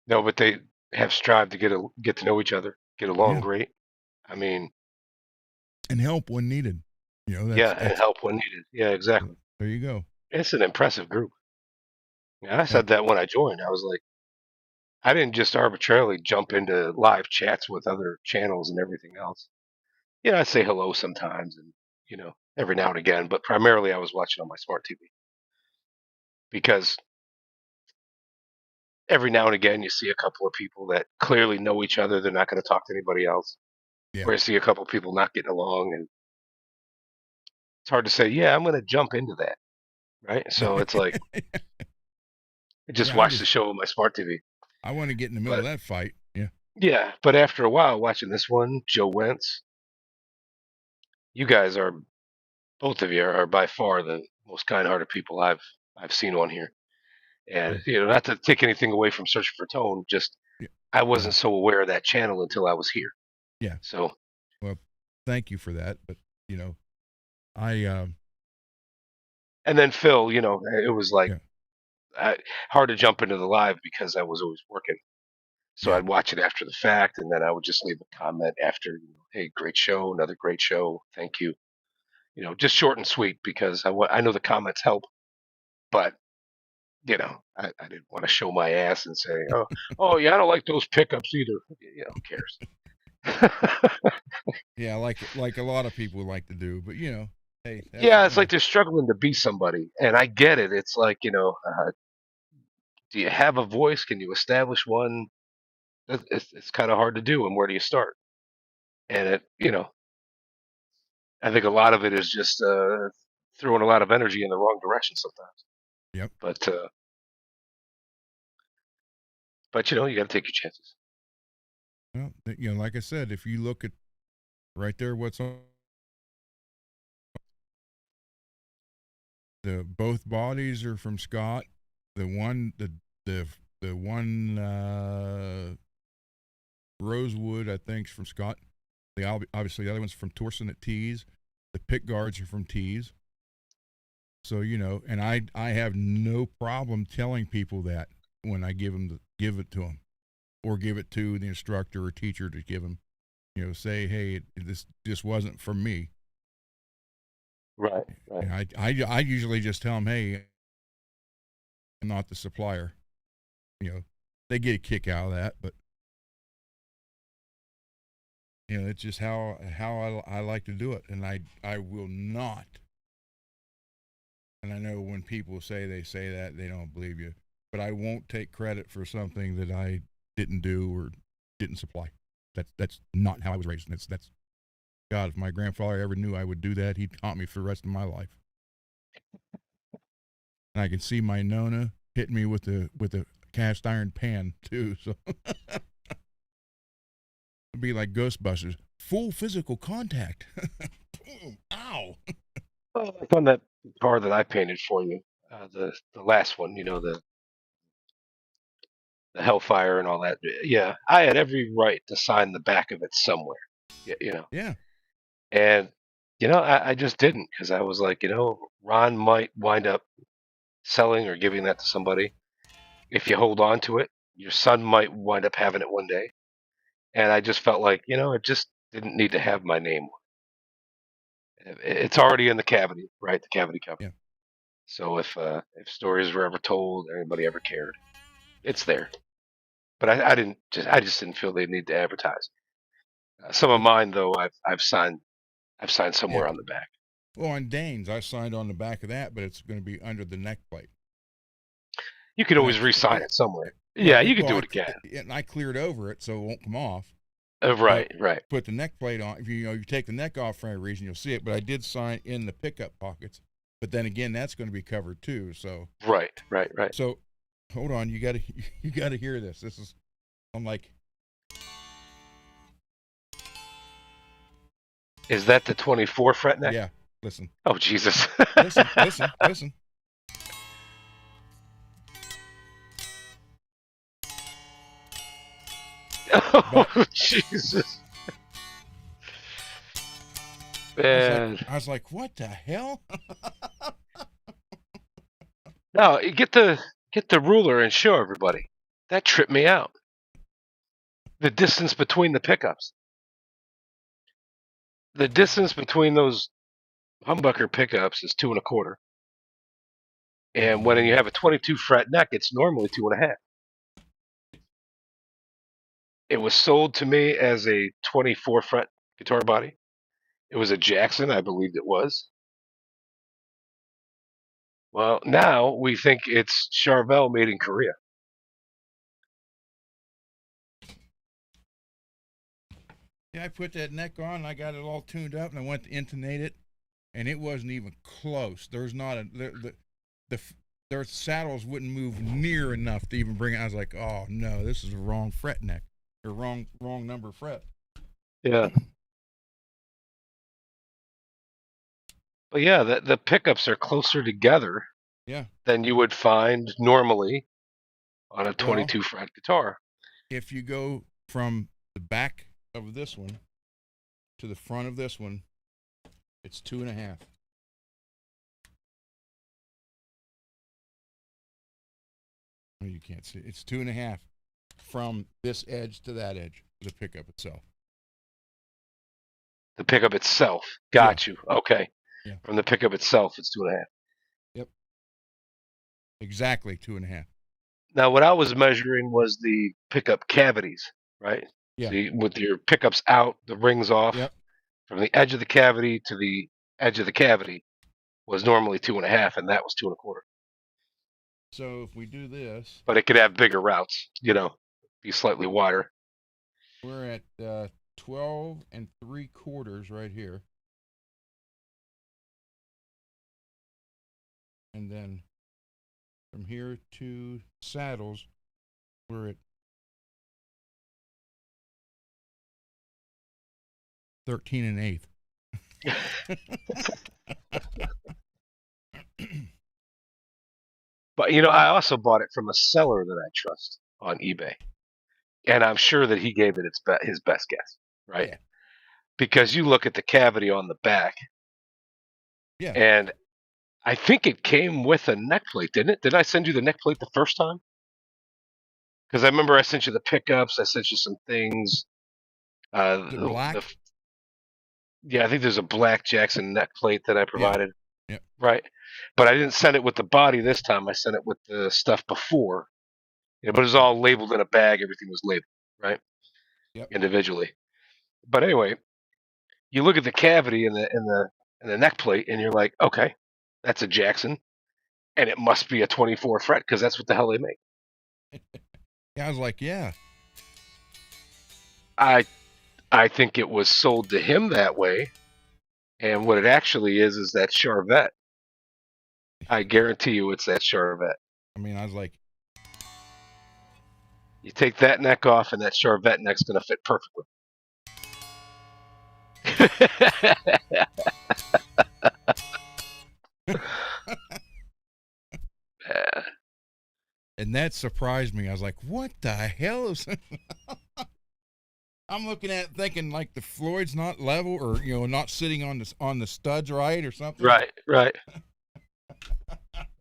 No, but they have strived to get to know each other, get along Yeah. great. I mean, And help when needed. yeah, and help when needed. Yeah, exactly. There you go. It's an impressive group. Yeah, I Yeah. said that when I joined. I was like, I didn't just arbitrarily jump into live chats with other channels and everything else. I say hello sometimes, and every now and again, but primarily I was watching on my smart TV because every now and again you see a couple of people that clearly know each other. They're not going to talk to anybody else. Yeah. Or you see a couple of people not getting along, and it's hard to say, yeah, I'm going to jump into that. Right. So it's like, I just watch the show on my smart TV. I want to get in the middle of that fight. Yeah. Yeah. But after a while, watching this one, Joe Wentz, you guys are, both of you are by far the most kind-hearted people I've seen on here. And not to take anything away from Searching for Tone, just I wasn't so aware of that channel until I was here. Yeah. So, well, thank you for that. But I and then Phil, it was like hard to jump into the live because I was always working. So I'd watch it after the fact, and then I would just leave a comment after, hey, great show, another great show, thank you. Just short and sweet, because I know the comments help, but I didn't want to show my ass and say, oh yeah, I don't like those pickups either. Who cares? Yeah, like a lot of people like to do, but hey. Yeah, it's like they're struggling to be somebody, and I get it. It's like, do you have a voice? Can you establish one? It's kind of hard to do, and where do you start? And I think a lot of it is just throwing a lot of energy in the wrong direction sometimes. Yep. But you got to take your chances. Well, like I said, if you look at right there, what's on The both bodies are from Scott. The one Rosewood, I think, is from Scott. Obviously the other one's from Torsen at Tees. The pick guards are from Tees. So, and I have no problem telling people that when I give it to them, or give it to the instructor or teacher to give them, say, hey, this wasn't for me. Right. And I usually just tell them, hey, I'm not the supplier. They get a kick out of that, but it's just how I like to do it, and I will not. And I know when people say that, they don't believe you, but I won't take credit for something that I didn't do or didn't supply. That's not how I was raised. That's God. If my grandfather ever knew I would do that, he'd haunt me for the rest of my life. And I can see my Nona hitting me with a cast iron pan too. So it'd be like Ghostbusters, full physical contact. Ow! Well, like on that car that I painted for you, the last one, the Hellfire and all that. Yeah, I had every right to sign the back of it somewhere. Yeah. And I just didn't, because I was like, Ron might wind up selling or giving that to somebody. If you hold on to it, your son might wind up having it one day. And I just felt like, it just didn't need to have my name. It's already in the cavity, right? The cavity cover. Yeah. So if stories were ever told, or anybody ever cared, it's there. But I just didn't feel they need to advertise. Some of mine though, I've signed somewhere Yeah. on the back. Well, on Dane's, I signed on the back of that, but it's going to be under the neck plate. You could always re-sign it somewhere. Yeah, you could do it again. And I cleared over it so it won't come off. Right. Put the neck plate on. If you take the neck off for any reason, you'll see it. But I did sign in the pickup pockets. But then again, that's going to be covered too. So Right. So hold on, you gotta hear this. I'm like, is that the 24 fret neck? yeah. Listen. Oh Jesus. Listen. Oh Jesus. Man. I was like, what the hell? No, get the ruler and show everybody. That tripped me out. The distance between the pickups. The distance between those humbucker pickups is 2 1/4. And when you have a 22 fret neck, it's normally 2 1/2. It was sold to me as a 24 fret guitar body. It was a Jackson, I believed it was. Well, now we think it's Charvel made in Korea. Yeah, I put that neck on, and I got it all tuned up, and I went to intonate it, and it wasn't even close. There's not their saddles wouldn't move near enough to even bring it. I was like, oh no, this is the wrong fret neck, or wrong number fret. Yeah. But yeah, the pickups are closer together than you would find normally on a 22 fret guitar. If you go from the back of this one to the front of this one, it's 2 1/2. Oh, you can't see. It's 2 1/2 from this edge to that edge, the pickup itself. The pickup itself. Got you. Okay. Yeah. From the pickup itself, it's 2 1/2. Yep. Exactly 2 1/2. Now, what I was measuring was the pickup cavities, right? Yeah. So with your pickups out, the rings off, from the edge of the cavity to the edge of the cavity was normally 2 1/2, and that was 2 1/4. So if we do this, but it could have bigger routes, be slightly wider. We're at 12 3/4 right here. And then from here to saddles, we're at 13 1/8. But I also bought it from a seller that I trust on eBay, and I'm sure that he gave it his best guess, right? Yeah. Because you look at the cavity on the back, Yeah. and I think it came with a neck plate, didn't it? Did I send you the neck plate the first time? Because I remember I sent you the pickups, I sent you some things. Is it black? Yeah, I think there's a black Jackson neck plate that I Yeah. provided, Yep. right? But I didn't send it with the body this time. I sent it with the stuff before. But it was all labeled in a bag. Everything was labeled, right, Yep. individually. But anyway, you look at the cavity in the neck plate, and you're like, okay, that's a Jackson, and it must be a 24 fret because that's what the hell they make. Yeah, I was like, yeah. I think it was sold to him that way, and what it actually is that Charvette. I guarantee you, it's that Charvette. I mean, I was like, You take that neck off, and that Charvette neck's going to fit perfectly. and that surprised me. I was like, what the hell is I'm looking at it thinking like the Floyd's not level or, not sitting on the studs right or something. Right. Like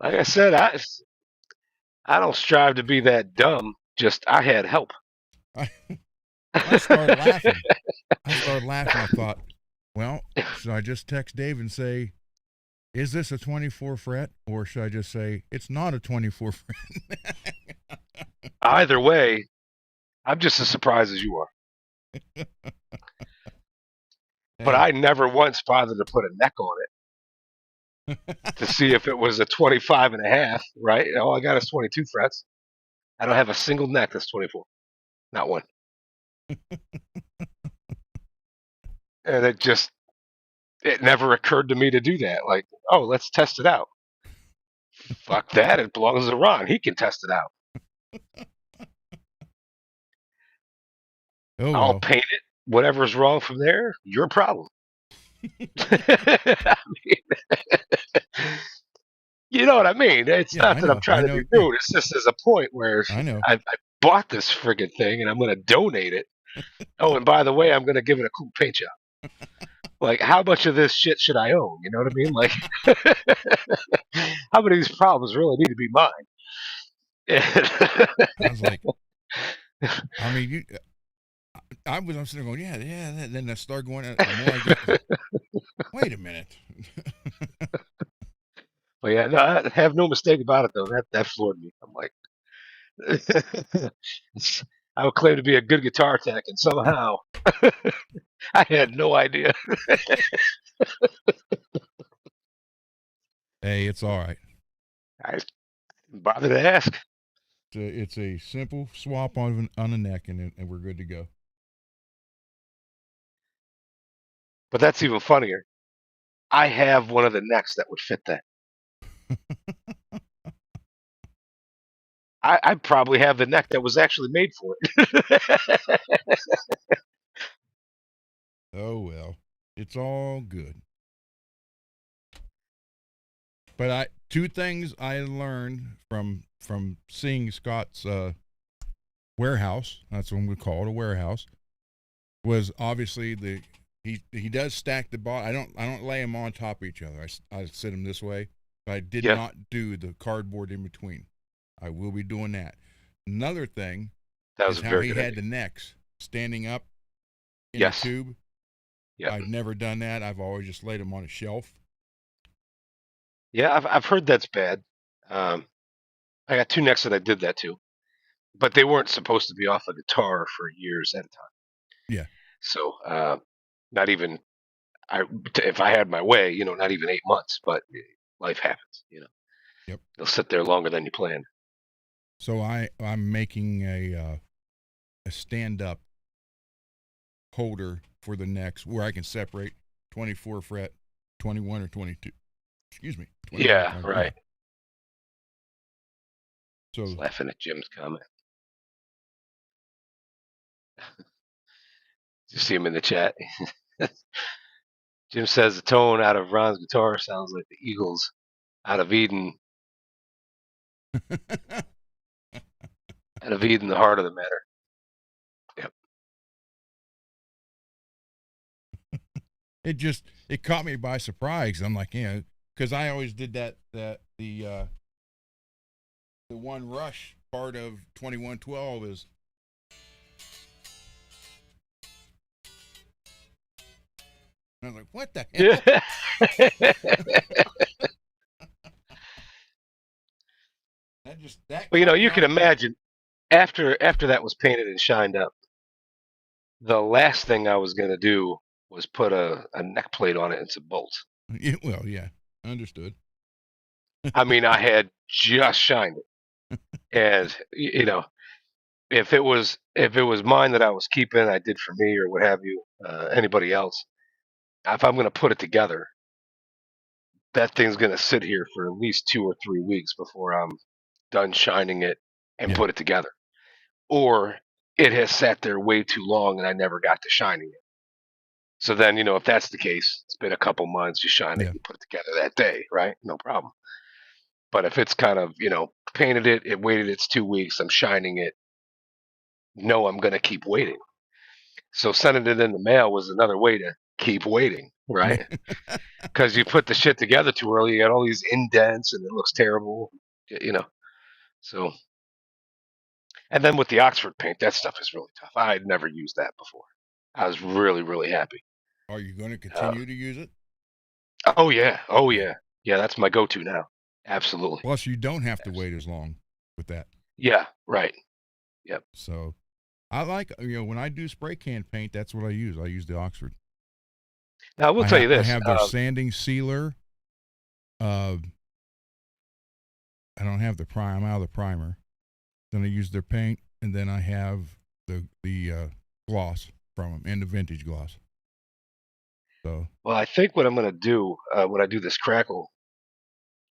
I said, I don't strive to be that dumb. Just I had help. I started laughing. I thought, well, should I just text Dave and say, is this a 24 fret? Or should I just say, it's not a 24 fret? Either way, I'm just as surprised as you are. But I never once bothered to put a neck on it to see if it was a 25 and a half, right? All I got is 22 frets. I don't have a single neck that's 24. Not one. And it never occurred to me to do that. Like, oh, let's test it out. Fuck that. It belongs to Ron. He can test it out. Oh, I'll well. paint it. Whatever's wrong from there, your problem. I mean, you know what I mean? It's not that I'm trying to be rude. It's just as a point where I bought this friggin' thing and I'm going to donate it. Oh, and by the way, I'm going to give it a cool paint job. Like, how much of this shit should I own? You know what I mean? Like, how many of these problems really need to be mine? I was like, I mean, I'm sitting there going, yeah. Then I start going, the more I get, wait a minute. But yeah, no, I have no mistake about it, though. That floored me. I'm like, I would claim to be a good guitar tech, and somehow I had no idea. Hey, it's all right. I didn't bother to ask. It's a simple swap on a neck, and we're good to go. But that's even funnier. I have one of the necks that would fit that. I probably have the neck that was actually made for it. Oh, well, it's all good. But two things I learned from seeing Scott's warehouse, that's what we call it, a warehouse, was obviously he does stack the bot. I don't lay them on top of each other. I sit them this way. But I did not do the cardboard in between. I will be doing that. Another thing is how he had the necks standing up in the tube. Yep. I've never done that. I've always just laid them on a shelf. Yeah, I've heard that's bad. I got two necks that I did that to, but they weren't supposed to be off a guitar for years at a time. Yeah. So not even if I had my way, not even 8 months, but life happens, Yep. They'll sit there longer than you planned. So I'm making a stand-up holder for the necks where I can separate 24 fret, 21 or 22. Excuse me. Yeah, right. So laughing at Jim's comment. You see him in the chat. Jim says the tone out of Ron's guitar sounds like the Eagles' out of Eden, the heart of the matter. Yep. It caught me by surprise. I'm like, because I always did the one rush part of 2112 is. I was like, what the hell? That Well, you caught can me off guard. imagine after that was painted and shined up, the last thing I was going to do was put a neck plate on it and some bolts. Well, yeah, understood. I mean, I had just shined it, and if it was mine that I was keeping, I did for me or what have you, anybody else. If I'm going to put it together, that thing's going to sit here for at least 2 or 3 weeks before I'm done shining it and put it together. Or it has sat there way too long and I never got to shining it. So then, if that's the case, it's been a couple months, you shine it, you put it together that day, right? No problem. But if it's kind of, painted it waited its 2 weeks, I'm shining it, no, I'm going to keep waiting. So sending it in the mail was another way to keep waiting, right? Because you put the shit together too early, you got all these indents and it looks terrible, So, and then with the Oxford paint, that stuff is really tough. I had never used that before. I was really, really happy. Are you going to continue to use it? Oh yeah, yeah. That's my go-to now. Absolutely. Plus, you don't have to wait as long with that. Yeah, right. Yep. So, I like when I do spray can paint, that's what I use. I use the Oxford. Now I will tell you this: I have their sanding sealer. I don't have the prime. I'm out of the primer. Then I use their paint, and then I have the gloss from them and the vintage gloss. So. Well, I think what I'm going to do when I do this crackle,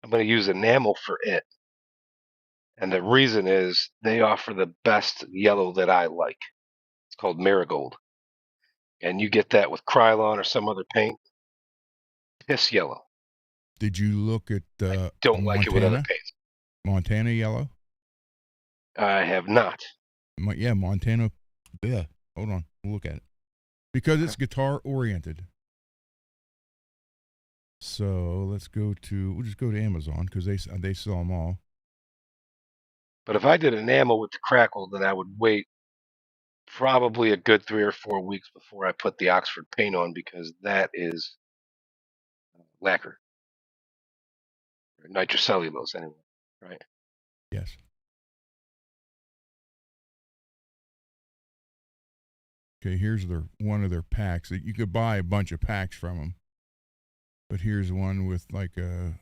I'm going to use enamel for it, and the reason is they offer the best yellow that I like. It's called Marigold, and you get that with Krylon or some other paint. Piss yellow. Did you look at I don't like it with other paints. Montana yellow? I have not. Yeah, Montana. Yeah, hold on. We'll look at it. Because it's guitar oriented. So we'll just go to Amazon because they sell them all. But if I did enamel with the crackle, then I would wait probably a good 3 or 4 weeks before I put the Oxford paint on because that is lacquer. Or nitrocellulose anyway, right? Yes. Okay, here's one of their packs. You could buy a bunch of packs from them. But here's one with like a.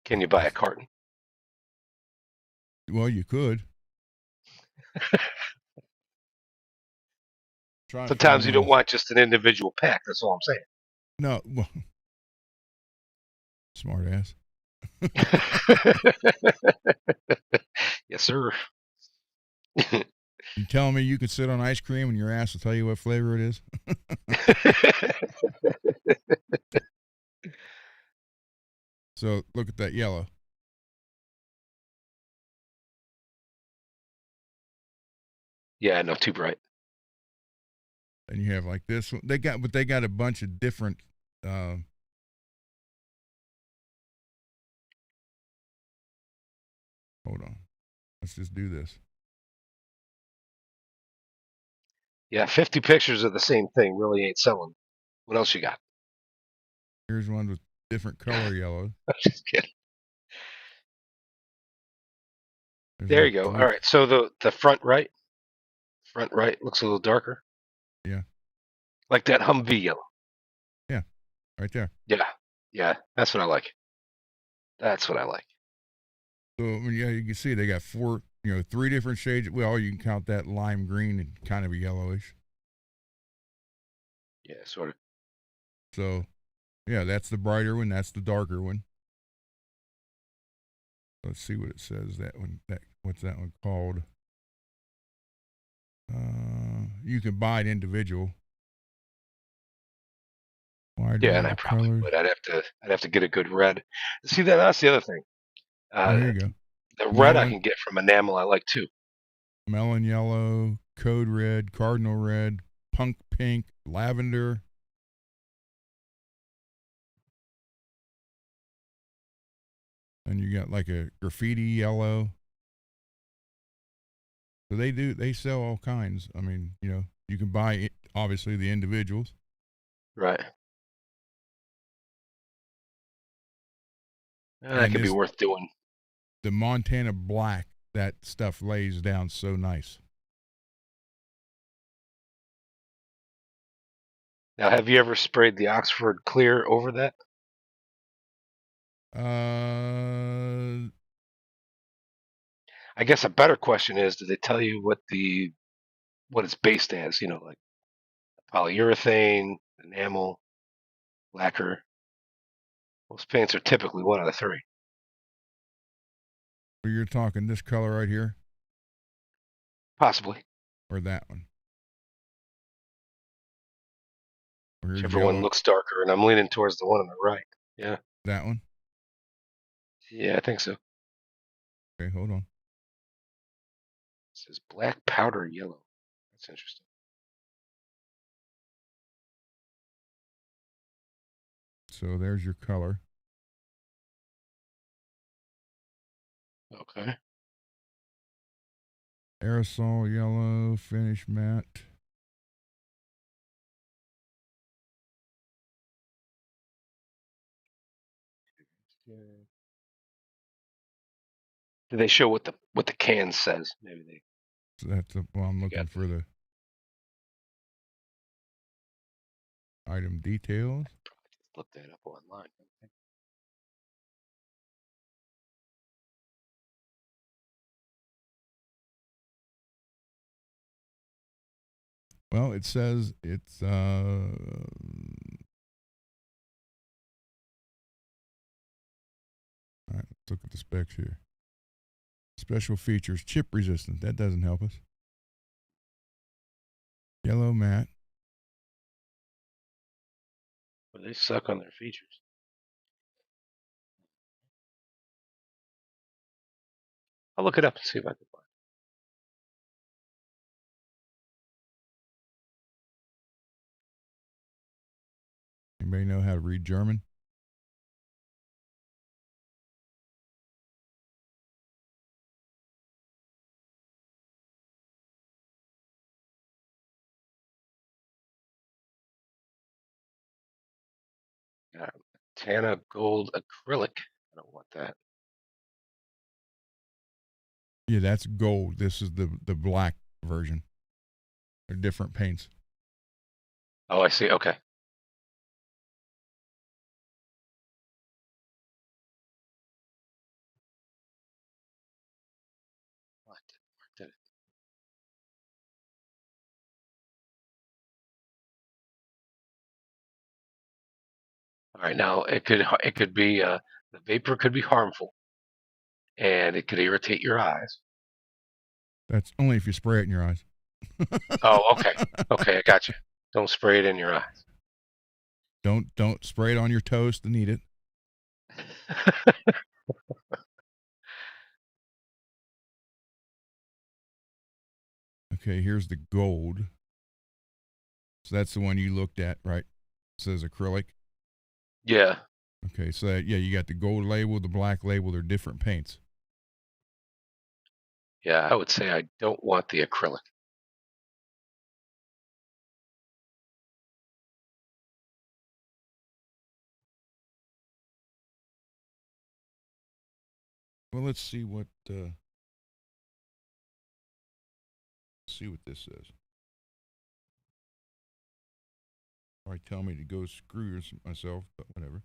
Can you buy a carton? Well, you could. Sometimes you don't want just an individual pack. That's all I'm saying. No, well, smart ass. Yes, sir. You telling me you could sit on ice cream and your ass will tell you what flavor it is? So look at that yellow. Yeah, no, too bright. And you have like this one. They got a bunch of different. Hold on. Let's just do this. Yeah, 50 pictures of the same thing really ain't selling. What else you got? Here's one with different color yellow. I'm just kidding. There you go. All right. So the front right looks a little darker. Yeah. Like that Humvee yellow. Yeah. Right there. Yeah. Yeah. That's what I like. That's what I like. So yeah, you can see they got 3 different shades. Well, you can count that lime green and kind of a yellowish. Yeah, sort of. So, yeah, that's the brighter one. That's the darker one. Let's see what it says. What's that one called? You can buy it individual. Why Yeah, and I Hydraulic probably colors. would. I'd have to get a good red. See, that's the other thing. Oh, here you go. The red I Melon, can get from enamel. I like too. melon yellow, code red, cardinal red, punk pink, lavender. And you got like a graffiti yellow. So they sell all kinds. I mean, you can buy it, obviously the individuals. Right. That And could be worth doing. the Montana black, that stuff lays down so nice. Now, have you ever sprayed the Oxford clear over that? I guess a better question is, do they tell you what it's based as? Like polyurethane, enamel, lacquer. Those paints are typically one out of three. You're talking this color right here Possibly. or that one? Or here's Whichever one yellow. looks darker, and I'm leaning towards the one on the right. Yeah. That one. Yeah, I think so. It Okay, hold on. says black powder yellow. That's interesting. So there's your color. Okay. Aerosol yellow, finish matte. Do they show what the can says? Maybe they. So that's well, I'm You looking got for the item details. look that up online. Well, it says it's all right, let's look at the specs here. Special features, chip resistant. That doesn't help us. Yellow matte. But they suck on their features. I'll look it up and see if I can find Anybody know how to read German? it. Tana gold acrylic. I don't want that. Yeah, that's gold. This is the black version. They're different paints. Oh, I see. Okay. What did it? All right. Now it could be the vapor could be harmful, and it could irritate your eyes. That's only if you spray it in your eyes. Oh, okay. Okay, I got you. Don't spray it in your eyes. Don't spray it on your toast and eat it. Okay, here's the gold. So that's the one you looked at, right? It says acrylic. Yeah. Okay, so yeah, you got the gold label, the black label. They're different paints. Yeah, I would say I don't want the acrylic. Well, let's see what this says. Or tell me to go screw myself, but whatever.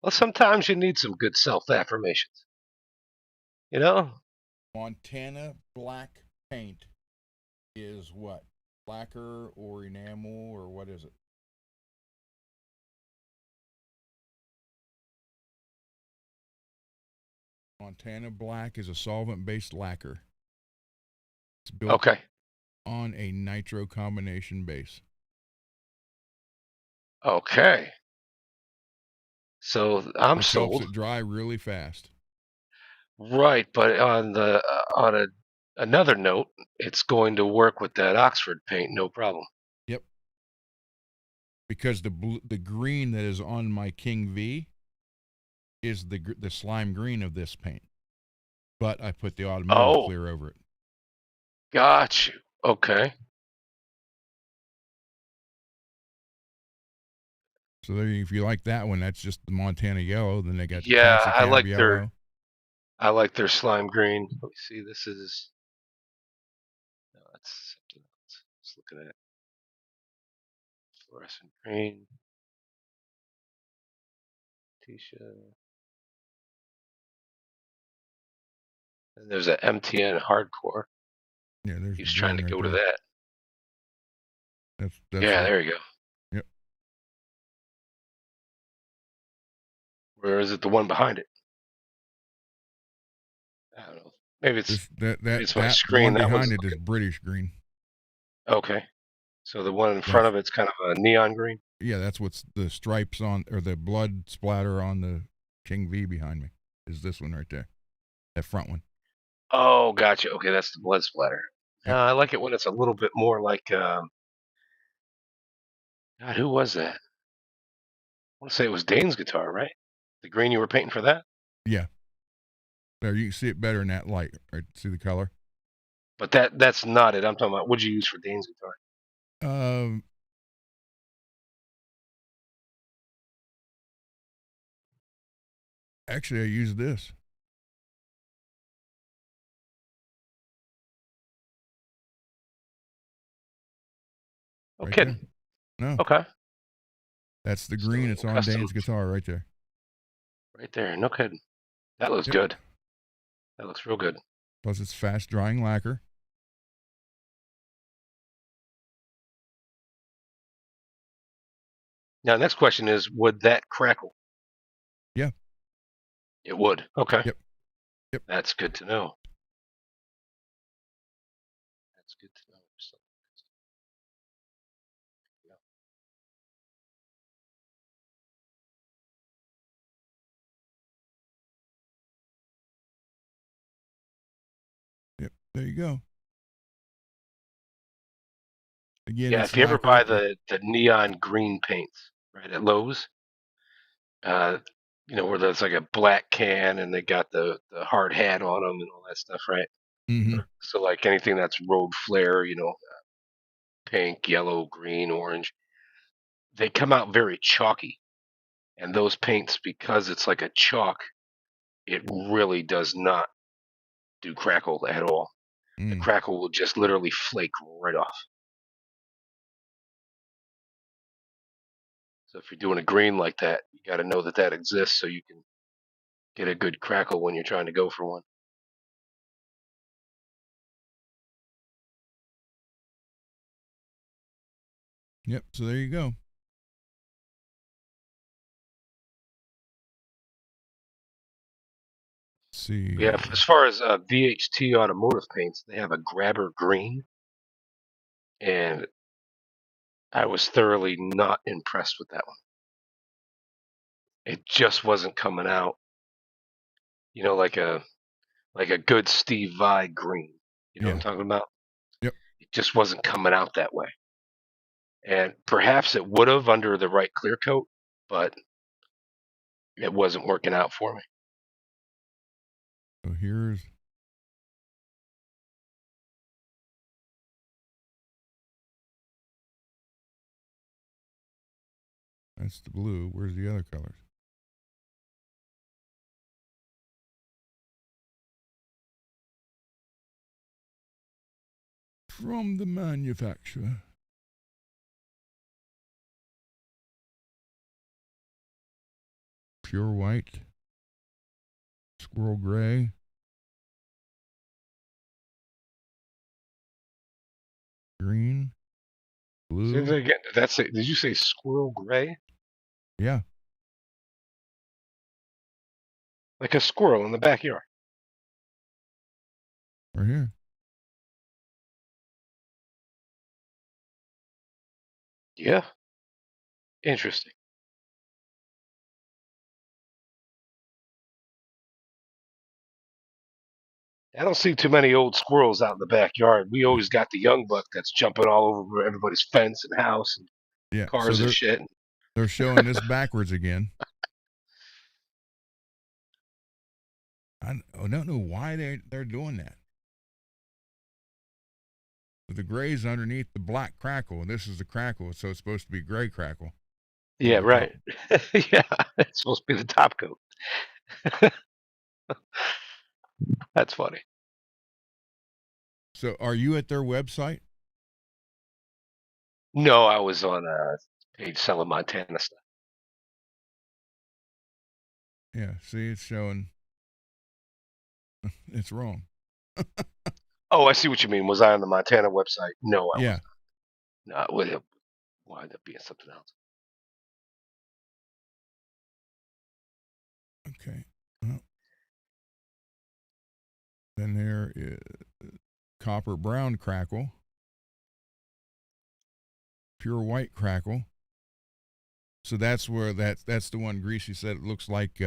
Well, sometimes you need some good self-affirmations. You know? Montana black paint is what? Lacquer or enamel or what is it? Montana black is a solvent-based lacquer. It's built Okay. on a nitro combination base. Okay. So I'm Which helps sold. it dry really fast. Right, but on another note, it's going to work with that Oxford paint, no problem. Yep. Because the green that is on my King V is the slime green of this paint, but I put the automotive Oh, clear over it. got you. Okay. So there, if you like that one, that's just the Montana yellow. Then they got the Yeah, taxi cab yellow. I like their slime green. Let me see. This is no, that's something else. Let's look at that. Fluorescent green. T-shirt. And there's an MTN hardcore. Yeah, there's He's the trying green to right go to there. that. That's Yeah, there you go. Yep. Where is it? The one behind it? I don't know. Maybe it's maybe it's my That the one screen. That behind was it is British green. okay. So the one in front That's of it's kind of a neon green. yeah, that's what's the stripes on, or the blood splatter on the King V behind me is this one right there, that front one. Oh, gotcha. Okay, that's the blood splatter. Yep. I like it when it's a little bit more like. God, who was that? I want to say it was Dane's guitar, right? The green you were painting for that. Yeah. There, you can see it better in that light. Right? See the color? But that's not it. I'm talking about what'd you use for Dane's guitar? Um. Actually, I used this. No Right kidding. there. No, Okay. that's the So green. It's on custom Dane's guitar right there. right there. No kidding. That looks Yep. good. That looks real good. Plus, it's fast drying lacquer. Now, next question is, would that crackle? Yeah. It would. Okay. Yep. Yep. That's good to know. That's good to know. So, yeah. Yep. There you go. Again, Yeah, it's if you ever buy lacquer. the neon green paints, right, at Lowe's, uh, where there's like a black can and they got the hard hat on them and all that stuff, right? Mm-hmm. So like anything that's road flare, pink, yellow, green, orange, they come out very chalky. And those paints, because it's like a chalk, it really does not do crackle at all. The Mm. crackle will just literally flake right off. So if you're doing a green like that, you got to know that that exists so you can get a good crackle when you're trying to go for one. Yep. So there you go. Let's see. Yeah, as far as VHT automotive paints, they have a grabber green, and I was thoroughly not impressed with that one. It just wasn't coming out, like a good Steve Vai green. You know what I'm Yeah. talking about? Yep. It just wasn't coming out that way. And perhaps it would have under the right clear coat, but it wasn't working out for me. So here's. That's the blue. Where's the other colors? From the manufacturer. Pure white. Squirrel gray. Green. Say Blue. that again. Did you say squirrel gray? Yeah. Like a squirrel in the backyard. Right here. Yeah. Interesting. I don't see too many old squirrels out in the backyard. We always got the young buck that's jumping all over everybody's fence and house and Yeah. So cars and shit. they're showing this backwards again. I don't know why they're doing that. The gray's underneath the black crackle, and this is the crackle, so it's supposed to be gray crackle. Yeah, right. Yeah, it's supposed to be the top coat. That's funny. So, are you at their website? No, I was on a page selling Montana stuff. Yeah. See, it's showing. It's wrong. Oh, I see what you mean. Was I on the Montana website? No, I Yeah. was not. No, it would have wind up being something else. Okay. Well, then there is copper brown crackle, pure white crackle. So that's where that's the one Greasy said it looks like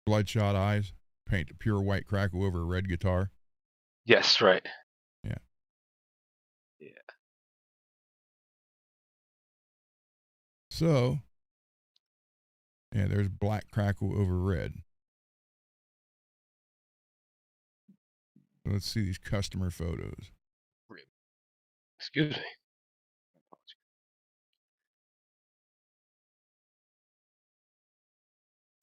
bloodshot eyes. Paint a pure white crackle over a red guitar. Yes, right. Yeah. Yeah. So, yeah, there's black crackle over red. Let's see these customer photos. Excuse me.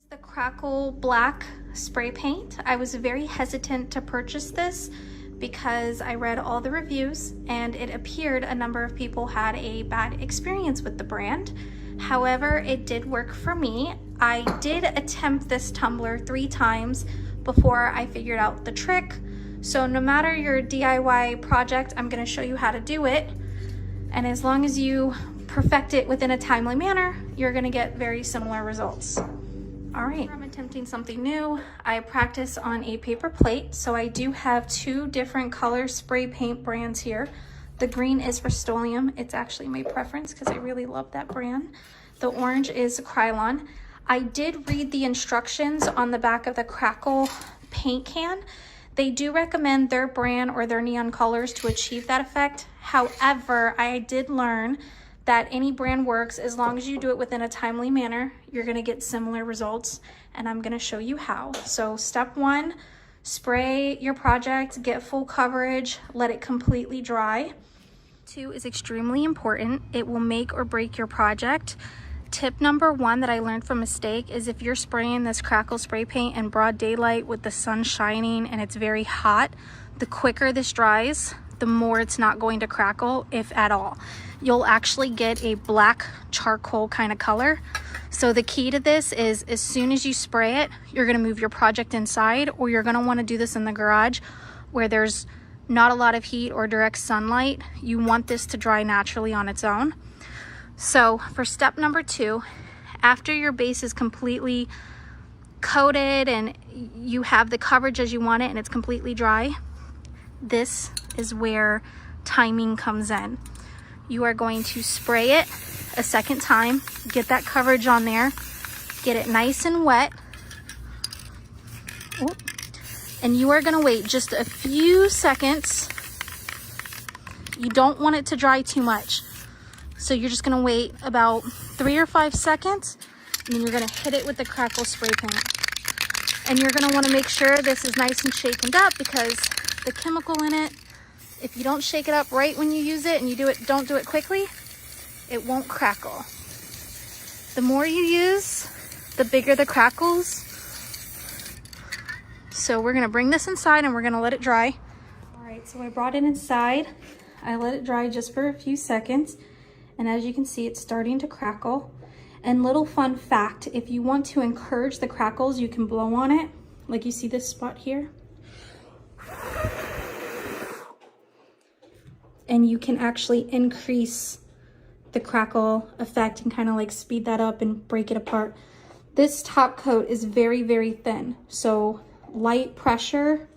The Crackle Black spray paint. I was very hesitant to purchase this because I read all the reviews and it appeared a number of people had a bad experience with the brand. However, it did work for me. I did attempt this tumbler 3 times before I figured out the trick. So no matter your DIY project, I'm going to show you how to do it. And as long as you perfect it within a timely manner, you're going to get very similar results. All right, I'm attempting something new. I practice on a paper plate, so I do have 2 different color spray paint brands here. The green is Rust-Oleum. It's actually my preference because I really love that brand. The orange is Krylon. I did read the instructions on the back of the Crackle paint can. They do recommend their brand or their neon colors to achieve that effect. However, I did learn that any brand works as long as you do it within a timely manner. You're gonna get similar results, and I'm gonna show you how. So step 1, spray your project, get full coverage, let it completely dry. 2 is extremely important. It will make or break your project. Tip number 1 that I learned from mistake is if you're spraying this Crackle spray paint in broad daylight with the sun shining and it's very hot, the quicker this dries, the more it's not going to crackle, if at all. You'll actually get a black charcoal kind of color. So the key to this is as soon as you spray it, you're gonna move your project inside, or you're gonna wanna do this in the garage where there's not a lot of heat or direct sunlight. You want this to dry naturally on its own. So for step number 2, after your base is completely coated and you have the coverage as you want it and it's completely dry, this is where timing comes in. You are going to spray it a second time, get that coverage on there, get it nice and wet. Ooh. And you are gonna wait just a few seconds. You don't want it to dry too much. So you're just gonna wait about 3 or 5 seconds, and then you're gonna hit it with the Crackle spray paint. And you're gonna wanna make sure this is nice and shaken up because the chemical in it, if you don't shake it up right when you use it and you don't do it quickly, it won't crackle. The more you use, the bigger the crackles. So we're gonna bring this inside and we're gonna let it dry. All right, so I brought it inside. I let it dry just for a few seconds. And as you can see, it's starting to crackle. And little fun fact, if you want to encourage the crackles, you can blow on it. Like you see this spot here. And you can actually increase the crackle effect and kind of like speed that up and break it apart. This top coat is very, very thin. So light pressure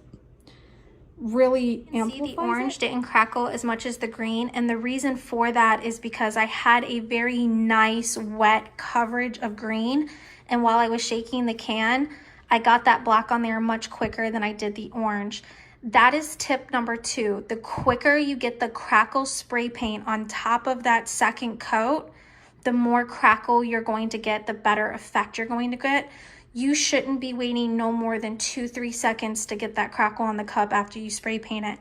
really amplifies the orange didn't crackle as much as the green, and the reason for that is because I had a very nice wet coverage of green, and while I was shaking the can, I got that black on there much quicker than I did the orange. That is tip number 2. The quicker you get the crackle spray paint on top of that second coat, the more crackle you're going to get, the better effect you're going to get. You shouldn't be waiting no more than 2-3 seconds to get that crackle on the cup after you spray paint it.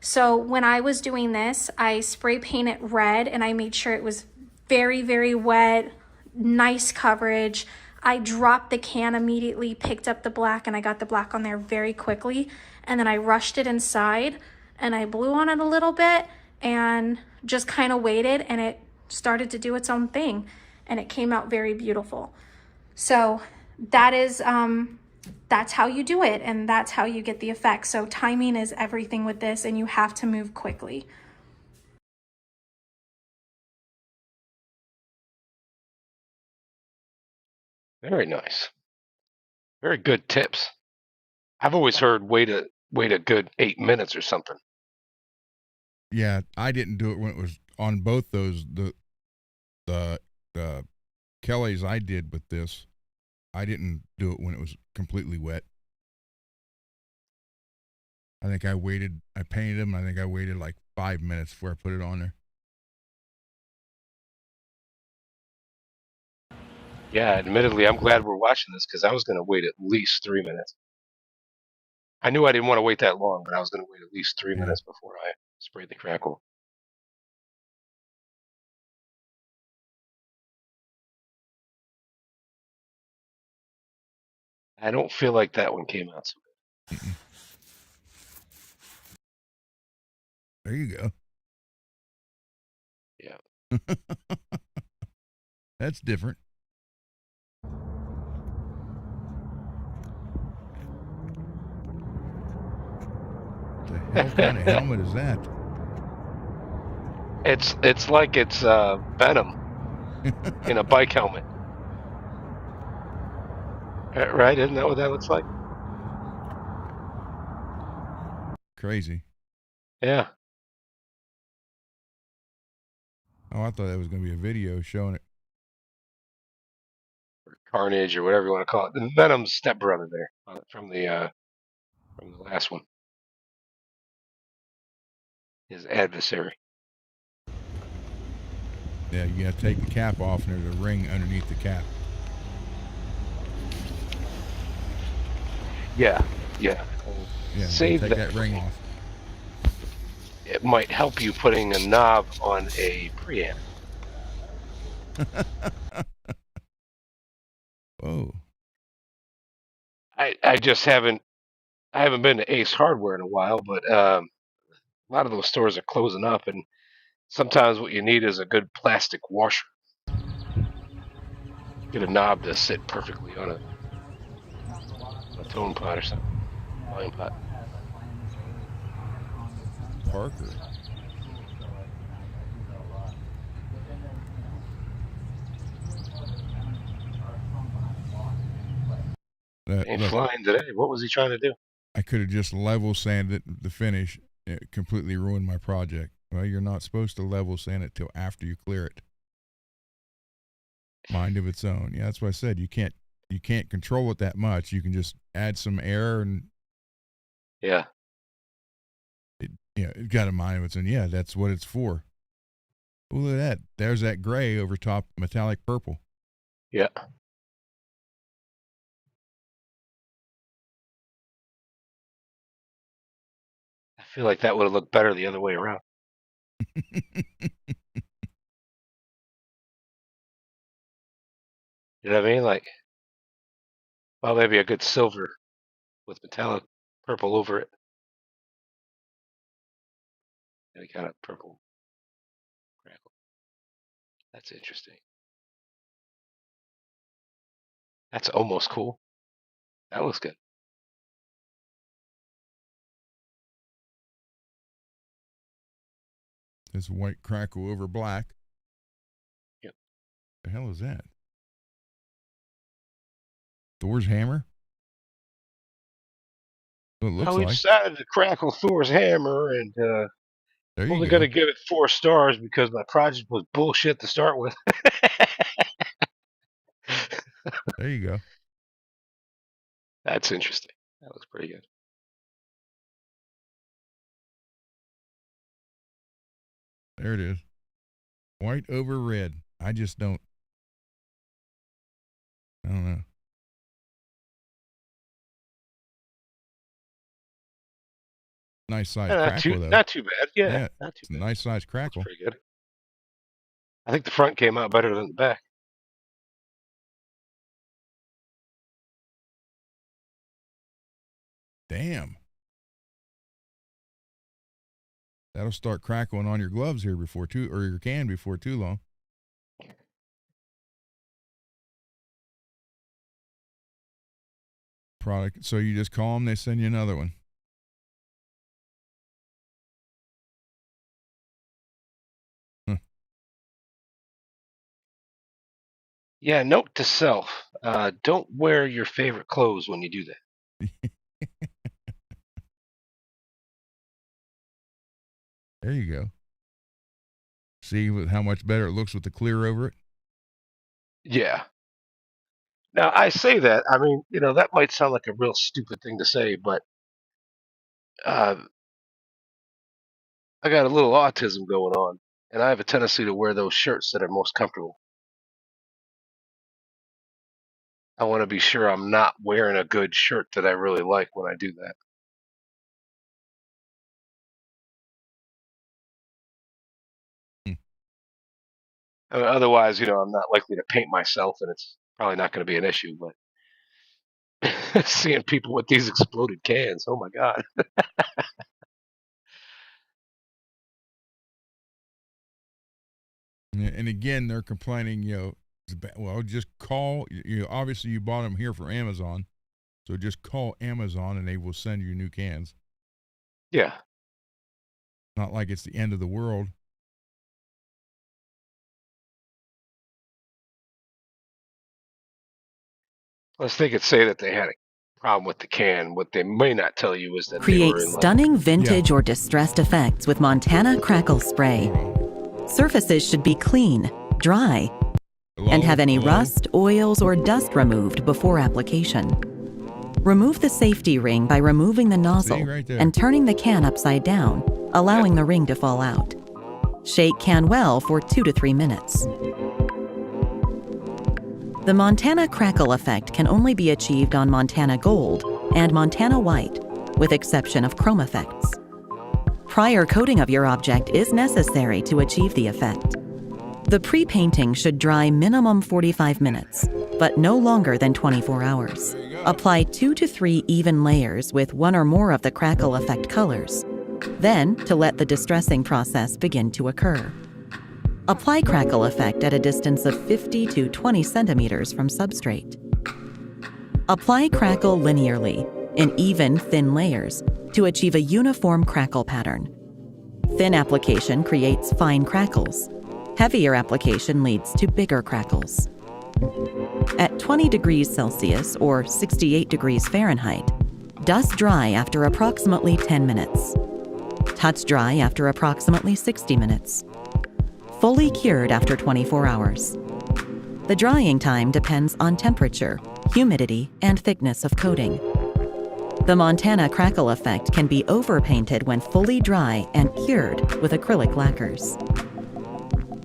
So when I was doing this, I spray painted red and I made sure it was very, very wet, nice coverage. I dropped the can immediately, picked up the black, and I got the black on there very quickly. And then I rushed it inside and I blew on it a little bit and just kind of waited, and it started to do its own thing and it came out very beautiful. So that is that's how you do it, and that's how you get the effect. So timing is everything with this, and you have to move quickly. Very nice. Very good tips. I've always heard wait a good 8 minutes or something. Yeah, I didn't do it when it was on both those the Kelly's I did with this. I didn't do it when it was completely wet. I think I painted them. I think I waited like 5 minutes before I put it on there. Yeah, admittedly, I'm glad we're watching this because I was going to wait at least 3 minutes. I knew I didn't want to wait that long, but I was going to wait at least 3 minutes before I sprayed the crackle. I don't feel like that one came out so good. Mm-mm. There you go. Yeah. That's different. What the hell kind of helmet is that? It's like it's Venom in a bike helmet. Right? Isn't that what that looks like? Crazy. Yeah. Oh, I thought that was going to be a video showing it. Or Carnage or whatever you want to call it. The Venom's stepbrother there from the last one. His adversary. Yeah, you got to take the cap off, and there's a ring underneath the cap. Yeah. Yeah. Yeah, Save take that ring off. It might help you putting a knob on a preamp. Whoa. I just haven't been to Ace Hardware in a while, but a lot of those stores are closing up, and sometimes what you need is a good plastic washer. Get a knob to sit perfectly on a tone pot or something, volume pot. Parker. Ain't Look, flying today. What was he trying to do? I could have just level sanded the finish. It completely ruined my project. Well, you're not supposed to level sand it till after you clear it. Mind of its own. Yeah, that's what I said. You can't control it that much. You can just add some air and Yeah. it got a mind of its own. Yeah, that's what it's for. Oh, look at that. There's that gray over top metallic purple. Yeah. I feel like that would have looked better the other way around. You know what I mean? Like, well, maybe a good silver with metallic purple over it. Any kind of purple crackle. That's interesting. That's almost cool. That looks good. This white crackle over black. Yep. The hell is that? Thor's hammer? What it looks we like. decided to crackle Thor's hammer, and There you only go. going to give it 4 stars because my project was bullshit to start with. There you go. That's interesting. That looks pretty good. There it is. White over red. I just don't. I don't know. Nice size crackle, though. Not too bad. Yeah, not too It's a bad. nice size Looks crackle. pretty good. I think the front came out better than the back. Damn. That'll start crackling on your gloves here or your can before too long. Product. So you just call them, they send you another one. Huh. Yeah, note to self: don't wear your favorite clothes when you do that. There you go. See how much better it looks with the clear over it? Yeah. Now I say that. I mean, that might sound like a real stupid thing to say, but uh, I got a little autism going on, and I have a tendency to wear those shirts that are most comfortable. I want to be sure I'm not wearing a good shirt that I really like when I do that. Hmm. I mean, otherwise, I'm not likely to paint myself, and it's probably not going to be an issue. But seeing people with these exploded cans, oh my god! And again, they're complaining, well, just call, obviously you bought them here for Amazon. So just call Amazon and they will send you new cans. Yeah. Not like it's the end of the world. Plus, they could say that they had a problem with the can. What they may not tell you is that Create they were in stunning vintage or distressed effects with Montana Crackle Spray. Surfaces should be clean, dry, and have any rust, oils, or dust removed before application. Remove the safety ring by removing the nozzle and turning the can upside down, allowing the ring to fall out. Shake can well for 2 to 3 minutes. The Montana Crackle effect can only be achieved on Montana Gold and Montana White, with exception of chrome effects. Prior coating of your object is necessary to achieve the effect. The pre-painting should dry minimum 45 minutes, but no longer than 24 hours. Apply 2 to 3 even layers with 1 or more of the crackle effect colors, then to let the distressing process begin to occur. Apply crackle effect at a distance of 50 to 20 centimeters from substrate. Apply crackle linearly, in even, thin layers, to achieve a uniform crackle pattern. Thin application creates fine crackles. Heavier application leads to bigger crackles. At 20 degrees Celsius or 68 degrees Fahrenheit, dust dry after approximately 10 minutes. Touch dry after approximately 60 minutes. Fully cured after 24 hours. The drying time depends on temperature, humidity, and thickness of coating. The Montana Crackle effect can be overpainted when fully dry and cured with acrylic lacquers.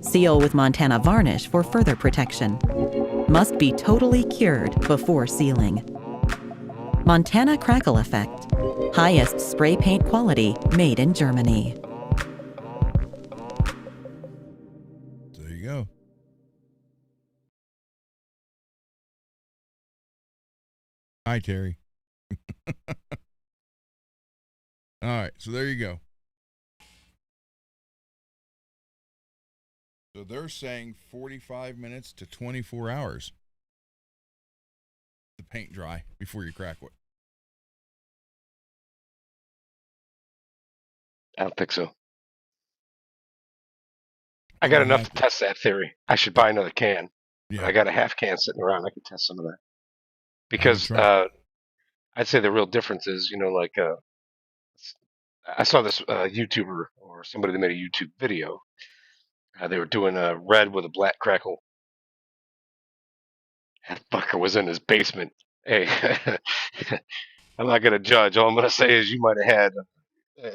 Seal with Montana varnish for further protection. Must be totally cured before sealing. Montana Crackle effect. Highest spray paint quality made in Germany. There you go. Hi, Terry. All right, so there you go. So they're saying 45 minutes to 24 hours to paint dry before you crack it. I don't think so. I got enough to test that theory. I should buy another can. Yeah. I got a half can sitting around. I can test some of that. Because I I'd say the real difference is, like I saw this YouTuber or somebody that made a YouTube video. They were doing a red with a black crackle. That fucker was in his basement. Hey, I'm not gonna judge. All I'm gonna say is you might have had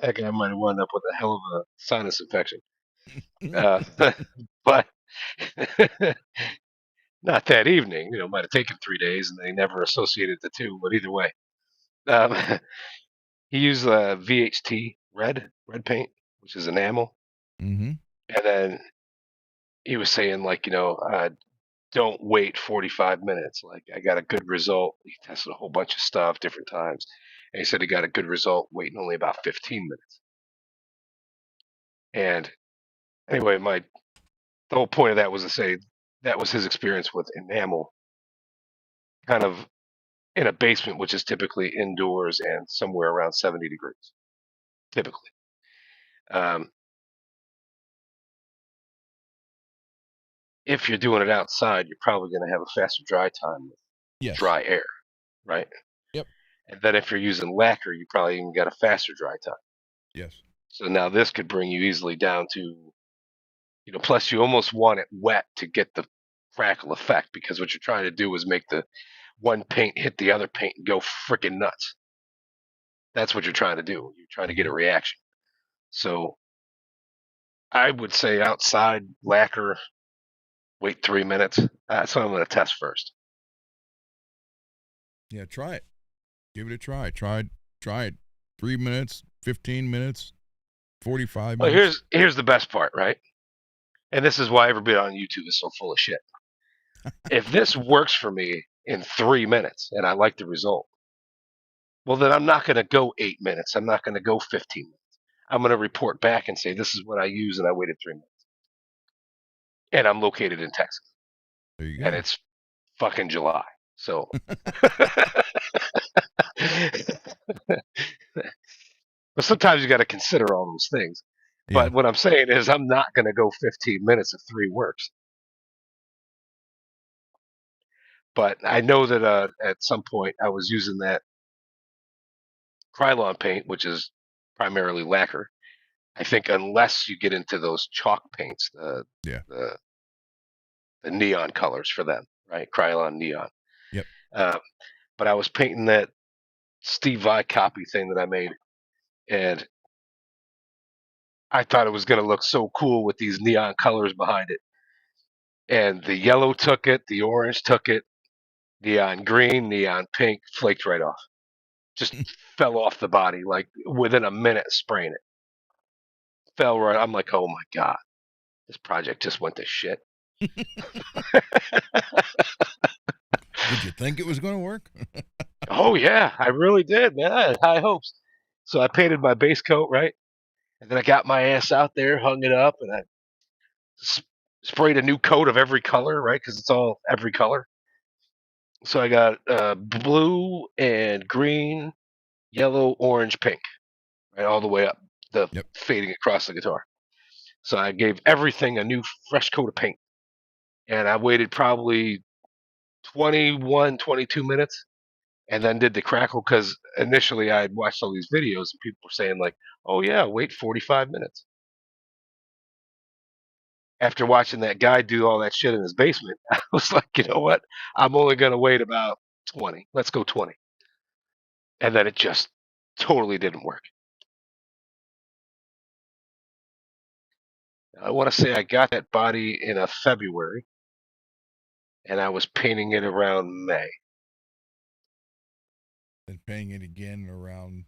that guy might have wound up with a hell of a sinus infection. Uh, but not that evening. Might have taken 3 days, and they never associated the two. But either way, um, he used VHT red paint, which is enamel, Mm-hmm. and then he was saying like, don't wait 45 minutes. Like I got a good result. He tested a whole bunch of stuff different times, and he said he got a good result waiting only about 15 minutes. And anyway, the whole point of that was to say that was his experience with enamel, kind of in a basement, which is typically indoors and somewhere around 70 degrees, typically. Um, if you're doing it outside, you're probably going to have a faster dry time with Yes. dry air, right? Yep. And then if you're using lacquer, you probably even got a faster dry time. Yes. So now this could bring you easily down to, plus you almost want it wet to get the crackle effect, because what you're trying to do is make the one paint hit the other paint and go freaking nuts. That's what you're trying to do. You're trying to get a reaction. So I would say outside lacquer, wait 3 minutes. That's what I'm going to test first. Yeah, try it. Give it a try. Try it. 3 minutes, 15 minutes, 45 Well, minutes. here's the best part, right? And this is why everybody on YouTube is so full of shit. If this works for me in 3 minutes and I like the result, well, then I'm not going to go 8 minutes. I'm not going to go 15 minutes. I'm going to report back and say, this is what I use, and I waited 3 minutes. And I'm located in Texas. There you go. And it's fucking July. So. But sometimes you got to consider all those things. Yeah. But what I'm saying is I'm not going to go 15 minutes if 3 works. But I know that at some point I was using that Krylon paint, which is primarily lacquer. I think unless you get into those chalk paints, the neon colors for them, right? Krylon neon. Yep. But I was painting that Steve Vai copy thing that I made, and I thought it was going to look so cool with these neon colors behind it. And the yellow took it, the orange took it, neon green, neon pink, flaked right off. Just fell off the body like within a minute spraying it. Fell right. I'm like, oh my God, this project just went to shit. Did you think it was going to work? Oh yeah, I really did, man. I had high hopes. So I painted my base coat, right? And then I got my ass out there, hung it up, and I sprayed a new coat of every color, right? Because it's all every color. So I got blue and green, yellow, orange, pink, right, all the way up, fading across the guitar. So I gave everything a new fresh coat of paint. And I waited probably 21, 22 minutes and then did the crackle, because initially I had watched all these videos and people were saying like, oh yeah, wait 45 minutes. After watching that guy do all that shit in his basement, I was like, you know what? I'm only going to wait about 20. Let's go 20. And then it just totally didn't work. I want to say I got that body in a February, and I was painting it around May. And painting it again around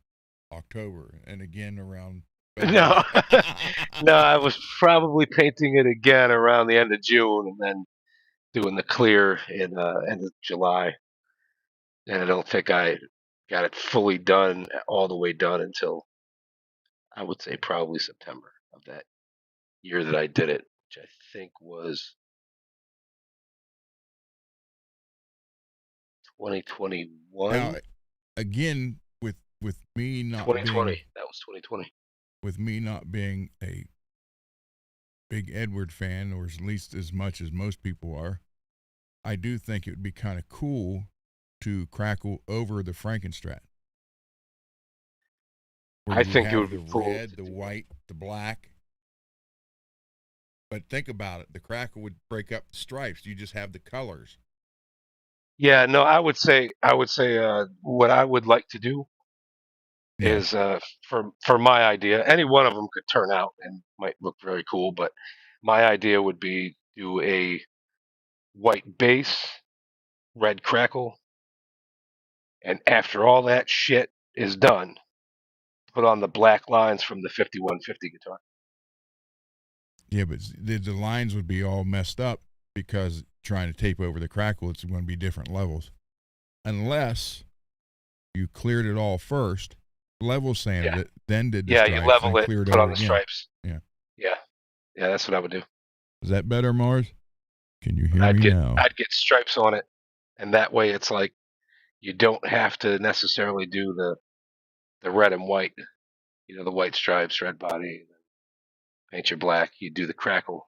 October and again around No, no, I was probably painting it again around the end of June, and then doing the clear in end of July. And I don't think I got it fully done, all the way done, until I would say probably September of that year that I did it, which I think was 2021. Now, again, with me not 2020. being, That was 2020. with me not being a big Edward fan, or at least as much as most people are, I do think it would be kind of cool to crackle over the Frankenstrat. Where I you think it would have be the cool. red, the white, the black. But think about it. The crackle would break up the stripes. You just have the colors. Yeah, no, I would say what I would like to do Yeah. is for my idea, any one of them could turn out and might look very cool, but my idea would be do a white base, red crackle, and after all that shit is done, put on the black lines from the 5150 guitar. Yeah, but the lines would be all messed up because trying to tape over the crackle, it's going to be different levels. Unless you cleared it all first, level sanded it, then did the Yeah, you stripes, level then it, cleared put over on the again. stripes. Yeah. Yeah. Yeah, that's what I would do. Is that better, Mars? Can you hear me now? I'd get stripes on it, and that way it's like you don't have to necessarily do the red and white. You know, the white stripes, red body, paint your black. You do the crackle,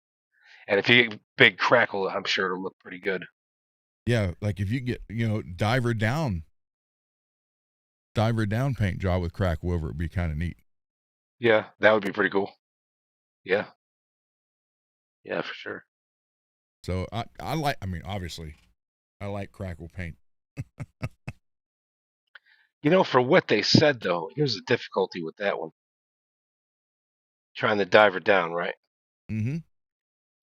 and if you get big crackle, I'm sure it'll look pretty good. Yeah, like if you get, diver down paint job with crackle over, it'd be kind of neat. Yeah, that would be pretty cool. Yeah. Yeah, for sure. So obviously, I like crackle paint. For what they said though, here's the difficulty with that one. Trying to diver down, right? Mm-hmm.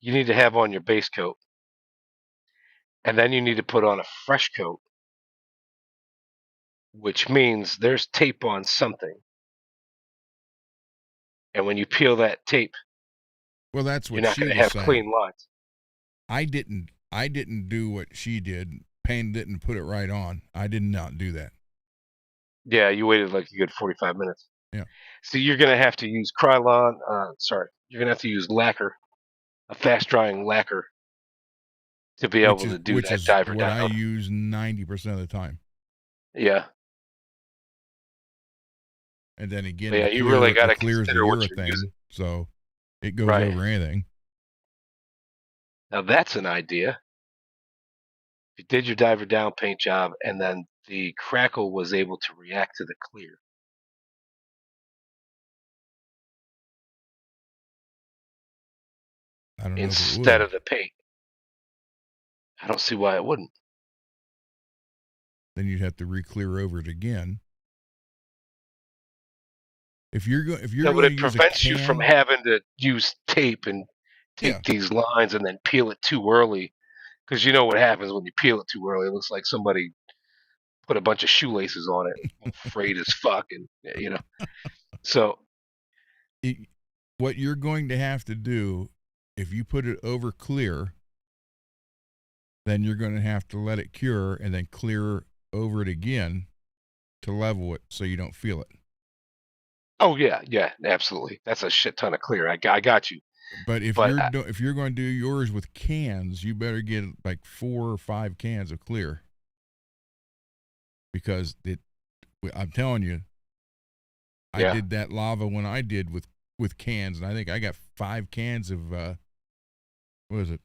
You need to have on your base coat, and then you need to put on a fresh coat, which means there's tape on something. And when you peel that tape, Well, that's you're what not she going to was have saying. clean lines. I didn't do what she did. Paint didn't put it right on. I did not do that. Yeah, you waited like a good 45 minutes. Yeah. So you're going to have to use Krylon. You're going to have to use lacquer, a fast drying lacquer, to be able to do Which that is diver what down. I use 90% of the time. Yeah. And then again, But yeah, you really got to clears the consider what you're urethane, using. so it goes Right. over anything. Now that's an idea. If you did your diver down paint job and then the crackle was able to react to the clear. I don't know Instead if of the paint. I don't see why it wouldn't. then you'd have to re-clear over it again. If you're going to But it use prevents you from having to use tape and take Yeah. these lines and then peel it too early. Because you know what happens when you peel it too early. It looks like somebody put a bunch of shoelaces on it, all frayed as fuck, and So what you're going to have to do, if you put it over clear, then you're going to have to let it cure and then clear over it again to level it so you don't feel it. oh yeah, absolutely. That's a shit ton of clear. I got you. But if you're going to do yours with cans, you better get like 4 or 5 cans of clear, because I'm telling you, I did that lava when I did with cans, and I think I got 5 cans of what was it?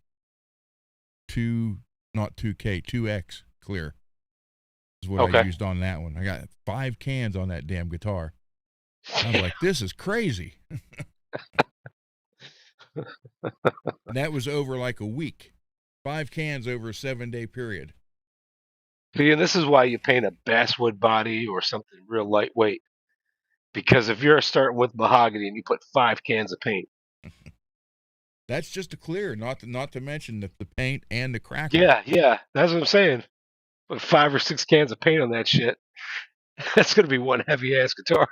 2X clear is what I used on that one. I got 5 cans on that damn guitar. I was like, this is crazy. That was over like a week. 5 cans over a 7-day period. See, and this is why you paint a basswood body or something real lightweight. Because if you're starting with mahogany and you put 5 cans of paint. That's just a clear, not to mention the paint and the crackle. Yeah. That's what I'm saying. Put 5 or 6 cans of paint on that shit. That's going to be one heavy ass guitar.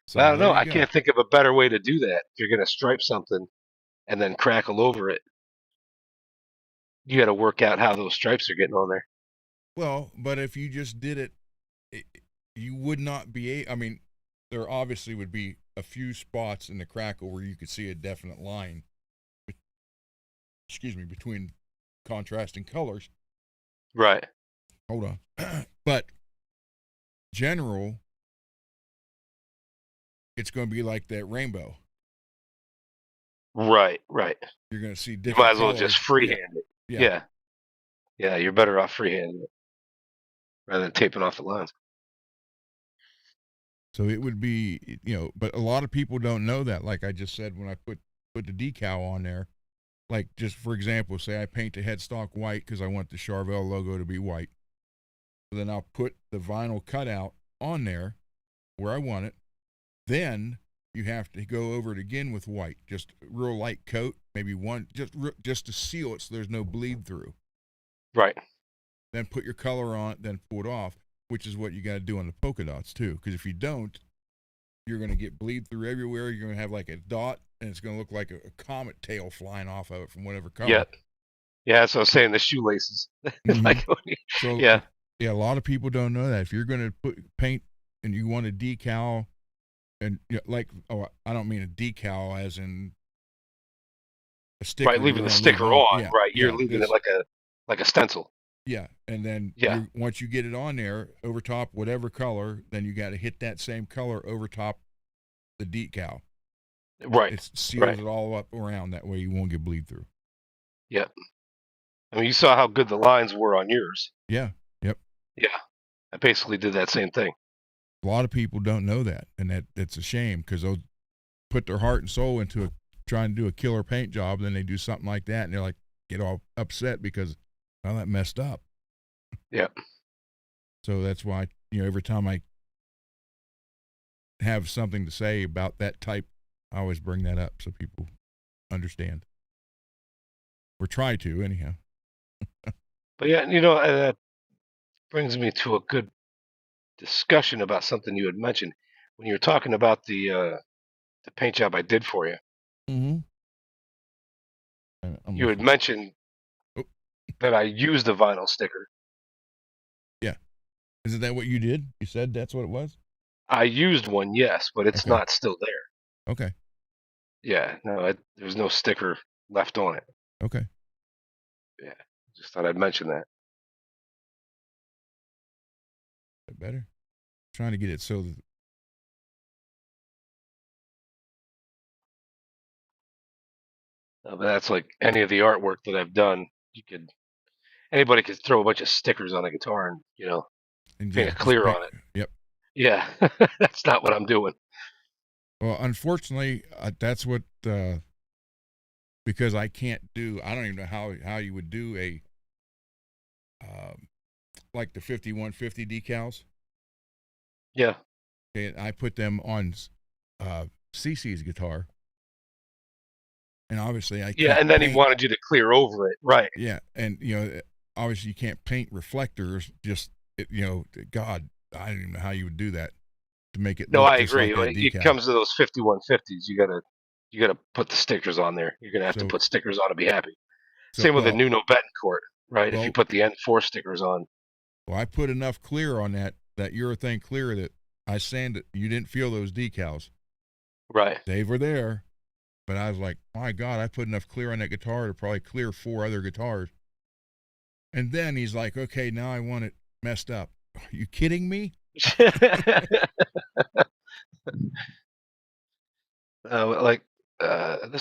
So I don't know. I go. can't think of a better way to do that. If you're going to stripe something and then crackle over it, you got to work out how those stripes are getting on there. Well, but if you just did it, you would not be. I mean, there obviously would be a few spots in the crackle where you could see a definite line. Between contrasting colors. Right. Hold on. But general, it's going to be like that rainbow. Right. You're going to see You different might as well colors. just freehand it. Yeah. You're better off freehanding it rather than taping off the lines. So it would be, but a lot of people don't know that. Like I just said, when I put the decal on there, like just for example, say I paint the headstock white because I want the Charvel logo to be white. So then I'll put the vinyl cutout on there where I want it. Then you have to go over it again with white, just real light coat, maybe one, just to seal it so there's no bleed through. Right. Then put your color on it, then pull it off, which is what you got to do on the polka dots too. Because if you don't, you're going to get bleed through everywhere. You're going to have like a dot, and it's going to look like a comet tail flying off of it from whatever color. Yeah. That's what I was saying. The shoelaces. So yeah, a lot of people don't know that. If you're going to paint and you want a decal, and I don't mean a decal as in a sticker. Right, leaving the sticker on. Yeah, right, you're leaving it like a stencil. Yeah, and then once you get it on there over top whatever color, then you got to hit that same color over top the decal. Right, it seals it all up around. That way you won't get bleed through. Yep. I mean, you saw how good the lines were on yours. Yeah. Yep. Yeah, I basically did that same thing. A lot of people don't know that, and it's a shame because they'll put their heart and soul into trying to do a killer paint job, then they do something like that, and they're like, get all upset because, well, that messed up. Yeah. So that's why, every time I have something to say about that type, I always bring that up so people understand. Or try to, anyhow. But yeah, that brings me to a good discussion about something you had mentioned when you were talking about the paint job I did for you. Mm-hmm. You had mentioned that I used a vinyl sticker. Yeah. Isn't that what you did? You said that's what it was? I used one, yes, but it's not still there. Okay. Yeah, no, there's no sticker left on it. Okay. Yeah, just thought I'd mention that. Better? Trying to get it so that but that's like any of the artwork that I've done. Anybody could throw a bunch of stickers on a guitar and paint a clear on it. Yep. Yeah, that's not what I'm doing. Well, unfortunately, that's what because I can't do. I don't even know how you would do a like the 5150 decals. Yeah. Okay, I put them on CC's guitar. And obviously I can't. Yeah, and then he wanted you to clear over it, right? Yeah, and obviously you can't paint reflectors. Just God, I don't even know how you would do that to make it. No, I agree. When it comes to those 5150s, you gotta put the stickers on there. You're gonna have to put stickers on to be happy. Same with the Nuno Betancourt, right? If you put the N4 stickers on. Well, I put enough clear on that urethane clear that I sanded. You didn't feel those decals, right? They were there. But I was like, my God, I put enough clear on that guitar to probably clear 4 other guitars. And then he's like, okay, now I want it messed up. Are you kidding me? This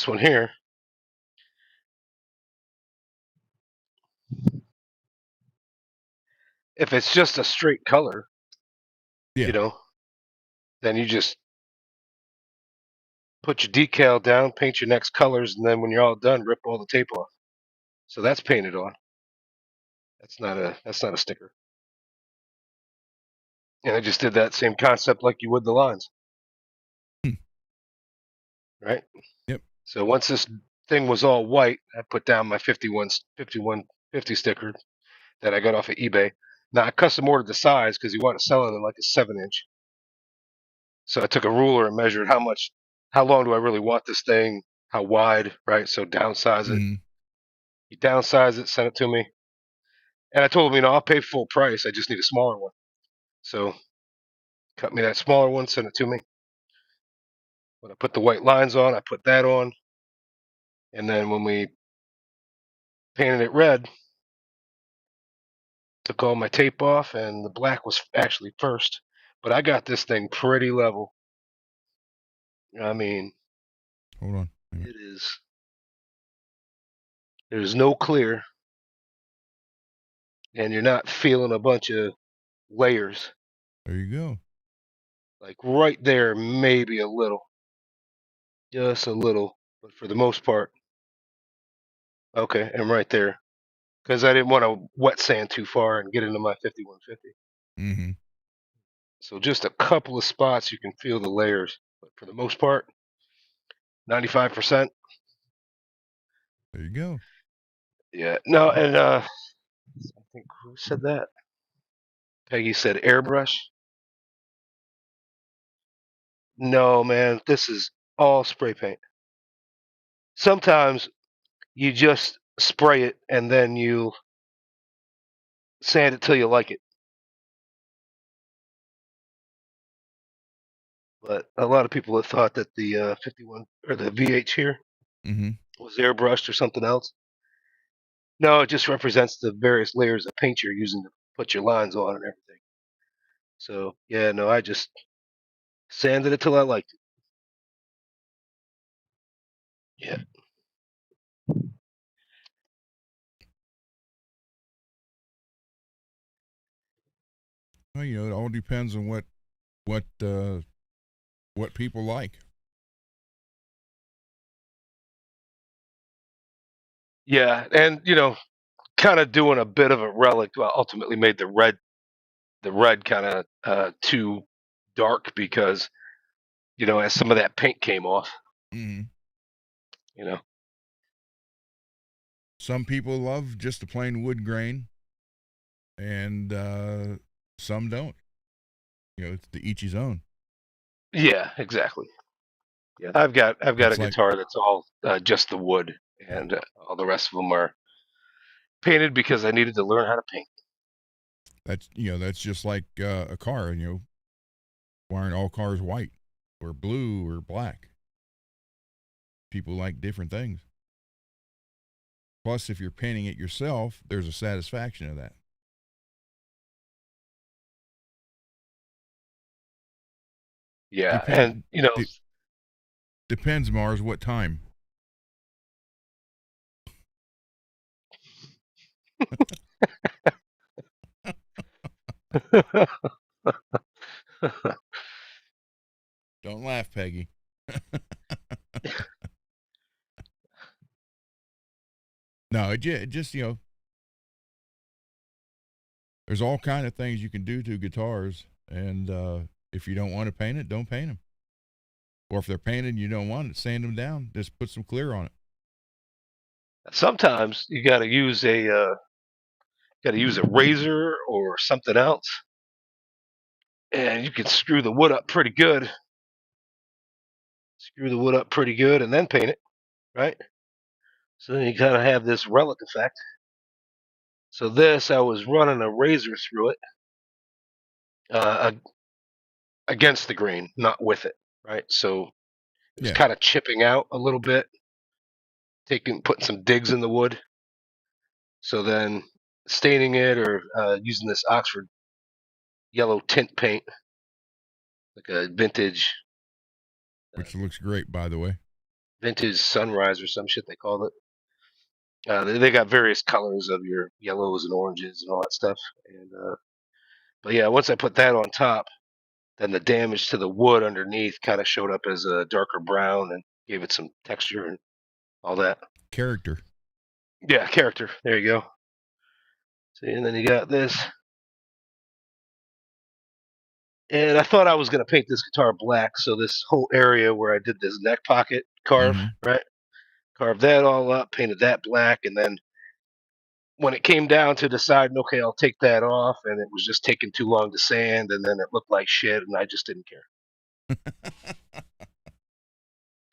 one here. If it's just a straight color, then you just put your decal down, paint your next colors, and then when you're all done, rip all the tape off. So that's painted on. That's not a sticker. And I just did that same concept like you would the lines. Right? Yep. So once this thing was all white, I put down my 5150 sticker that I got off of eBay. Now I custom ordered the size because he wanted to sell it in like a 7-inch. So I took a ruler and measured how long do I really want this thing, how wide, right? So downsize it. Mm-hmm. He downsized it, sent it to me. And I told him, I'll pay full price. I just need a smaller one. So cut me that smaller one, sent it to me. When I put the white lines on, I put that on. And then when we painted it red, took all my tape off, and the black was actually first. But I got this thing pretty level. I mean, hold on. It is. There's no clear, and you're not feeling a bunch of layers. There you go. Like right there, maybe a little, just a little, but for the most part, okay. And right there, because I didn't want to wet sand too far and get into my 5150. Mm-hmm. So just a couple of spots you can feel the layers, but for the most part, 95%. There you go. Yeah. No, and I think who said that? Peggy said airbrush. No, man, this is all spray paint. Sometimes you just spray it and then you sand it till you like it. But a lot of people have thought that the 51 or the VH here Mm-hmm. was airbrushed or something else. No, it just represents the various layers of paint you're using to put your lines on and everything. So yeah, no, I just sanded it till I liked it. Yeah. Well, you know, it all depends on what people like. Yeah, and kind of doing a bit of a relic. Well, ultimately made the red kind of too dark because as some of that paint came off. Mm-hmm. You know. Some people love just a plain wood grain, and some don't. You know, it's to each his own. Yeah, exactly. Yeah, I've got It's a like guitar that's all just the wood, and all the rest of them are painted because I needed to learn how to paint. that's just like a car. You know, why aren't all cars white or blue or black? People like different things. Plus, if you're painting it yourself, there's a satisfaction of that. Yeah, and Depend de- depends, Mars, what time. Don't laugh, Peggy. No, it just there's all kind of things you can do to guitars, and if you don't want to paint it, don't paint them. Or if they're painted and you don't want it, sand them down. Just put some clear on it. Sometimes you got to use a razor or something else, and you can screw the wood up pretty good. Screw the wood up pretty good, and then paint it, right? So then you kind of have this relic effect. So this, I was running a razor through it uh, against the grain, not with it, right? So it was Yeah, kind of chipping out a little bit, putting some digs in the wood. So then staining it or using this Oxford yellow tint paint, like a which looks great, by the way. vintage sunrise or some shit they called it. They got various colors of your yellows and oranges and all that stuff. And but yeah, once I put that on top, then the damage to the wood underneath kind of showed up as a darker brown and gave it some texture and all that. Character. Yeah, character. There you go. See, and then you got this. And I thought I was going to paint this guitar black, so this whole area where I did this neck pocket carve, Mm-hmm. right? Carved that all up, painted that black, and then when it came down to deciding, okay, I'll take that off, and it was just taking too long to sand, and then it looked like shit, and I just didn't care.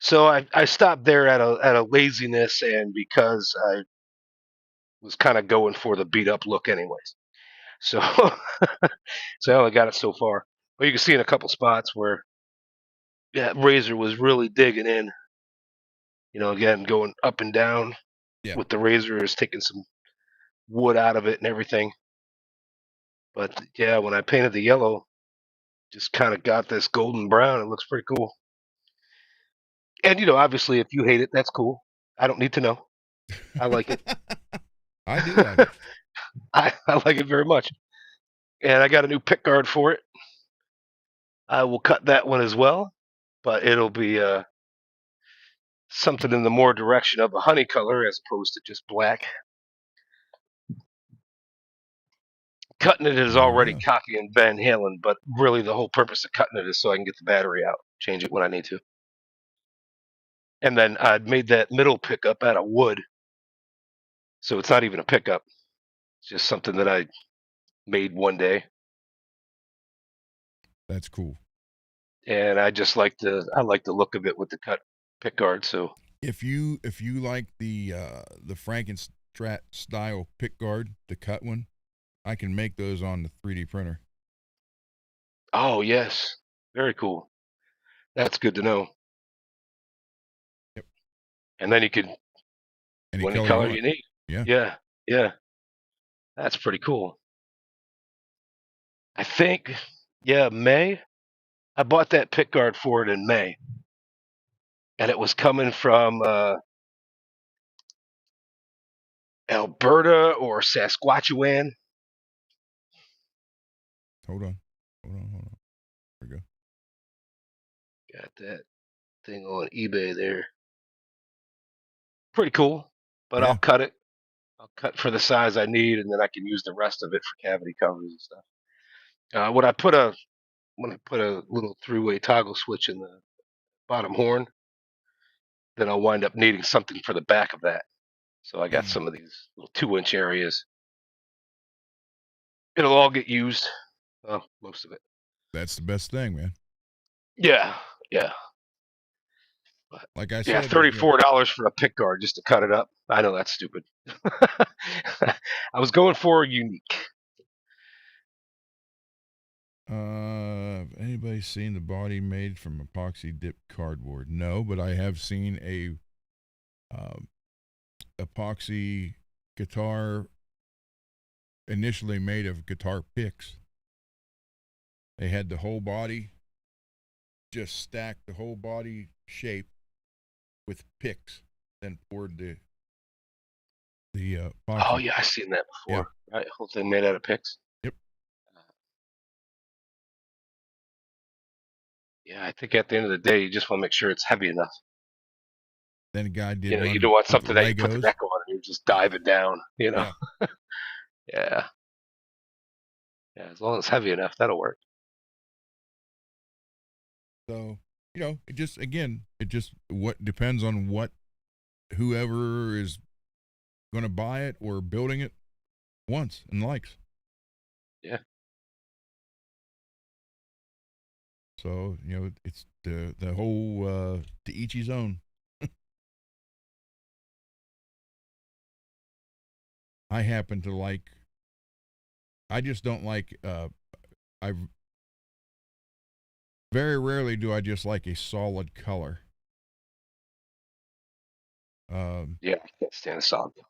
So I stopped there at a laziness, and because I was kind of going for the beat up look anyways. So so I only got it so far. But you can see in a couple spots where that razor was really digging in. Again, going up and down Yeah. with the razor is taking some wood out of it and everything. But yeah, when I painted the yellow, just kind of got this golden brown. It looks pretty cool. And obviously, if you hate it, that's cool. I don't need to know. I like it. I do like it. I like it very much. And I got a new pick guard for it. I will cut that one as well, but it'll be something in the more direction of a honey color as opposed to just black. Cutting it is already Yeah. cocky and Van Halen, but really the whole purpose of cutting it is so I can get the battery out, change it when I need to. And then I'd made that middle pickup out of wood, so it's not even a pickup. It's just something that I made one day, That's cool. and I just like the look of it with the cut pick guard. So If you like the Frankenstrat style pick guard, the cut one, I can make those on the 3D printer. oh yes, very cool. That's good to know. Yep. And then you can any color you need. Yeah. Yeah. That's pretty cool. I think, May. I bought that pick guard for it in May, and it was coming from Alberta or Saskatchewan. Hold on. There we go. Got that thing on eBay there. Pretty cool, but Yeah. I'll cut it. I'll cut for the size I need, and then I can use the rest of it for cavity covers and stuff. When I put a little three-way toggle switch in the bottom horn, then I'll wind up needing something for the back of that. So I got some of these little 2-inch areas. It'll all get used. Well, most of it. That's the best thing, man. Yeah. But, like I yeah, said, $34 for a pick guard just to cut it up. I know that's stupid. I was going for unique. Anybody seen the body made from epoxy dipped cardboard? No, but I have seen a epoxy guitar initially made of guitar picks. They had the whole body, just stacked the whole body shape with picks, then poured the epoxy. Oh yeah, I've seen that before. Yeah. Right, whole thing made out of picks. Yep. Yeah, I think at the end of the day, you just want to make sure it's heavy enough. Then a guy did. You don't want something that you put the neck on and you're just diving down. Yeah. Yeah. As long as it's heavy enough, that'll work. So it just what depends on what whoever is going to buy it or building it wants and likes. Yeah. So it's the whole to each his own. I happen to like. I just don't like. I very rarely do I just like a solid color. Yeah, I can't stand a solid color.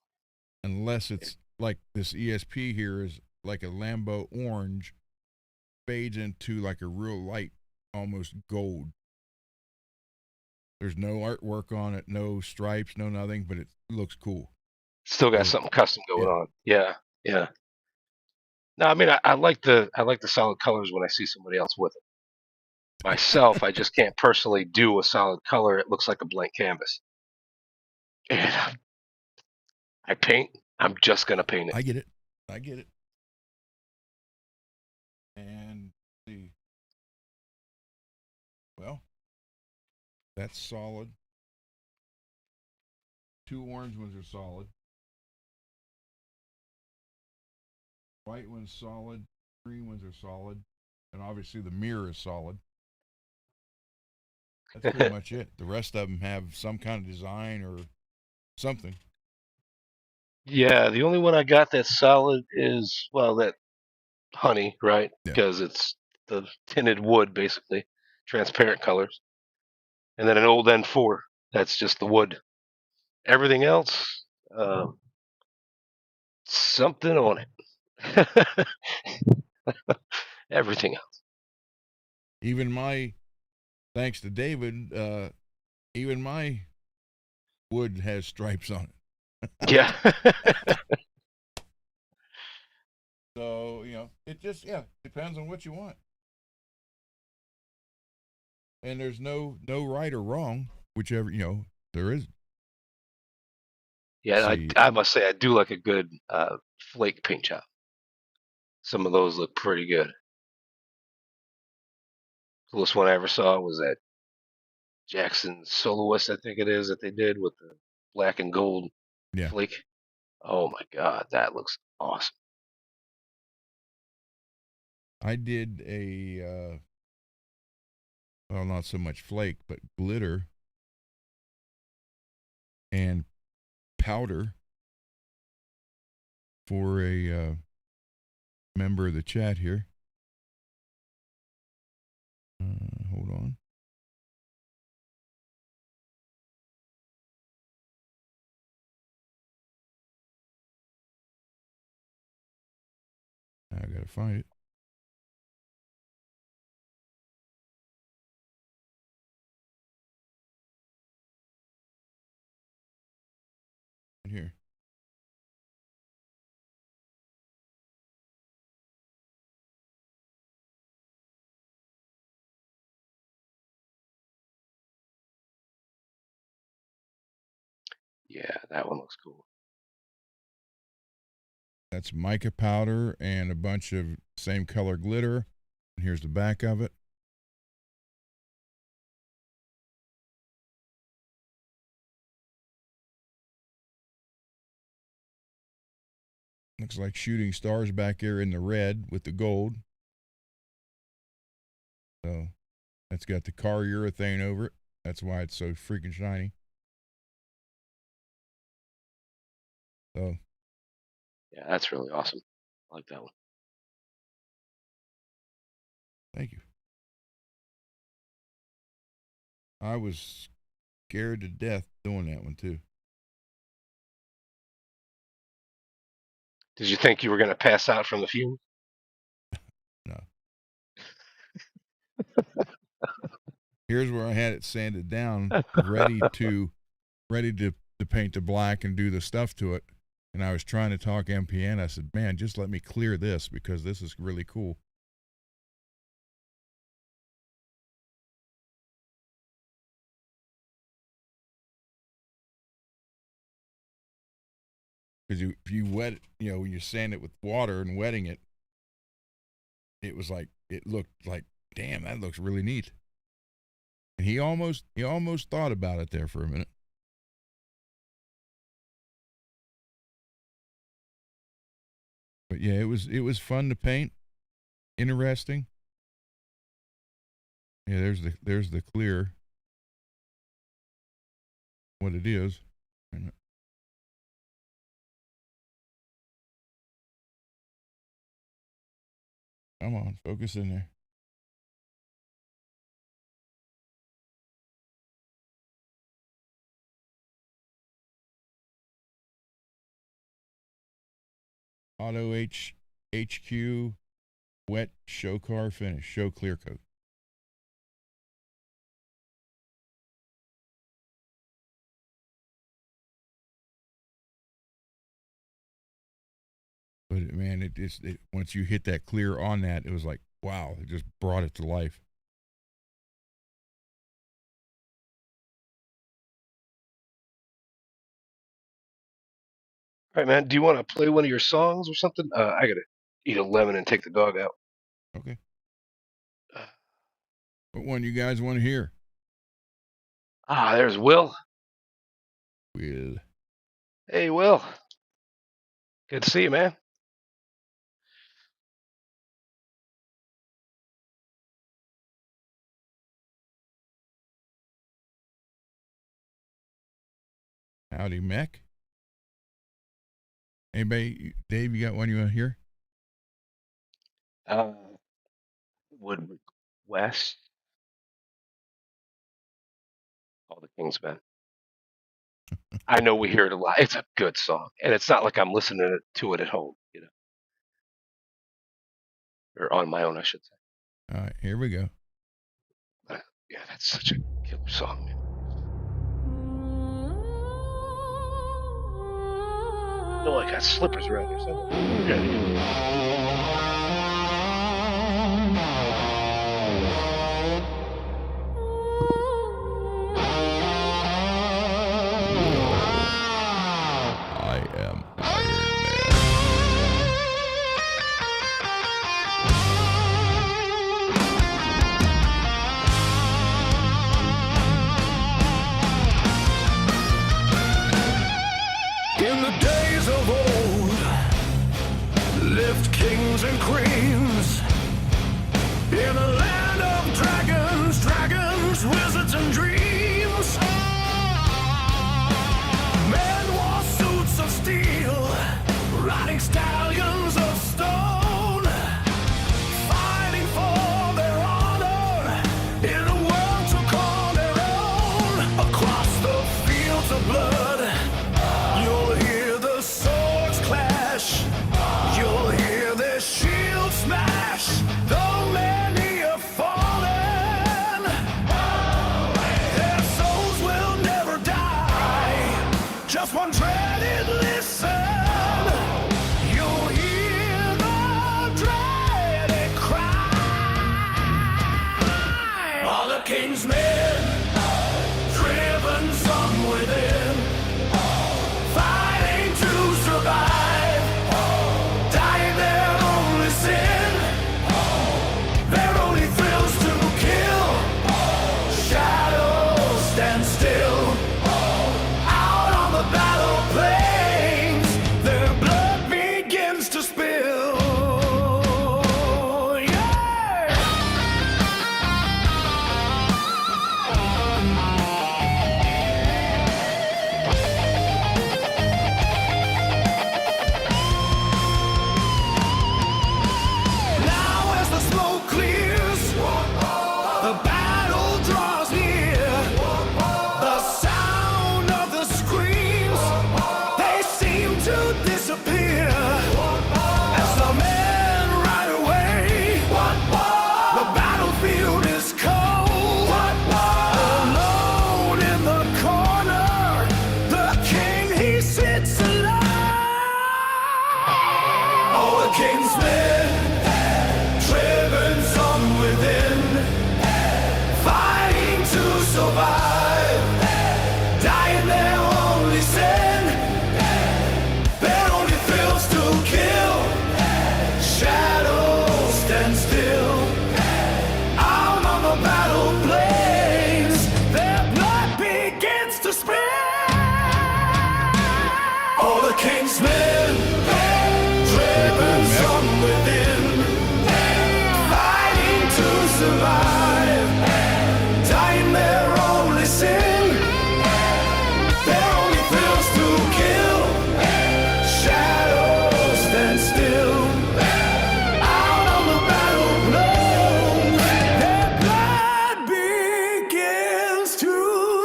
Unless it's like this ESP here is like a Lambo orange, fades into like a real light, almost gold. There's no artwork on it, no stripes, no nothing, but it looks cool. Still got something custom going on. Yeah. No, I mean I like the solid colors when I see somebody else with it. Myself, I just can't personally do a solid color. It looks like a blank canvas. And I paint. I'm just gonna paint it. I get it. And see. Well, that's solid. 2 orange ones are solid. White one's solid. Green ones are solid. And obviously the mirror is solid. That's pretty much it. The rest of them have some kind of design or something. Yeah, the only one I got that's solid is that honey, right? Yeah. Because it's the tinted wood, basically, transparent colors, and then an old N4. That's just the wood. Everything else, something on it. Everything else. Even thanks to David, even my wood has stripes on it. Yeah. So, it just, depends on what you want. And there's no right or wrong, whichever, there is. Yeah, I must say I do like a good flake paint job. Some of those look pretty good. Coolest one I ever saw was that Jackson Soloist, I think it is, that they did with the black and gold Yeah. flake. Oh my God, that looks awesome. I did a, well, not so much flake, but glitter and powder for a member of the chat here. Hold on. I gotta find it. Here. Yeah, that one looks cool. That's mica powder and a bunch of same color glitter. And here's the back of it. Looks like shooting stars back there in the red with the gold. So that's got the car urethane over it. That's why it's so freaking shiny. So yeah, that's really awesome. I like that one. Thank you. I was scared to death doing that one too. Did you think you were going to pass out from the fumes? No. Here's where I had it sanded down, ready to paint the black and do the stuff to it. And I was trying to talk MPN. I said, man, just let me clear this because this is really cool. Because if you wet it, when you sand it with water and wetting it, it looked like, damn, that looks really neat. And he almost thought about it there for a minute. But yeah, it was fun to paint. Interesting. Yeah, there's the clear. What it is. Come on, focus in there. Auto HQ wet show car finish, show clear coat. But man, it once you hit that clear on that, it was like, wow, it just brought it to life. All right, man. Do you want to play one of your songs or something? I gotta eat a lemon and take the dog out. Okay. What one you guys want to hear? There's Will. Will. Hey, Will. Good to see you, man. Howdy, Mick. Anybody, Dave, you got one you want to hear? Woodward West. All the Kingsmen. I know we hear it a lot. It's a good song, and it's not like I'm listening to it at home, or on my own, I should say. All right, here we go. Yeah, that's such a killer song, man. No, I got slippers around there somewhere. Yeah. I am Iron Man. In the days of old, lived kings and queens. In a land of dragons, wizards, and dreams. Men wore suits of steel, riding stallions of stone, fighting for their honor in a world to call their own. Across the fields of blood, you'll hear the swords clash. You'll hear their shields smash. Though many have fallen, their souls will never die. Just one dreaded listen. You'll hear the dreaded cry. All the king's men, driven some within, fighting to survive, dying their only sin, their only thrills to kill. Shadows stand still, out on the battle plains, their blood begins to spill. Yeah! Now as the smoke clears, the battle draws near. The sound of the screams, they seem to disappear. As the men ride away, the battlefield is cold. Alone in the corner, the king, he sits alone. Oh, the king's men, driven some within, fighting to survive, dying their only sin, their only thrills to kill. Shadows stand still, out on the battle plains, their blood begins to spill. All the king's men, driven some within, fighting to survive, dying their only sin, their only thrills to kill. Shadows stand still, out on the battle plains, their blood begins to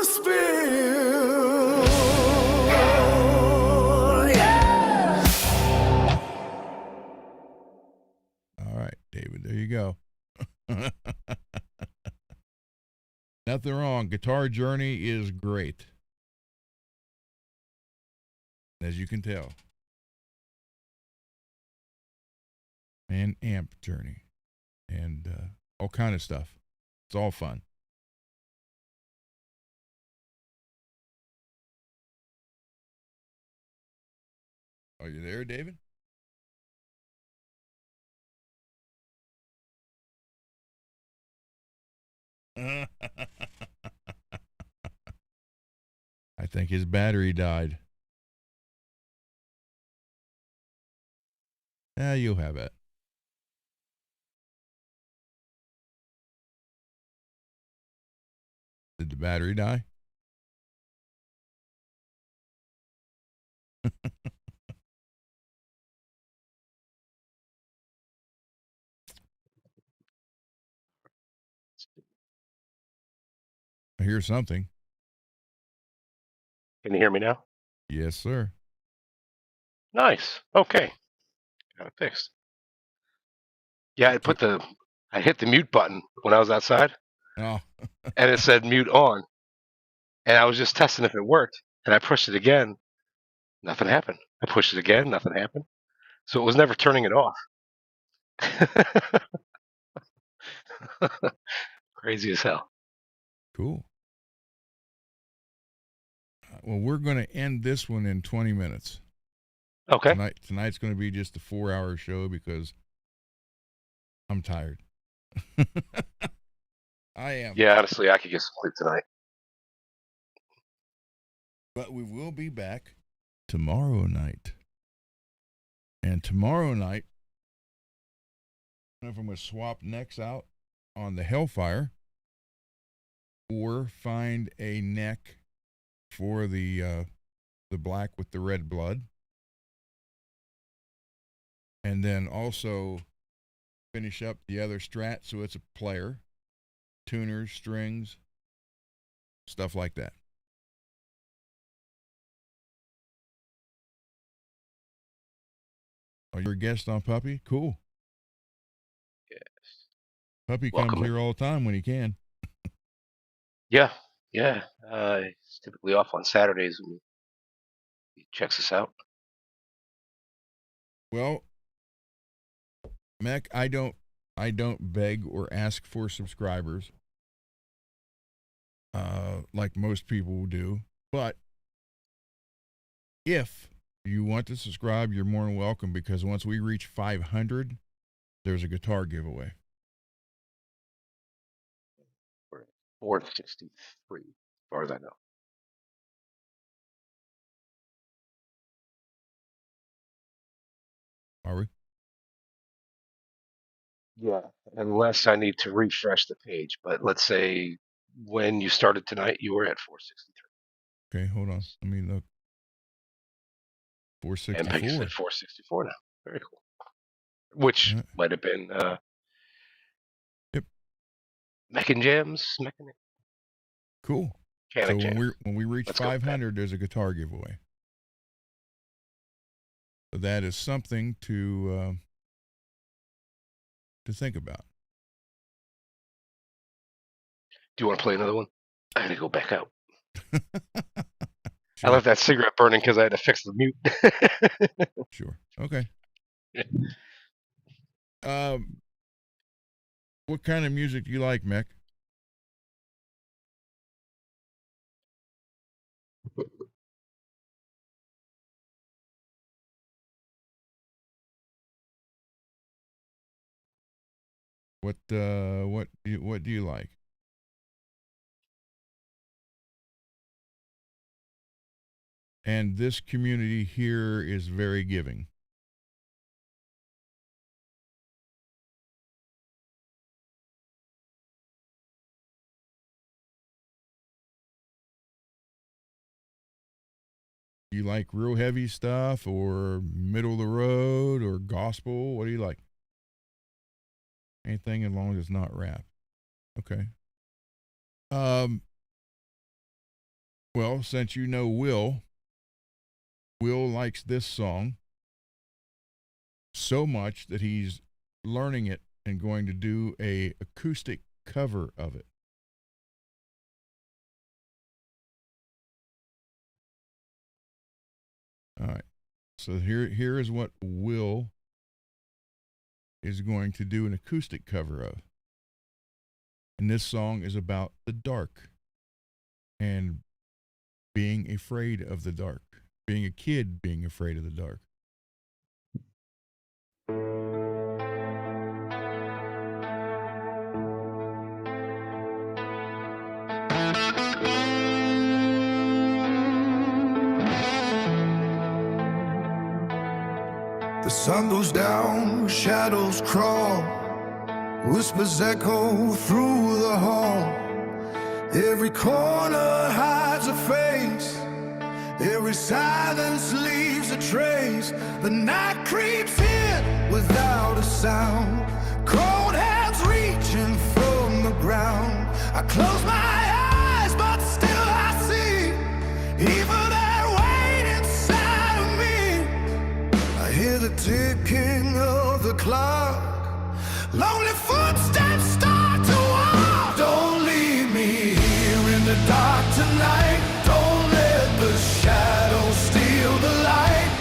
spill. Yeah! All right, David, there you go. Nothing wrong. Guitar Journey is great, as you can tell. And Amp Journey, and all kind of stuff. It's all fun. Are you there, David? I think his battery died. You'll have it. Did the battery die? I hear something. Can you hear me now? Yes, sir. Nice. Okay. Got it fixed. Yeah, I hit the mute button when I was outside, Oh, and it said mute on. And I was just testing if it worked, and I pushed it again. Nothing happened. I pushed it again, nothing happened. So it was never turning it off. Crazy as hell. Cool. Well, we're going to end this one in 20 minutes. Okay. Tonight's going to be just a 4-hour show because I'm tired. I am. Yeah, honestly, I could get some sleep tonight. But we will be back tomorrow night. And tomorrow night, I don't know if I'm going to swap necks out on the Hellfire or find a neck for the black with the red blood. And then also finish up the other Strat so it's a player, tuners, strings, stuff like that. Are you a guest on Puppy? Cool. Yes. Puppy Welcome. comes here all the time when he can. Yeah. He's typically off on Saturdays when he checks us out. Well, Mick, I don't beg or ask for subscribers like most people do, but if you want to subscribe, you're more than welcome, because once we reach 500, there's a guitar giveaway. We're at 463, as far as I know. Are we? Yeah, unless I need to refresh the page. But let's say when you started tonight, you were at 463. Okay, hold on. Let me look. And like you 464. said, 464 now. Very cool. Which All right. might have been Yep. Mechan Jams, Cool. So Mechanic Jam. when we reach Let's go with that. 500, there's a guitar giveaway. So that is something to think about. Do you want to play another one? I had to go back out. Sure. I left that cigarette burning because I had to fix the mute. Sure. Okay. What kind of music do you like, Mick? What do you like? And this community here is very giving. You like real heavy stuff or middle of the road or gospel? What do you like? Anything as long as it's not rap. Okay. Well, since you know Will likes this song so much that he's learning it and going to do a acoustic cover of it. All right. So here is what Will is going to do an acoustic cover of. And this song is about the dark and being afraid of the dark, being a kid being afraid of the dark. The sun goes down, shadows crawl, whispers echo through the hall. Every corner hides a face, every silence leaves a trace. The night creeps in without a sound, cold hands reaching from the ground. I close my eyes, but still I see evil that weight inside of me. I hear the ticking of the clock, lonely footsteps start to walk. Don't leave me here in the dark tonight. Don't let the shadows steal the light.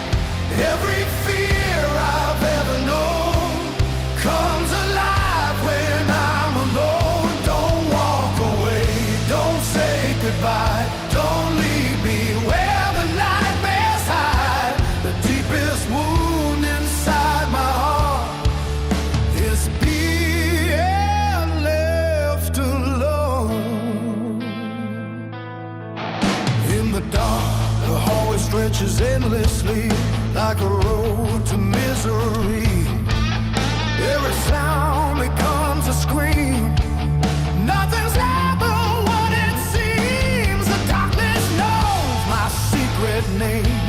goodbye. Don't leave me where the nightmares hide. The deepest wound inside my heart is being left alone. In the dark, the hallway stretches endlessly like a road to misery. Every sound becomes a scream. Nothing's ever what it seems. The darkness knows my secret name.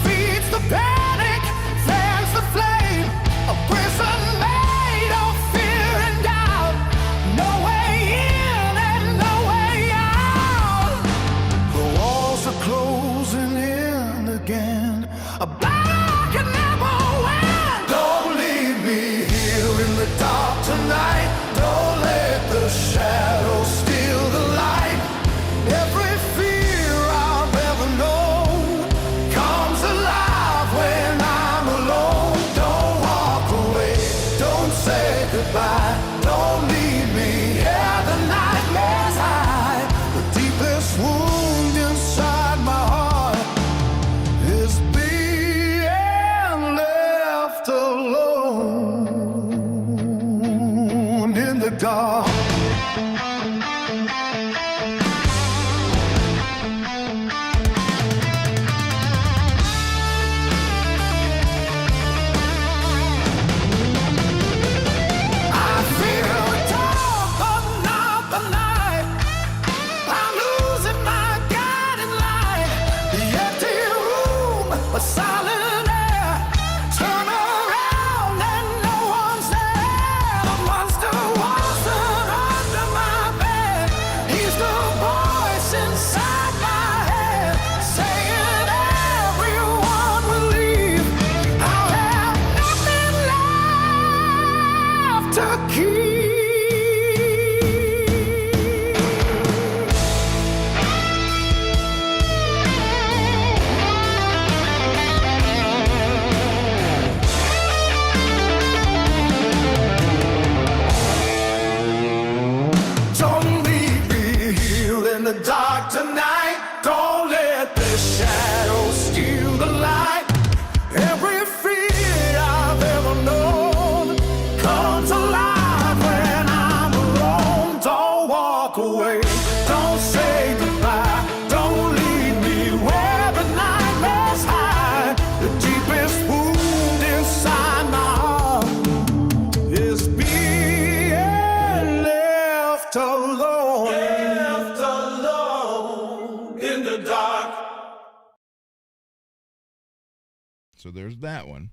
Feeds the panic, fans the flame. A prison made of fear and doubt. No way in and no way out. The walls are closing in again. A battle can never win. Don't leave me here in the dark tonight. Don't let the shadows steal the light. Every fear I've ever known comes alive when I'm alone. Don't walk away, don't say goodbye. Don't leave me here, the nightmares hide. The deepest wound inside my heart is being left alone in the dark. I feel the dark of the night. I'm losing my guiding light. The empty room, a silent air. Turn around and no one's there. The monster wasn't under my bed. He's the voice inside my head, saying everyone will leave. I'll have nothing left to keep. Don't leave me here in the dark tonight. Don't let the shadows steal the light. Every fear I've ever known comes alive when I'm alone. Don't walk away, don't say goodbye. Don't leave me where the nightmares hide. The deepest wound inside my heart is being left alone. Left alone in the dark. So there's that one.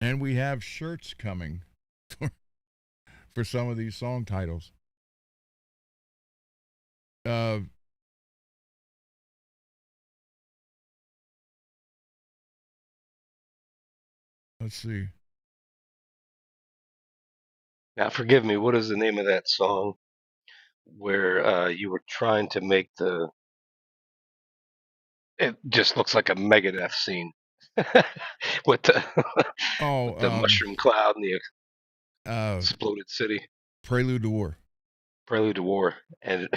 And we have shirts coming for some of these song titles. Let's see. Now, forgive me. What is the name of that song where you were trying to make the? It just looks like a Megadeth scene with the Oh, the mushroom cloud and the uh, exploded city. Prelude to War. Prelude to War. And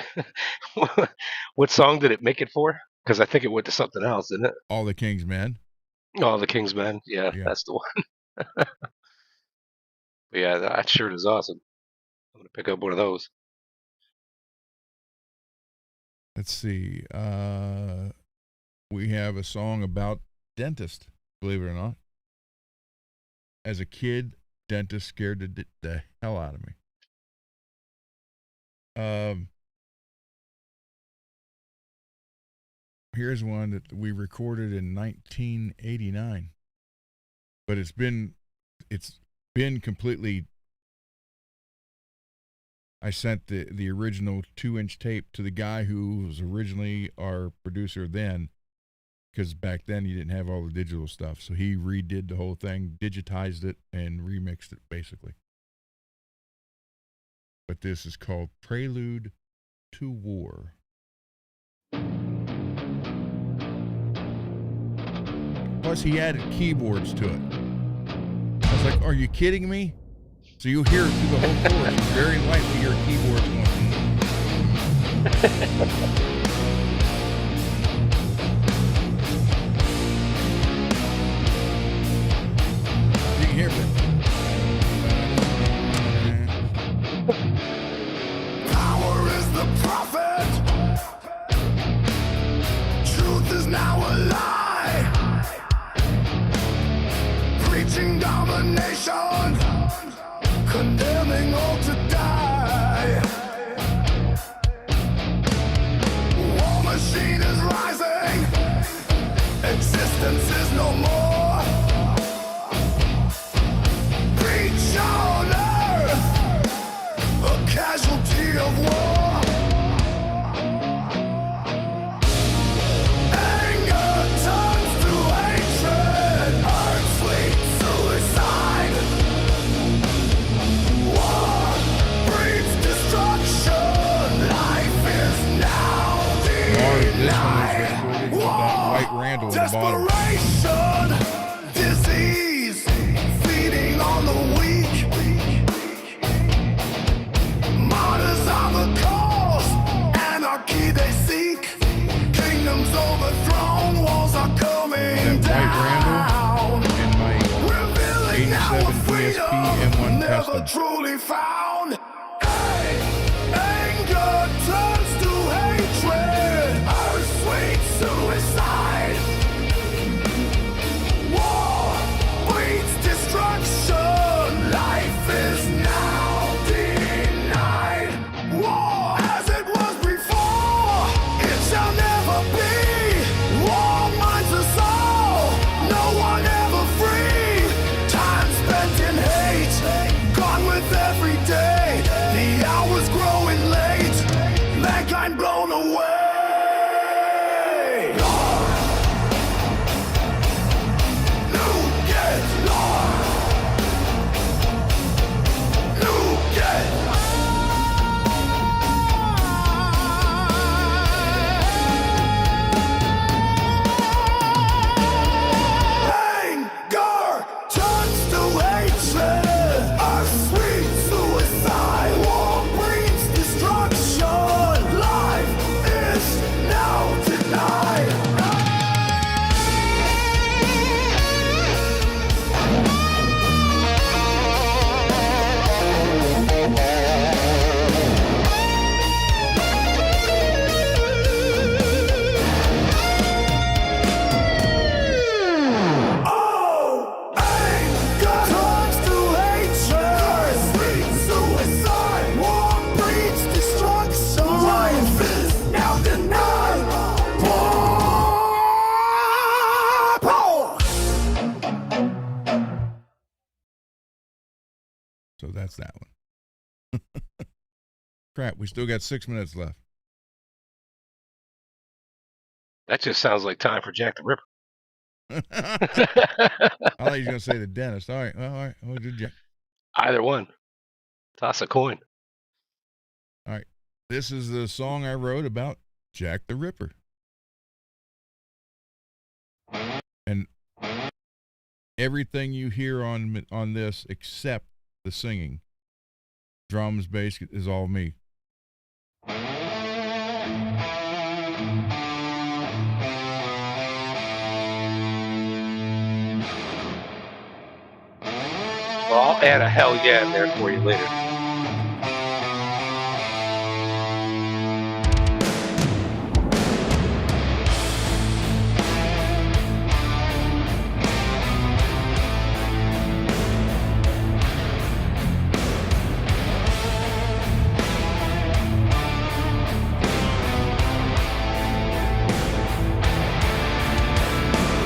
what song did it make it for? Because I think it went to something else, didn't it? All the King's Men. Oh, the King's Men. Yeah, Yeah. that's the one. But yeah, that shirt is awesome. I'm gonna pick up one of those. Let's see. We have a song about dentist, believe it or not. As a kid, dentist scared the hell out of me. Here's one that we recorded in 1989, but it's been completely. I sent the original 2-inch tape to the guy who was originally our producer then, because back then you didn't have all the digital stuff. So he redid the whole thing, digitized it, and remixed it basically. But this is called Prelude to War. Plus he added keyboards to it. I was like, are you kidding me? So you'll hear it through the whole chorus. Very lightly, your keyboard going. You can hear it. Power is the prophet. Truth is now a lie. Preaching domination. Condemning all to die. War machine is rising. Existence is no more. Preach on earth. A casualty of war. Anger turns to hatred. Earth sweet suicide. War breeds destruction. Life is now denied. White Randall at the bottom. Desperation, disease, feeding on the weak. Martyrs are the cause, anarchy they seek. Kingdoms overthrown, walls are coming That White down. Randall and my Revealing now a 87 freedom ESP M1 never Custom. truly found. Anger turns to hatred. Earth sweet suicide. War breeds destruction. Life is now denied. War as it was before, it shall never be. War minds us all, no one ever free. Time spent in hate, gone with every day. The hours growing late, mankind blown away. Lord, new get Lord, new get. Anger turns to hatred. Earth sweet suicide. War breeds destruction. Life is now denied. Oh, anger turns to hatred. Sweet suicide. War breeds destruction. Life is now denied. Power. So that's that one. Crap, we still got 6 minutes left. That just sounds like time for Jack the Ripper. I thought you were going to say the dentist. All right. Well, all right. We'll do Jack. Either one. Toss a coin. All right. This is the song I wrote about Jack the Ripper. And everything you hear on this except the singing, drums, bass, is all me. Well, I'll add a hell yeah in there for you later.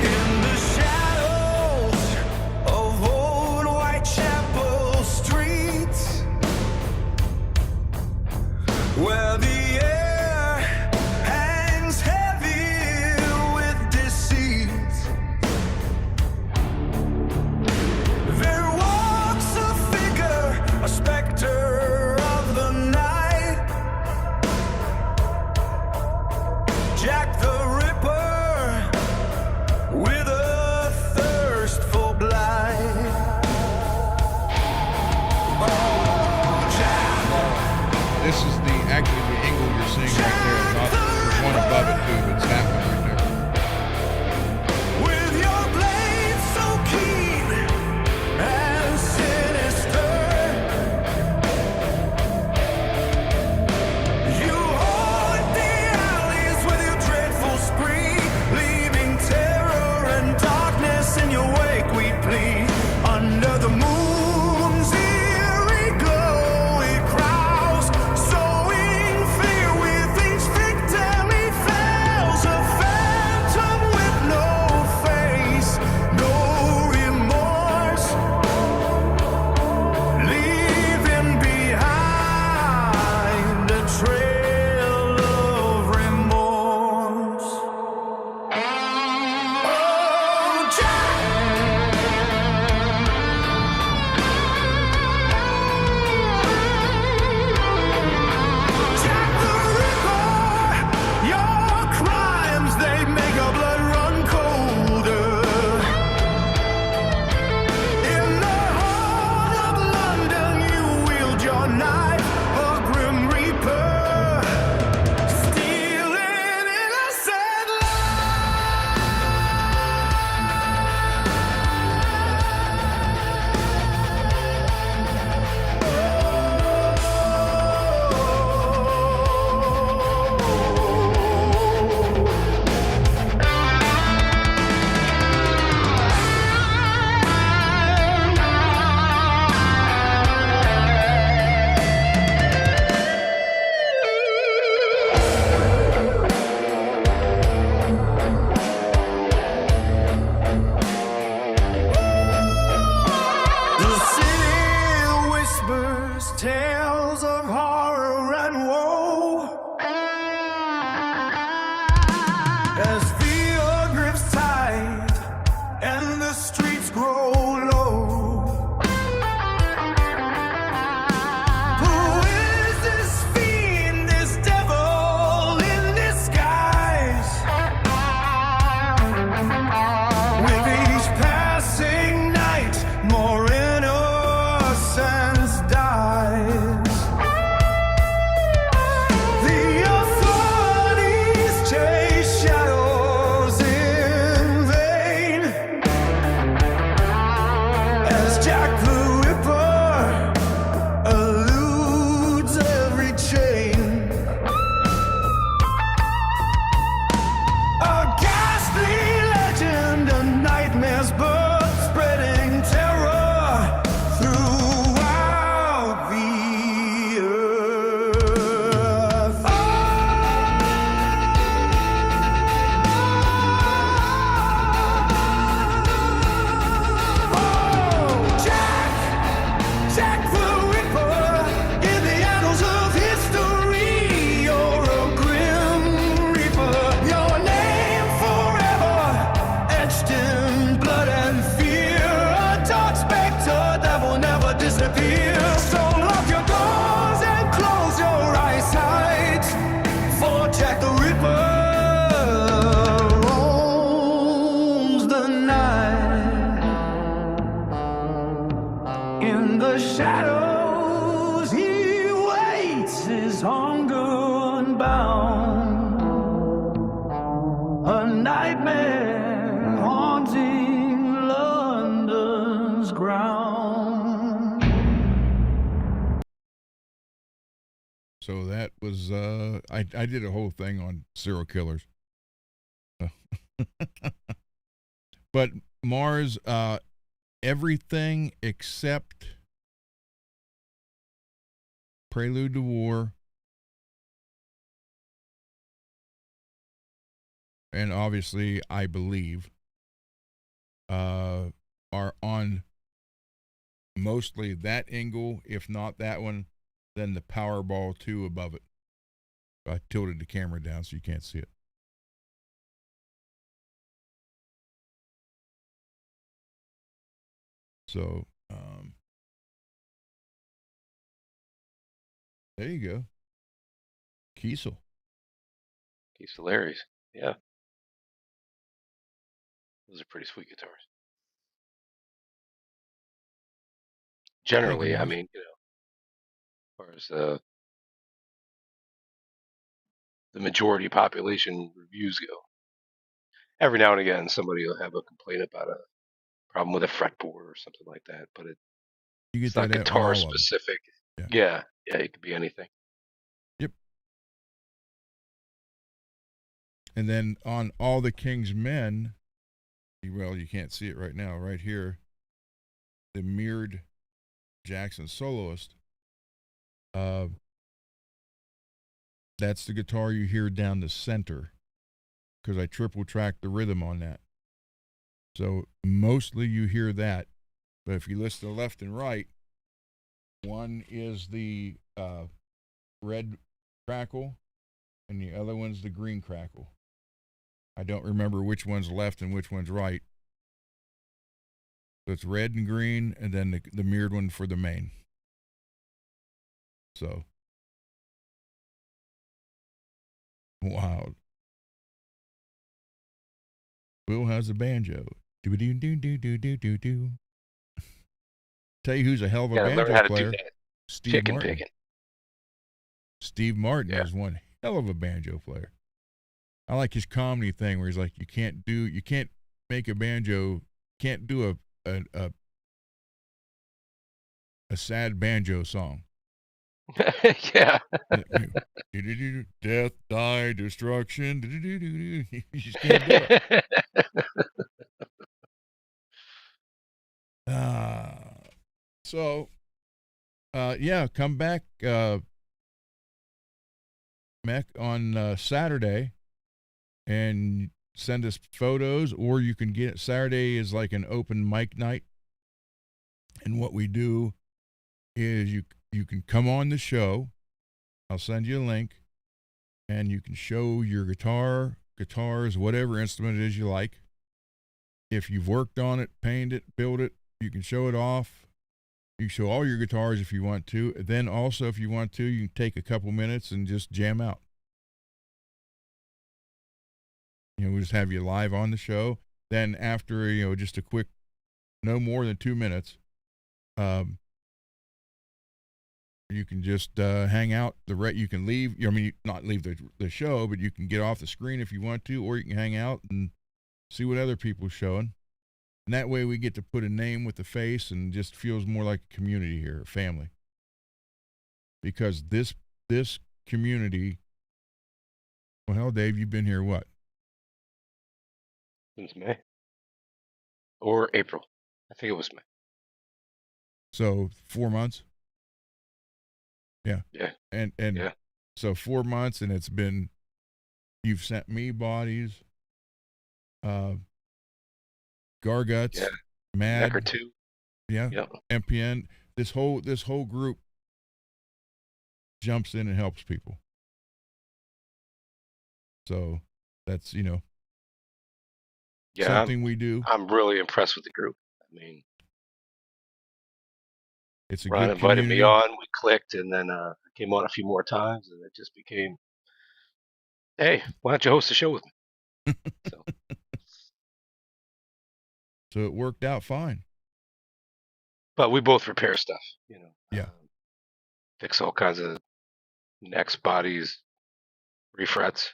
In the shadows of old Whitechapel streets, where the air hangs heavy with deceit, there walks a figure, a specter of the night, Jack the Ripper, with a thirst for blight. this is actually the angle you're seeing right there. Not there's one above it too, but it's happening right there. With your blade so keen and sinister, you haunt the alleys with your dreadful spree, leaving terror and darkness in your wake. We plead under the moon's eerie glow. It crowds, sowing fear with each victim he fells. A phantom with no face, no remorse, leaving behind a trail of remorse. Oh, Jack! Jack the Ripper, your crimes, they make our blood run colder. In the heart of London, you wield your knife, a grim reaper, stealing innocent The city whispers tales of horror and woe as fear grips tight and the streets grow low. Who is this fiend, this devil in disguise? With each passing night, more innocence dies. The authorities chase shadows in vain as Jack the Ripper eludes every chain. A ghastly legend, a nightmare's birth, spreading terror throughout the earth. Oh, Jack! Jack the Ripper, in the annals of history, you're a grim reaper. Your name forever etched in blood and fear, a dark specter that will never disappear. So lock your doors and close your eyesight, for Jack the Ripper roams the night. In the shadows he waits, his hunger unbound, a nightmare haunting London's ground. So that was I did a whole thing on serial killers. But Mars, everything except Prelude to War and obviously I Believe are on mostly that angle, if not that one, then the Powerball 2 above it. I tilted the camera down so you can't see it. So, there you go. Kiesel. Hilarious. Yeah. Those are pretty sweet guitars. Generally, I Mars. mean, as far as the majority population reviews go. Every now and again, somebody will have a complaint about a problem with a fretboard or something like that, but You get it's not that on guitar all of them. specific. Yeah. Yeah, it could be anything. Yep. And then on All the King's Men, well, you can't see it right now, right here, the mirrored Jackson soloist. That's the guitar you hear down the center, because I triple tracked the rhythm on that. So mostly you hear that, but if you listen to left and right, one is the red crackle and the other one's the green crackle. I don't remember which one's left and which one's right. So it's red and green, and then the mirrored one for the main. So, wow. Will has a banjo. Do do do do do do do do. Tell you who's a hell of a Gotta learn banjo how to player. do that. Steve Chicken Martin. picking. Steve Martin Yeah. is one hell of a banjo player. I like his comedy thing where he's like, you can't make a banjo, can't do a sad banjo song. Yeah. Death, die, destruction. You just can't do it. So, yeah, come back, Mick, on Saturday and send us photos, or you can get Saturday is like an open mic night. And what we do is you can come on the show. I'll send you a link, and you can show your guitars, whatever instrument it is you like. If you've worked on it, painted it, built it, you can show it off. You can show all your guitars if you want to. Then also, if you want to, you can take a couple minutes and just jam out. We'll just have you live on the show. Then after, just a quick, no more than 2 minutes, you can just hang out. You can leave. Not leave the show, but you can get off the screen if you want to, or you can hang out and see what other people are showing. And that way we get to put a name with the face, and just feels more like a community here, a family. Because this community, well, hell, Dave, you've been here what? Since May or April. I think it was May. So 4 months. Yeah. Yeah. And yeah. So 4 months, and it's been, you've sent me bodies, Garguts, Yeah. Mad, Neck or two. Yeah. Yep. MPN. This whole group jumps in and helps people. So that's, Yeah, something we do. I'm really impressed with the group. I mean, It's a Ron good invited community. me on, we clicked, and then I came on a few more times, and it just became, hey, why don't you host a show with me? So it worked out fine. But we both repair stuff, Yeah. Fix all kinds of necks, bodies, refrets.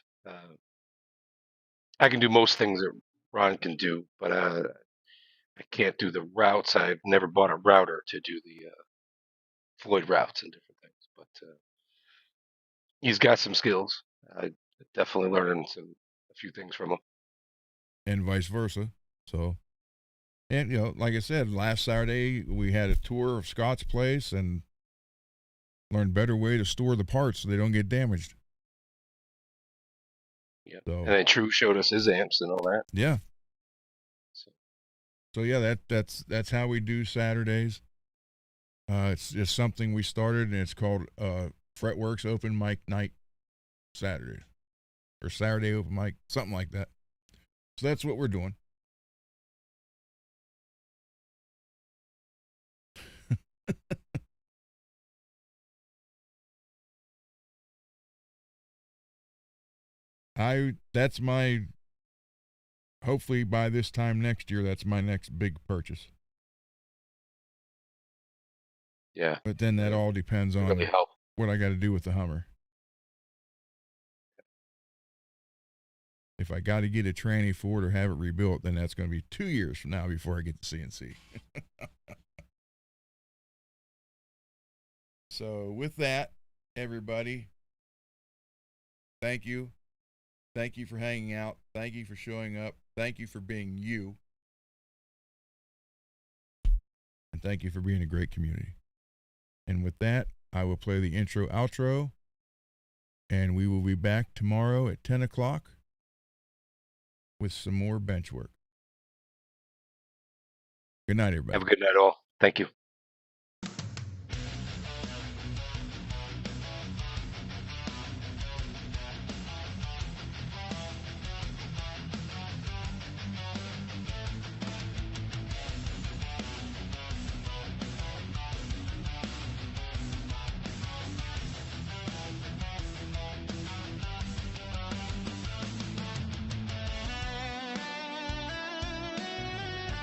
I can do most things that Ron can do, but I can't do the routes. I've never bought a router to do the Floyd routes and different things, but he's got some skills. I definitely learned a few things from him. And vice versa. So, and like I said, last Saturday we had a tour of Scott's place and learned better way to store the parts so they don't get damaged. Yeah. So, and then True showed us his amps and all that. Yeah. So yeah, that's how we do Saturdays. It's just something we started, and it's called FRETworks Open Mic Night Saturday, or Saturday Open Mic, something like that. So that's what we're doing. That's my, hopefully by this time next year, that's my next big purchase. Yeah. But then that all depends on really help. what I got to do with the Hummer. If I got to get a tranny for it or have it rebuilt, then that's going to be 2 years from now before I get the CNC. So with that, everybody, thank you. Thank you for hanging out. Thank you for showing up. Thank you for being you. And thank you for being a great community. And with that, I will play the intro, outro, and we will be back tomorrow at 10 o'clock with some more bench work. Good night, everybody. Have a good night, all. Thank you.